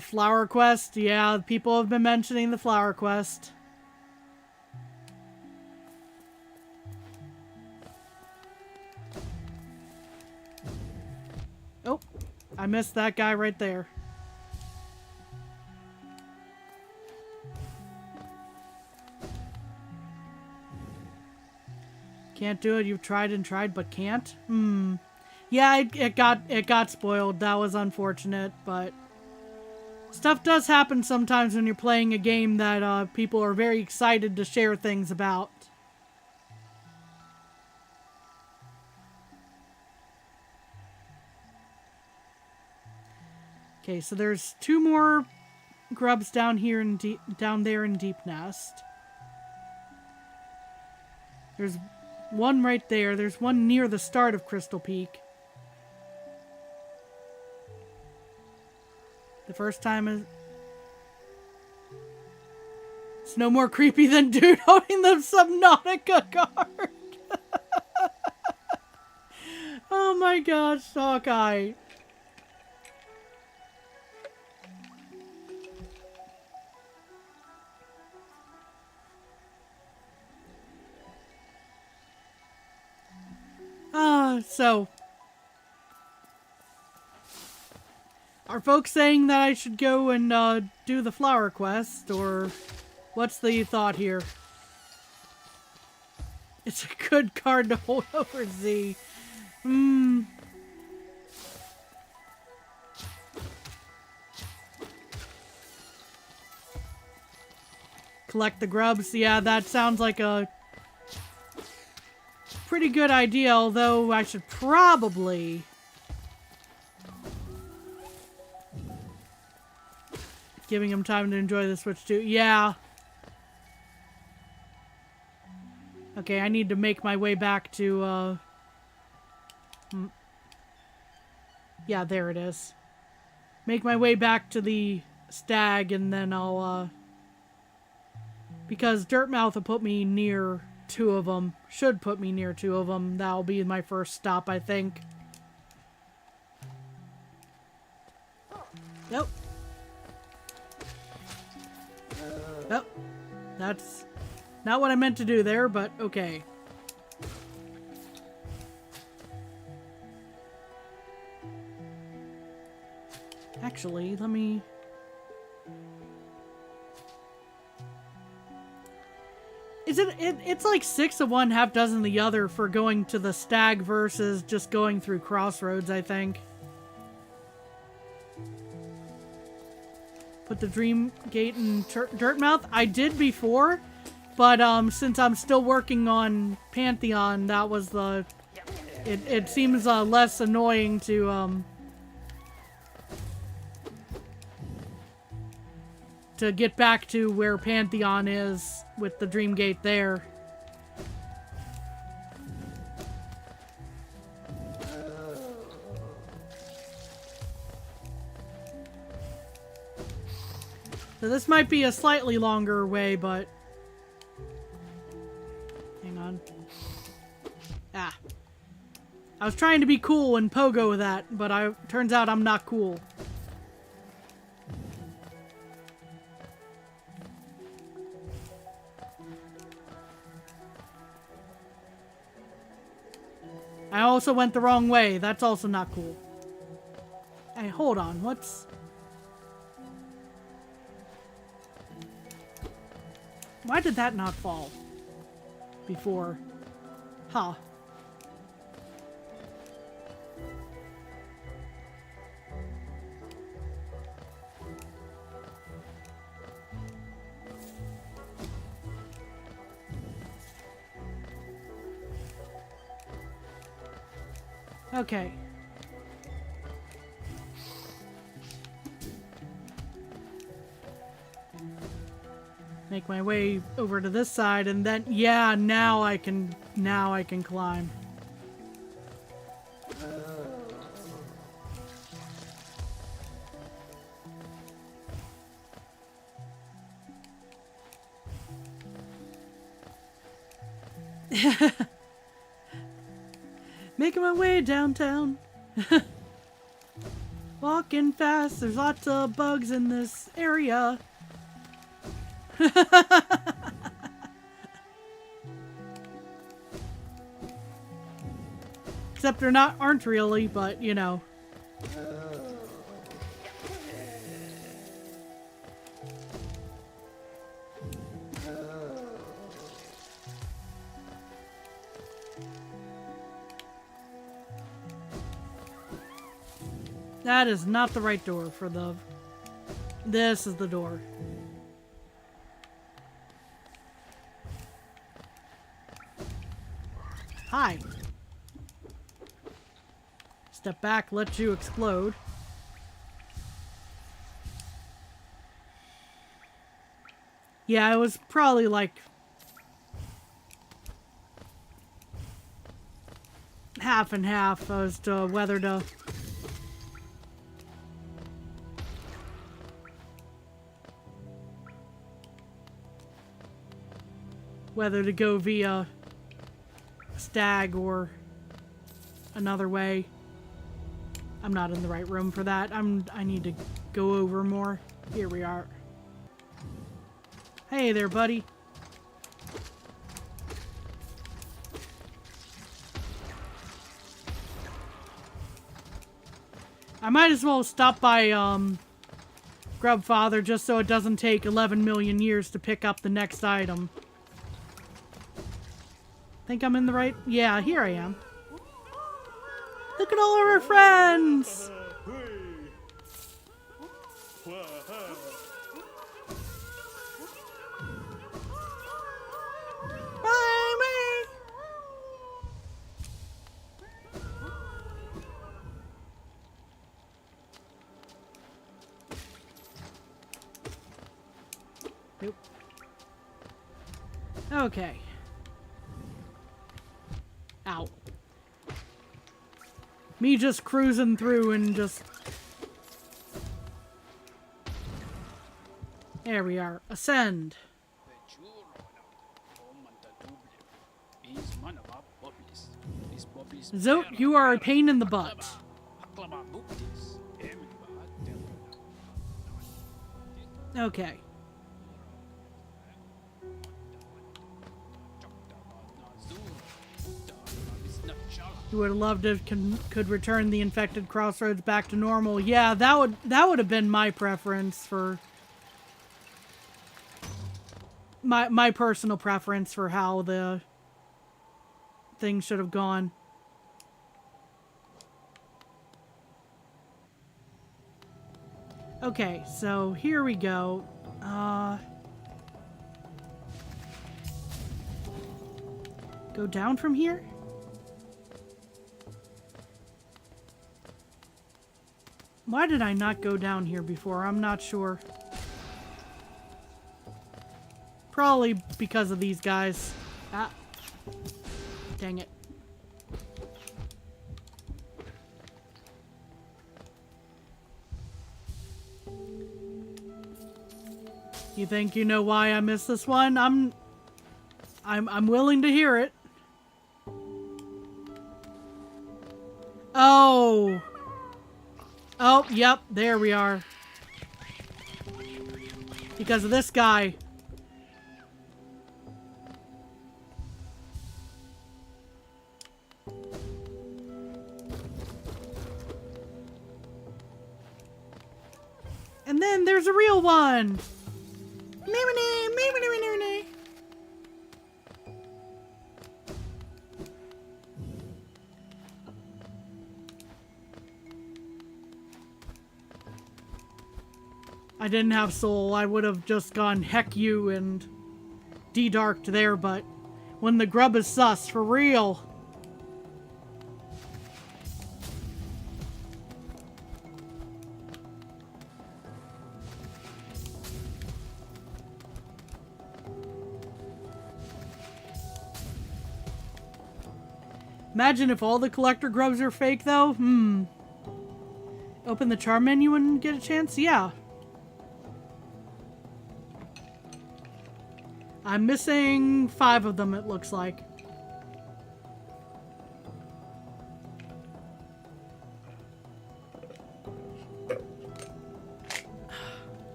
flower quest? Yeah, people have been mentioning the flower quest. I missed that guy right there. Can't do it. You've tried and tried, but can't? Yeah, it got spoiled. That was unfortunate, but stuff does happen sometimes when you're playing a game that people are very excited to share things about. Okay, so there's 2 more grubs down here in down there in Deep Nest. There's one right there. There's one near the start of Crystal Peak. The first time is... It's no more creepy than dude owning the Subnautica card. Oh my gosh, Hawkeye. So... Are folks saying that I should go and do the flower quest, or what's the thought here? It's a good card to hold over Z. Collect the grubs. Yeah, that sounds like a pretty good idea, although I should probably... Giving him time to enjoy the Switch too. Yeah. Okay, I need to make my way back to, yeah, there it is. Make my way back to the stag, and then I'll, because Dirtmouth will put me near 2 of them. Should put me near 2 of them. That'll be my first stop, I think. Nope. Oh, that's not what I meant to do there, but okay. Actually, let me... It's like 6 of one, half dozen the other for going to the stag versus just going through Crossroads, I think. Put the Dream Gate in Dirtmouth. I did before, but since I'm still working on Pantheon, that was the... It seems less annoying to get back to where Pantheon is with the Dream Gate there. So this might be a slightly longer way, but... Hang on. Ah. I was trying to be cool and pogo with that, but turns out I'm not cool. I also went the wrong way. That's also not cool. Hey, hold on. What's... Why did that not fall before? Huh. Okay. Make my way over to this side, and then, yeah, now I can climb. Making my way downtown. Walking fast, there's lots of bugs in this area. Except aren't really, but you know. That is not the right door for the... This is the door. Hi. Step back, let you explode. Yeah, it was probably like... half and half as to whether to... whether to go via stag or another way. I'm not in the right room for that. I need to go over more. Here we are. Hey there, buddy. I might as well stop by Grubfather just so it doesn't take 11 million years to pick up the next item. Think I'm in the right... Yeah, here I am. Look at all of our friends! Bye, me! Nope. Okay. Ow. Me just cruising through and just... There we are. Ascend. Zote, you are a pain in the butt. Okay. You would have loved if could return the infected crossroads back to normal. Yeah, that would have been my preference for my personal preference for how the thing should have gone. Okay, so here we go. Go down from here? Why did I not go down here before? I'm not sure. Probably because of these guys. Ah. Dang it. You think you know why I missed this one? I'm willing to hear it. Oh. Oh, yep, there we are. Because of this guy. And then there's a real one. I didn't have soul. I would have just gone heck you and de-darked there, but when the grub is sus, for real. Imagine if all the collector grubs are fake, though. Open the charm menu and get a chance? Yeah. I'm missing 5 of them, it looks like.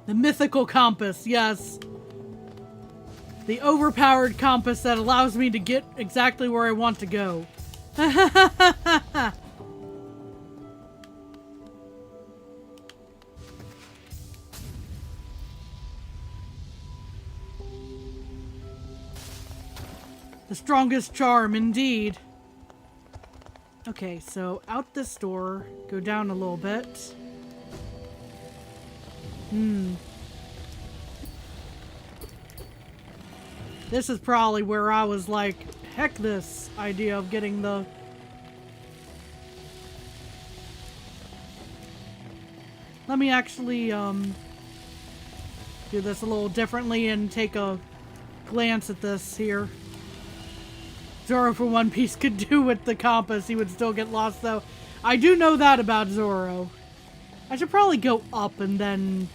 The mythical compass, yes. The overpowered compass that allows me to get exactly where I want to go. The strongest charm, indeed. Okay, so out this door, go down a little bit. This is probably where I was like, heck this idea of getting the... Let me actually do this a little differently and take a glance at this here. Zoro for One Piece could do with the compass. He would still get lost though. I do know that about Zoro. I should probably go up and then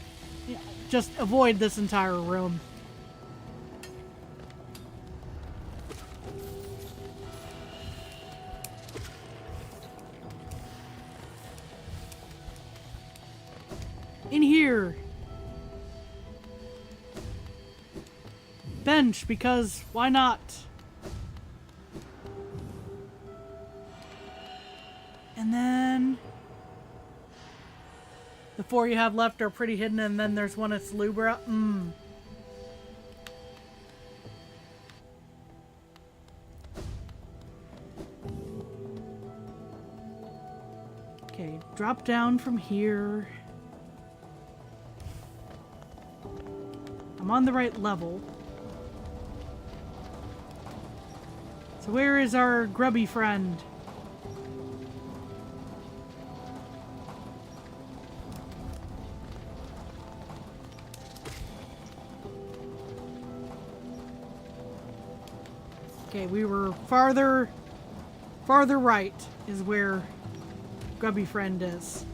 just avoid this entire room. In here. Bench, because why not? And then the 4 you have left are pretty hidden, and then there's one at Salubra. Okay, drop down from here. I'm on the right level. So where is our grubby friend? Okay, we were farther right is where grubby friend is.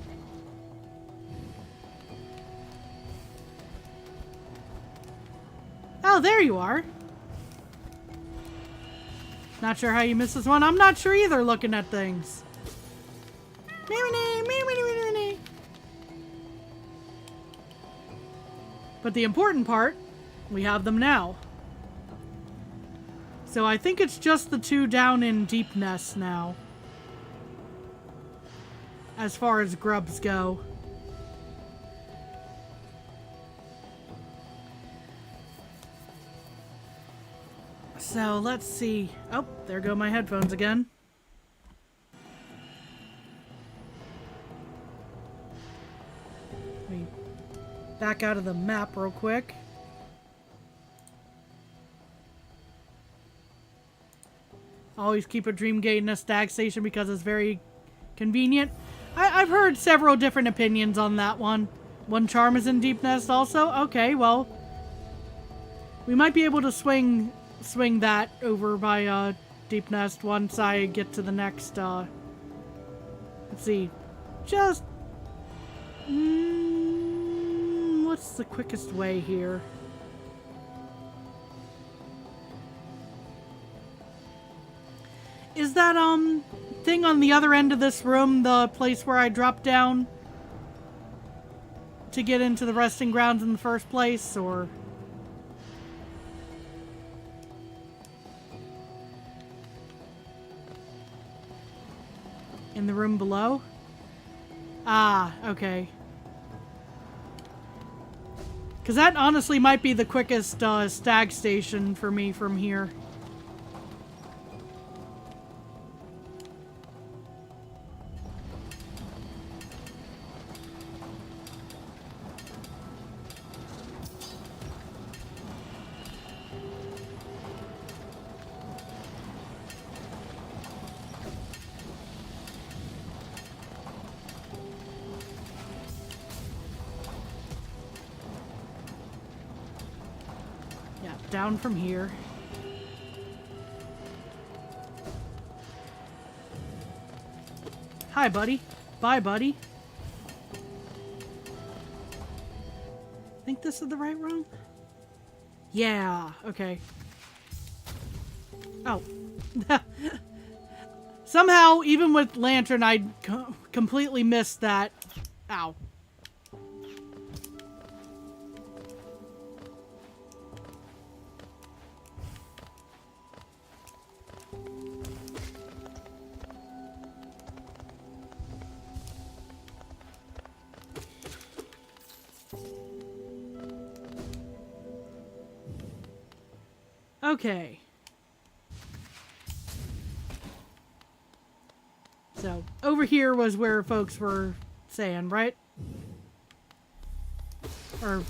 Oh, there you are. Not sure how you missed this one. I'm not sure either, looking at things. But the important part, we have them now. So I think it's just the 2 down in Deep Nest now, as far as grubs go. So let's see. Oh, there go my headphones again. Let me back out of the map real quick. Always keep a dream gate in a stag station because it's very convenient. I've heard several different opinions on that one. One charm is in Deep Nest also? Okay, well, we might be able to swing that over by Deep Nest once I get to the next let's see, just what's the quickest way here? Is that thing on the other end of this room the place where I dropped down to get into the resting grounds in the first place, or? In the room below? Ah, okay. Because that honestly might be the quickest stag station for me from here. Down from here. Hi, buddy. Bye, buddy. Think this is the right room? Yeah, okay. Oh. Somehow, even with Lantern, I completely missed that. Ow. Okay. So, over here was where folks were saying, right? Or...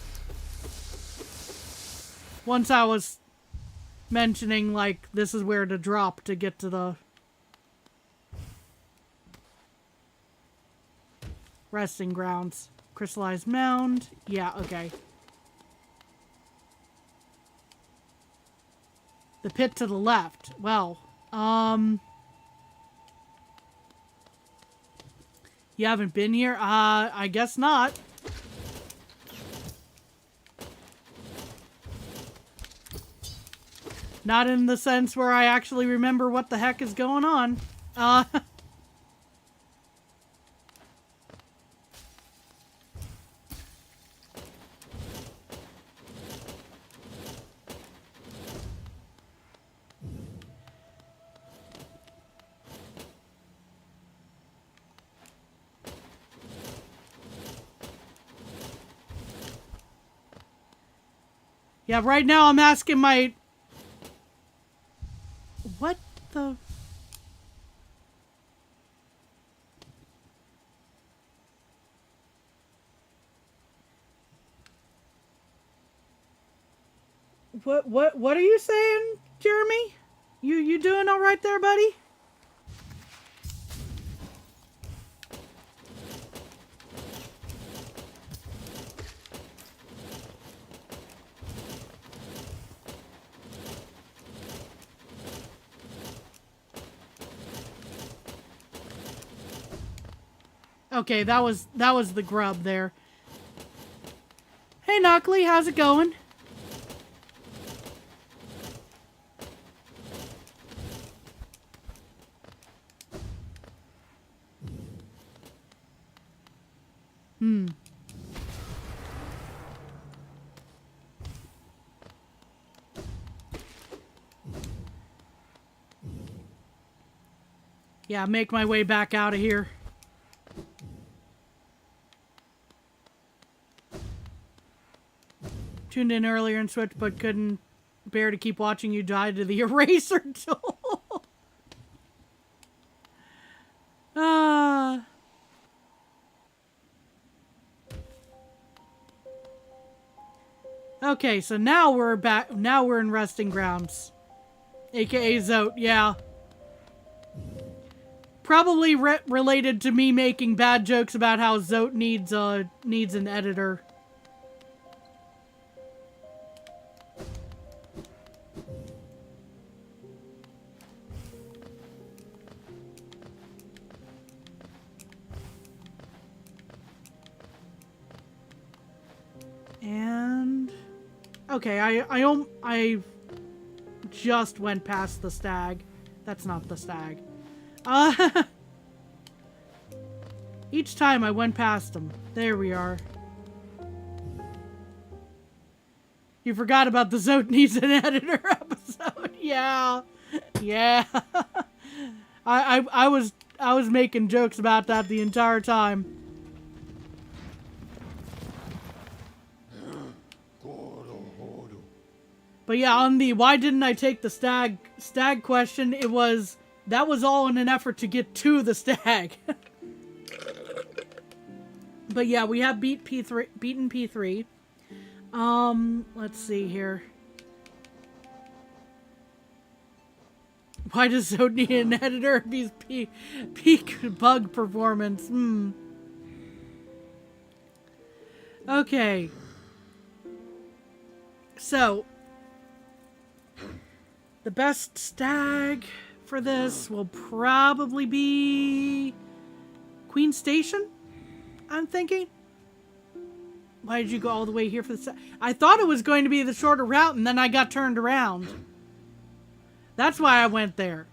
Once I was mentioning, like, this is where to drop to get to the... resting grounds. Crystallized mound. Yeah, okay. The pit to the left. Well, you haven't been here? I guess not. Not in the sense where I actually remember what the heck is going on. Yeah, right now I'm asking my... What the... What are you saying, Jeremy? You doing all right there, buddy? Okay, that was the grub there. Hey, Knockley, how's it going? Yeah, make my way back out of here. Tuned in earlier and switched, but couldn't bear to keep watching you die to the eraser tool. Okay, so now we're back. Now we're in resting grounds, aka Zote. Yeah, probably related to me making bad jokes about how Zote needs an editor. And okay, I just went past the stag. That's not the stag. Each time I went past him. There we are. You forgot about the Zote needs an editor episode. Yeah. Yeah. I was making jokes about that the entire time. But yeah, on the why didn't I take the stag question, that was all in an effort to get to the stag. But yeah, we have beaten P3. Let's see here. Why does Zote need an editor if he's peak bug performance? Okay. So, the best stag for this will probably be Queen Station, I'm thinking. Why did you go all the way here for the stag? I thought it was going to be the shorter route, and then I got turned around. That's why I went there.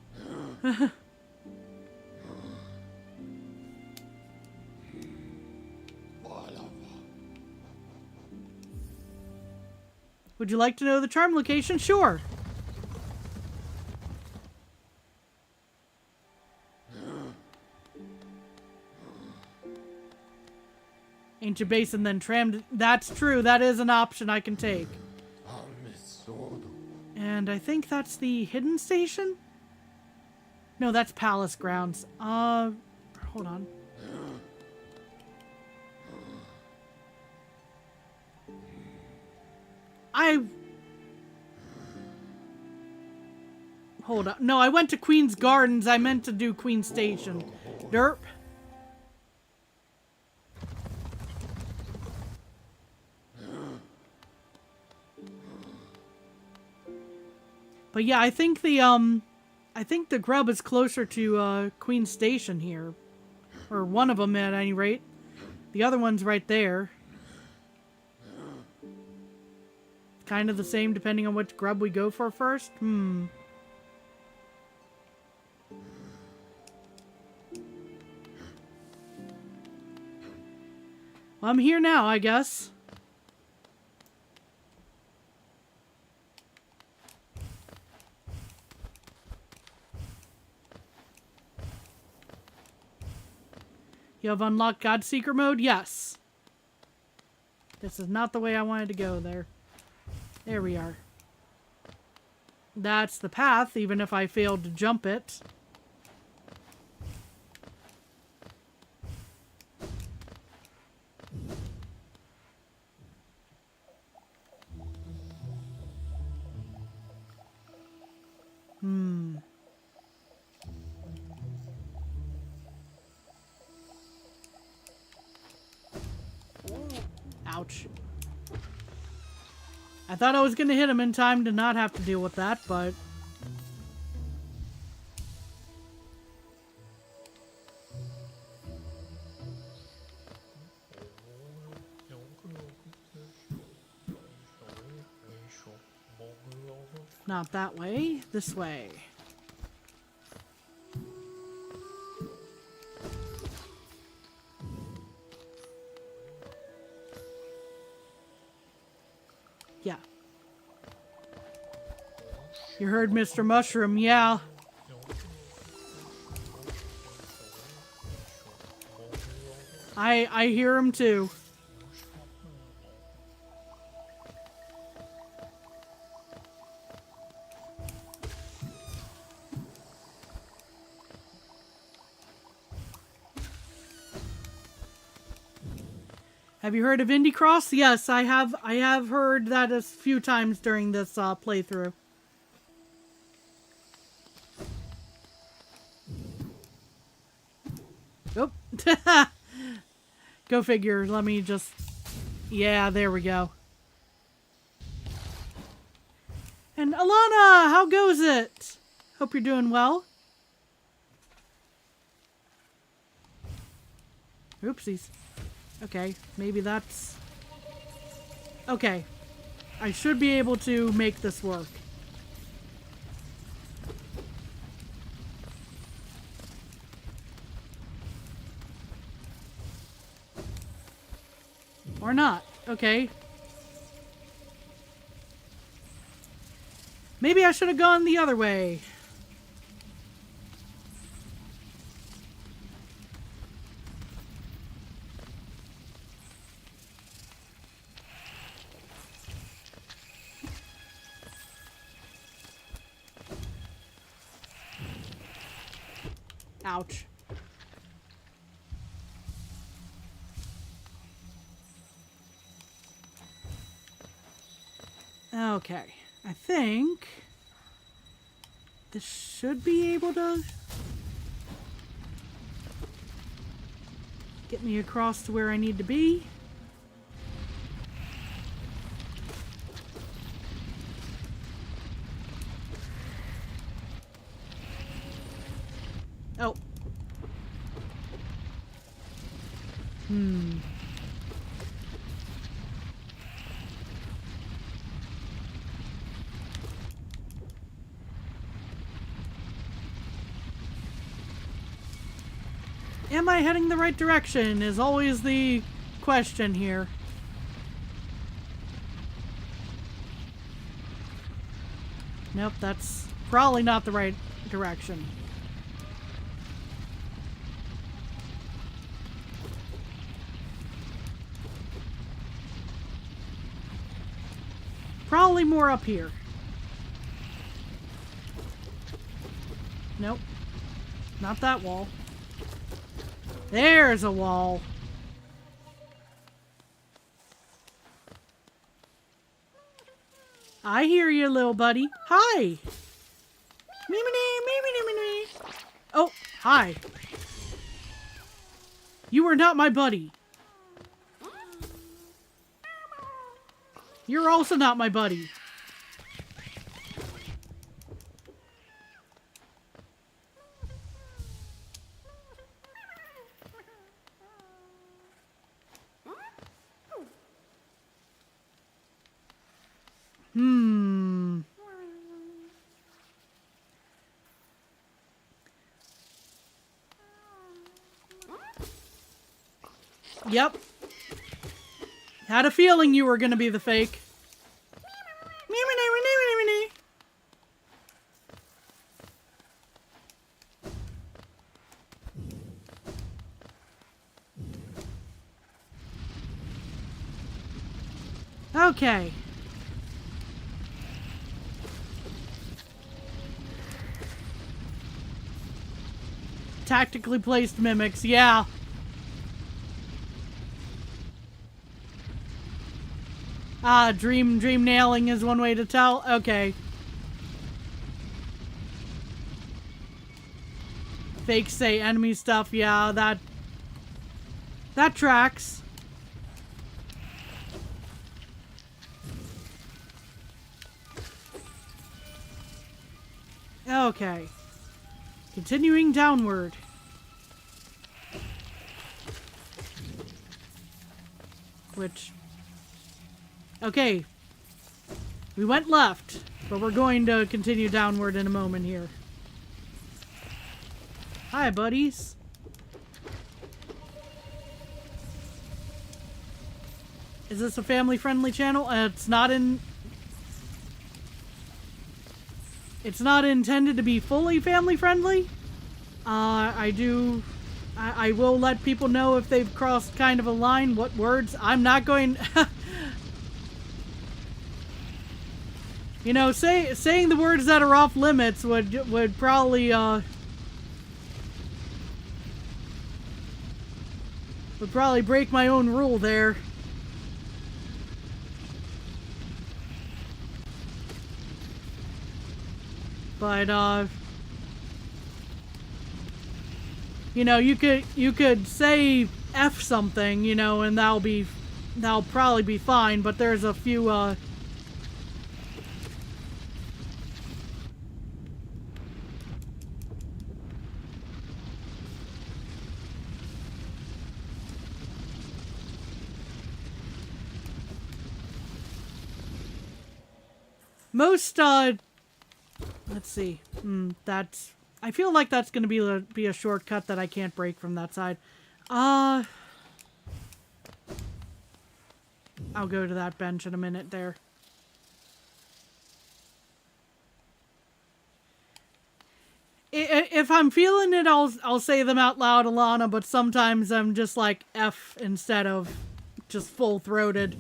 Would you like to know the charm location? Sure. Ancient Basin, then trammed. That's true. That is an option I can take. And I think that's the hidden station? No, that's Palace Grounds. hold on. Hold on. No, I went to Queen's Gardens. I meant to do Queen Station. Derp. But yeah, I think the grub is closer to Queen Station here, or one of them at any rate. The other one's right there. Kind of the same depending on which grub we go for first. Well, I'm here now, I guess. You have unlocked Godseeker mode? Yes. This is not the way I wanted to go there. There we are. That's the path, even if I failed to jump it. Ouch. I thought I was going to hit him in time to not have to deal with that, but... Not that way. This way. Yeah. You heard Mr. Mushroom, yeah. I hear him too. Have you heard of Indie Cross? Yes, I have heard that a few times during this playthrough. Oh. Go figure. Let me just... Yeah, there we go. And Alana, how goes it? Hope you're doing well. Oopsies. Okay, maybe that's... Okay. I should be able to make this work. Or not. Okay. Maybe I should have gone the other way. Ouch. Okay. I think this should be able to get me across to where I need to be. Oh. Am I heading the right direction is always the question here. Nope, that's probably not the right direction. Probably more up here. Nope. Not that wall. There's a wall. I hear you, little buddy. Hi. Oh, hi. You are not my buddy. You're also not my buddy. Yep. Had a feeling you were gonna be the fake. Okay. Tactically placed mimics, yeah. Ah, dream nailing is one way to tell. Okay. Fakes say enemy stuff, yeah, that tracks. Okay. Continuing downward. Which... Okay. We went left, but we're going to continue downward in a moment here. Hi, buddies. Is this a family-friendly channel? It's not intended to be fully family-friendly. I will let people know if they've crossed kind of a line, what words. I'm not going... You know, saying the words that are off limits would probably, would probably break my own rule there. But, you know, you could say F something, you know, and that'll probably be fine, but there's a few, most, let's see. I feel like that's gonna be a shortcut that I can't break from that side. I'll go to that bench in a minute there. If I'm feeling it, I'll say them out loud, Alana, but sometimes I'm just like F instead of just full-throated,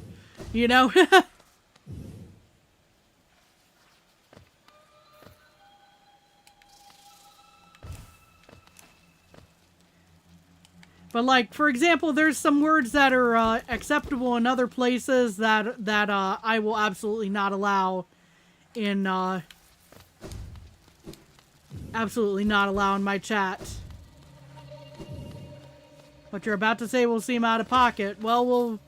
you know? But like, for example, there's some words that are acceptable in other places that I will absolutely not allow in my chat. What you're about to say will seem out of pocket. Well,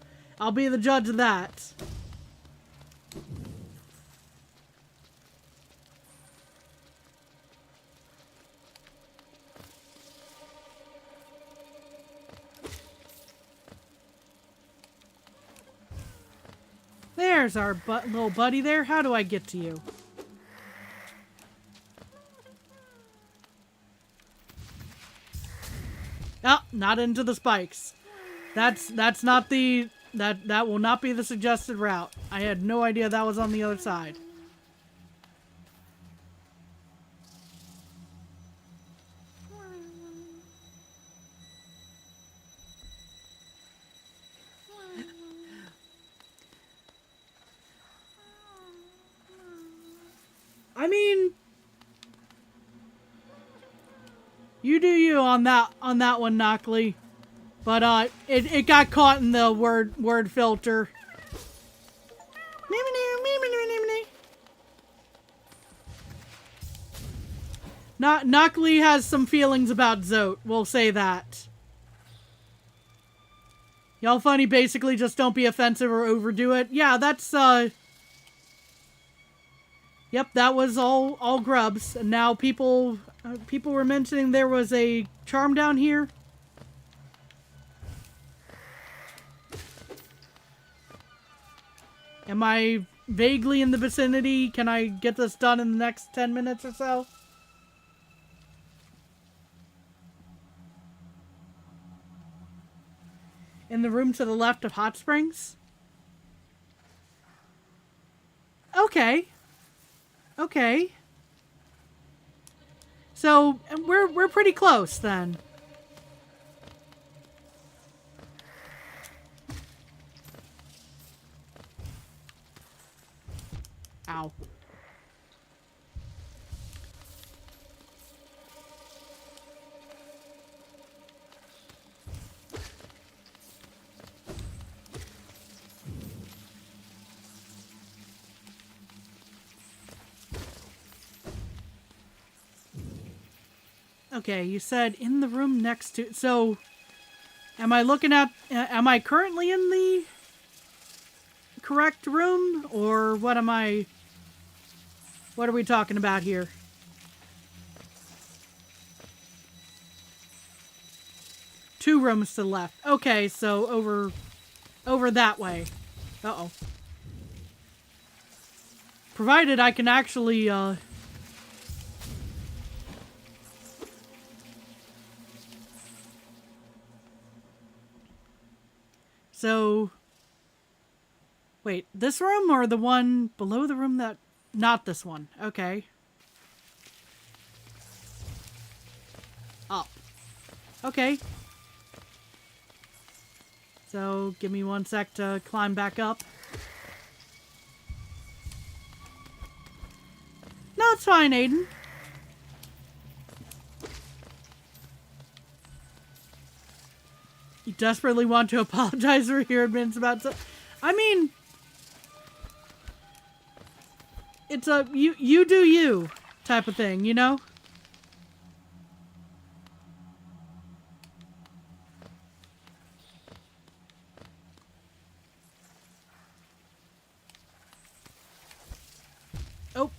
I'll be the judge of that. There's our little buddy there. How do I get to you? Oh, not into the spikes. That's not the... That will not be the suggested route. I had no idea that was on the other side. I mean, you do you on that one, Knockley. But it got caught in the word filter. Knockley has some feelings about Zote. We'll say that. Y'all funny, basically just don't be offensive or overdo it. Yeah, that's yep, that was all grubs. And now people were mentioning there was a charm down here. Am I vaguely in the vicinity? Can I get this done in the next 10 minutes or so? In the room to the left of Hot Springs? Okay. Okay. So, we're pretty close then. Ow. Okay, you said in the room next to... So, am I looking at... Am I currently in the correct room? Or what am I... What are we talking about here? Two rooms to the left. Okay, so over that way. Uh-oh. Provided I can actually, So... Wait, this room or the one below the room that... Not this one. Okay. Up. Okay. So, give me 1 sec to climb back up. No, it's fine, Aiden. You desperately want to apologize for your admittance about... I mean... It's a you do you type of thing, you know? Oh.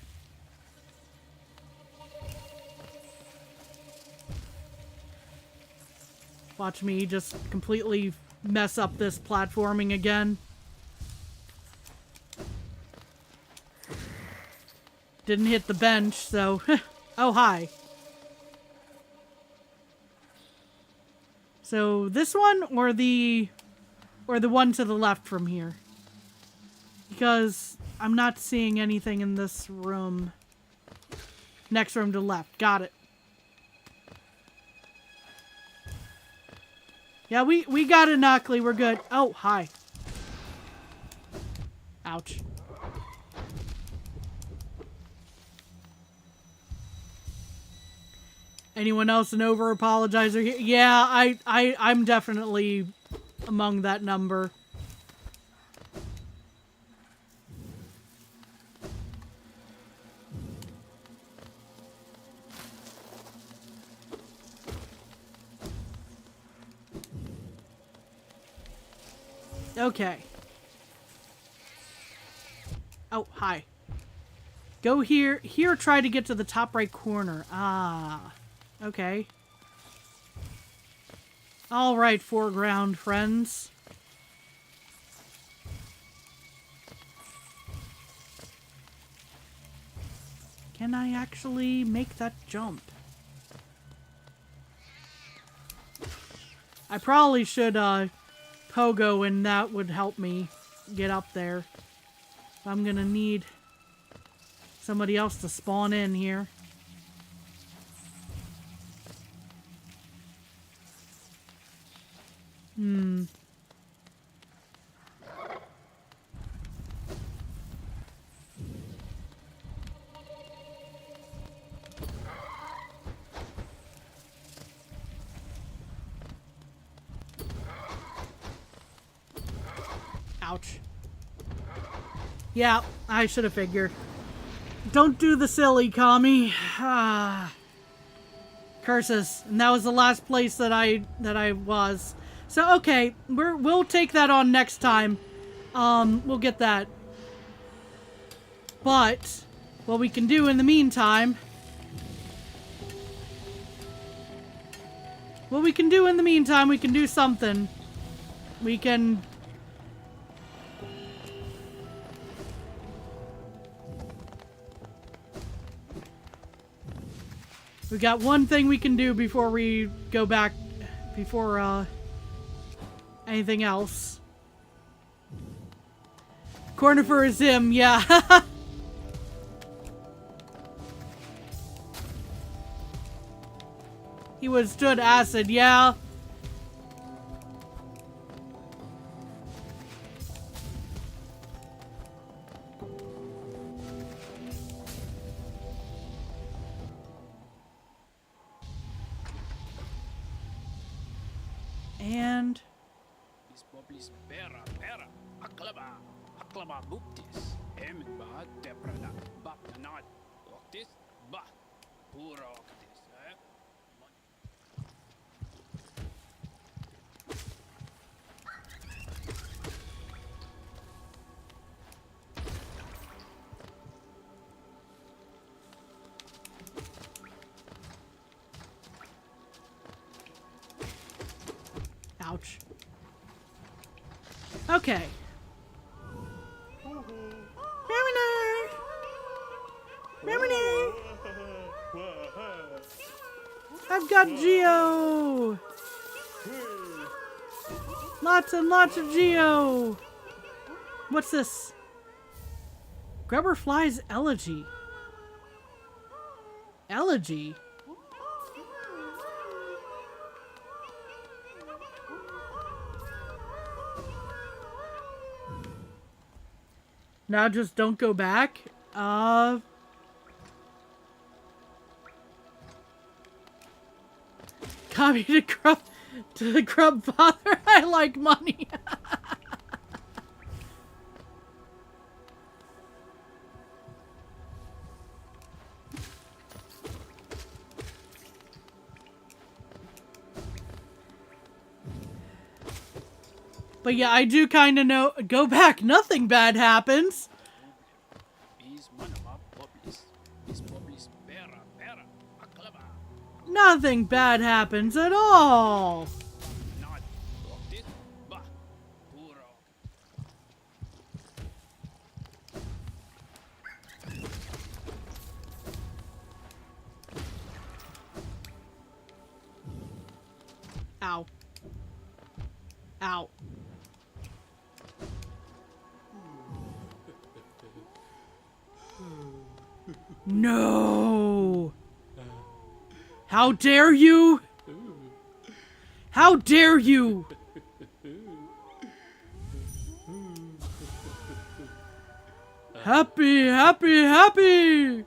Watch me just completely mess up this platforming again. Didn't hit the bench, so... Oh, hi. So, this one or the one to the left from here? Because I'm not seeing anything in this room. Next room to the left. Got it. Yeah, we got it, Knockley. We're good. Oh, hi. Ouch. Anyone else an over-apologizer here? Yeah, I'm definitely among that number. Okay. Oh, hi. Go here. Here, try to get to the top right corner. Ah. Okay. Alright, foreground friends. Can I actually make that jump? I probably should, pogo, and that would help me get up there. I'm gonna need somebody else to spawn in here. Ouch. Yeah, I should have figured. Don't do the silly, Kami. Curses. And that was the last place that I was. So okay, we'll take that on next time. We'll get that. But what we can do in the meantime, we can do something. We can we got one thing we can do before we go back, before anything else. Corner for a Zim, yeah. He withstood acid, yeah. And ouch. Okay. I've got Geo! Lots and lots of Geo! What's this? Grubberfly's Elegy. Elegy? Now just don't go back. Copy to the grub father. I like money. But yeah, I do kind of know. Go back, nothing bad happens. Nothing bad happens at all. Ow. Ow. No! How dare you? How dare you? Happy, happy, happy!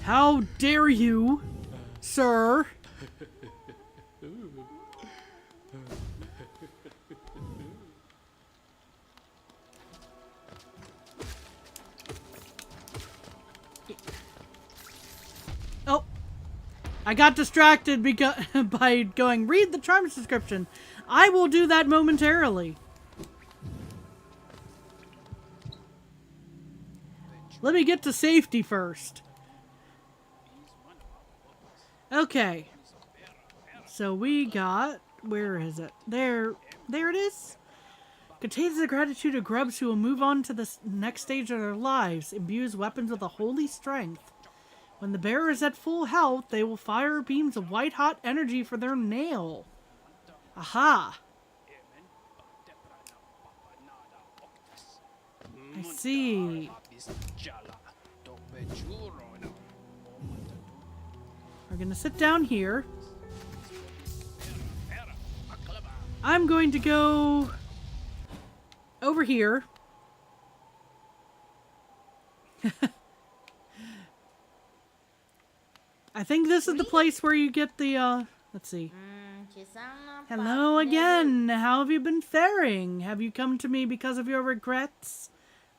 How dare you, sir? Oh, I got distracted because by going read the charms description. I will do that momentarily. Let me get to safety first. Okay. So we got, where is it? There it is. Contains the gratitude of grubs who will move on to the next stage of their lives. Imbues weapons with a holy strength. When the bearer is at full health, they will fire beams of white-hot energy for their nail. Aha! I see. We're gonna sit down here. I'm going to go over here. I think this is the place where you get the, let's see. Hello again. How have you been faring? Have you come to me because of your regrets?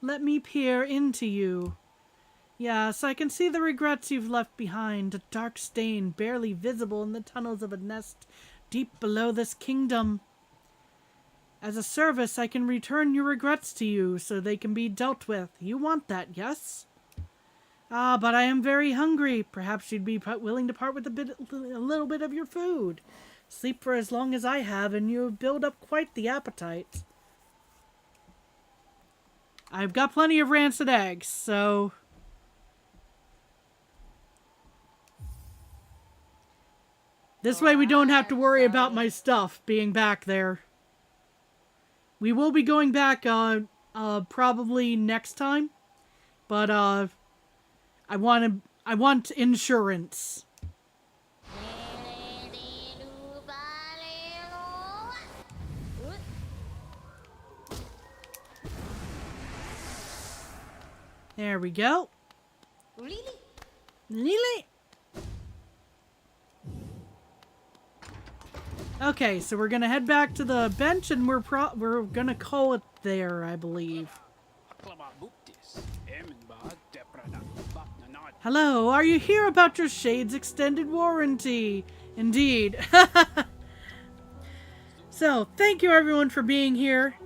Let me peer into you. Yes, I can see the regrets you've left behind, a dark stain barely visible in the tunnels of a nest deep below this kingdom. As a service, I can return your regrets to you so they can be dealt with. You want that, yes? Ah, but I am very hungry. Perhaps you'd be willing to part with a little bit of your food. Sleep for as long as I have, and you build up quite the appetite. I've got plenty of rancid eggs, so... This way we don't have to worry about my stuff being back there. We will be going back, probably next time. But, I want insurance. There we go. Lily. Okay, so we're gonna head back to the bench, and we're gonna call it there, I believe. Hello, are you here about your Shade's extended warranty? Indeed. So, thank you everyone for being here.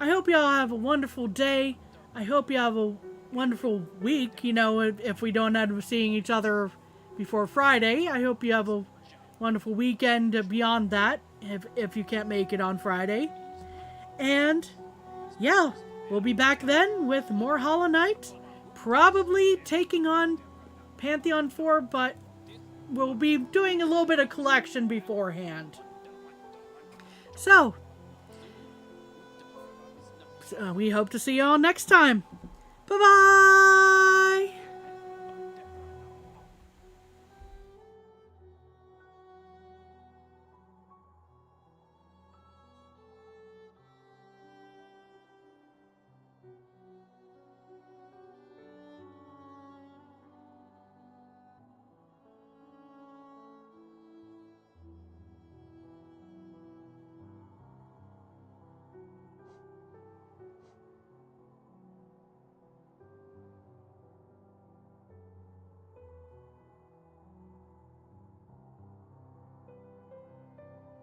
I hope y'all have a wonderful day. I hope you have a wonderful week, you know, if we don't end up seeing each other before Friday. I hope you have a wonderful weekend beyond that, if you can't make it on Friday. And, yeah, we'll be back then with more Hollow Knight. Probably taking on Pantheon 4, but we'll be doing a little bit of collection beforehand. So, we hope to see you all next time. Bye-bye!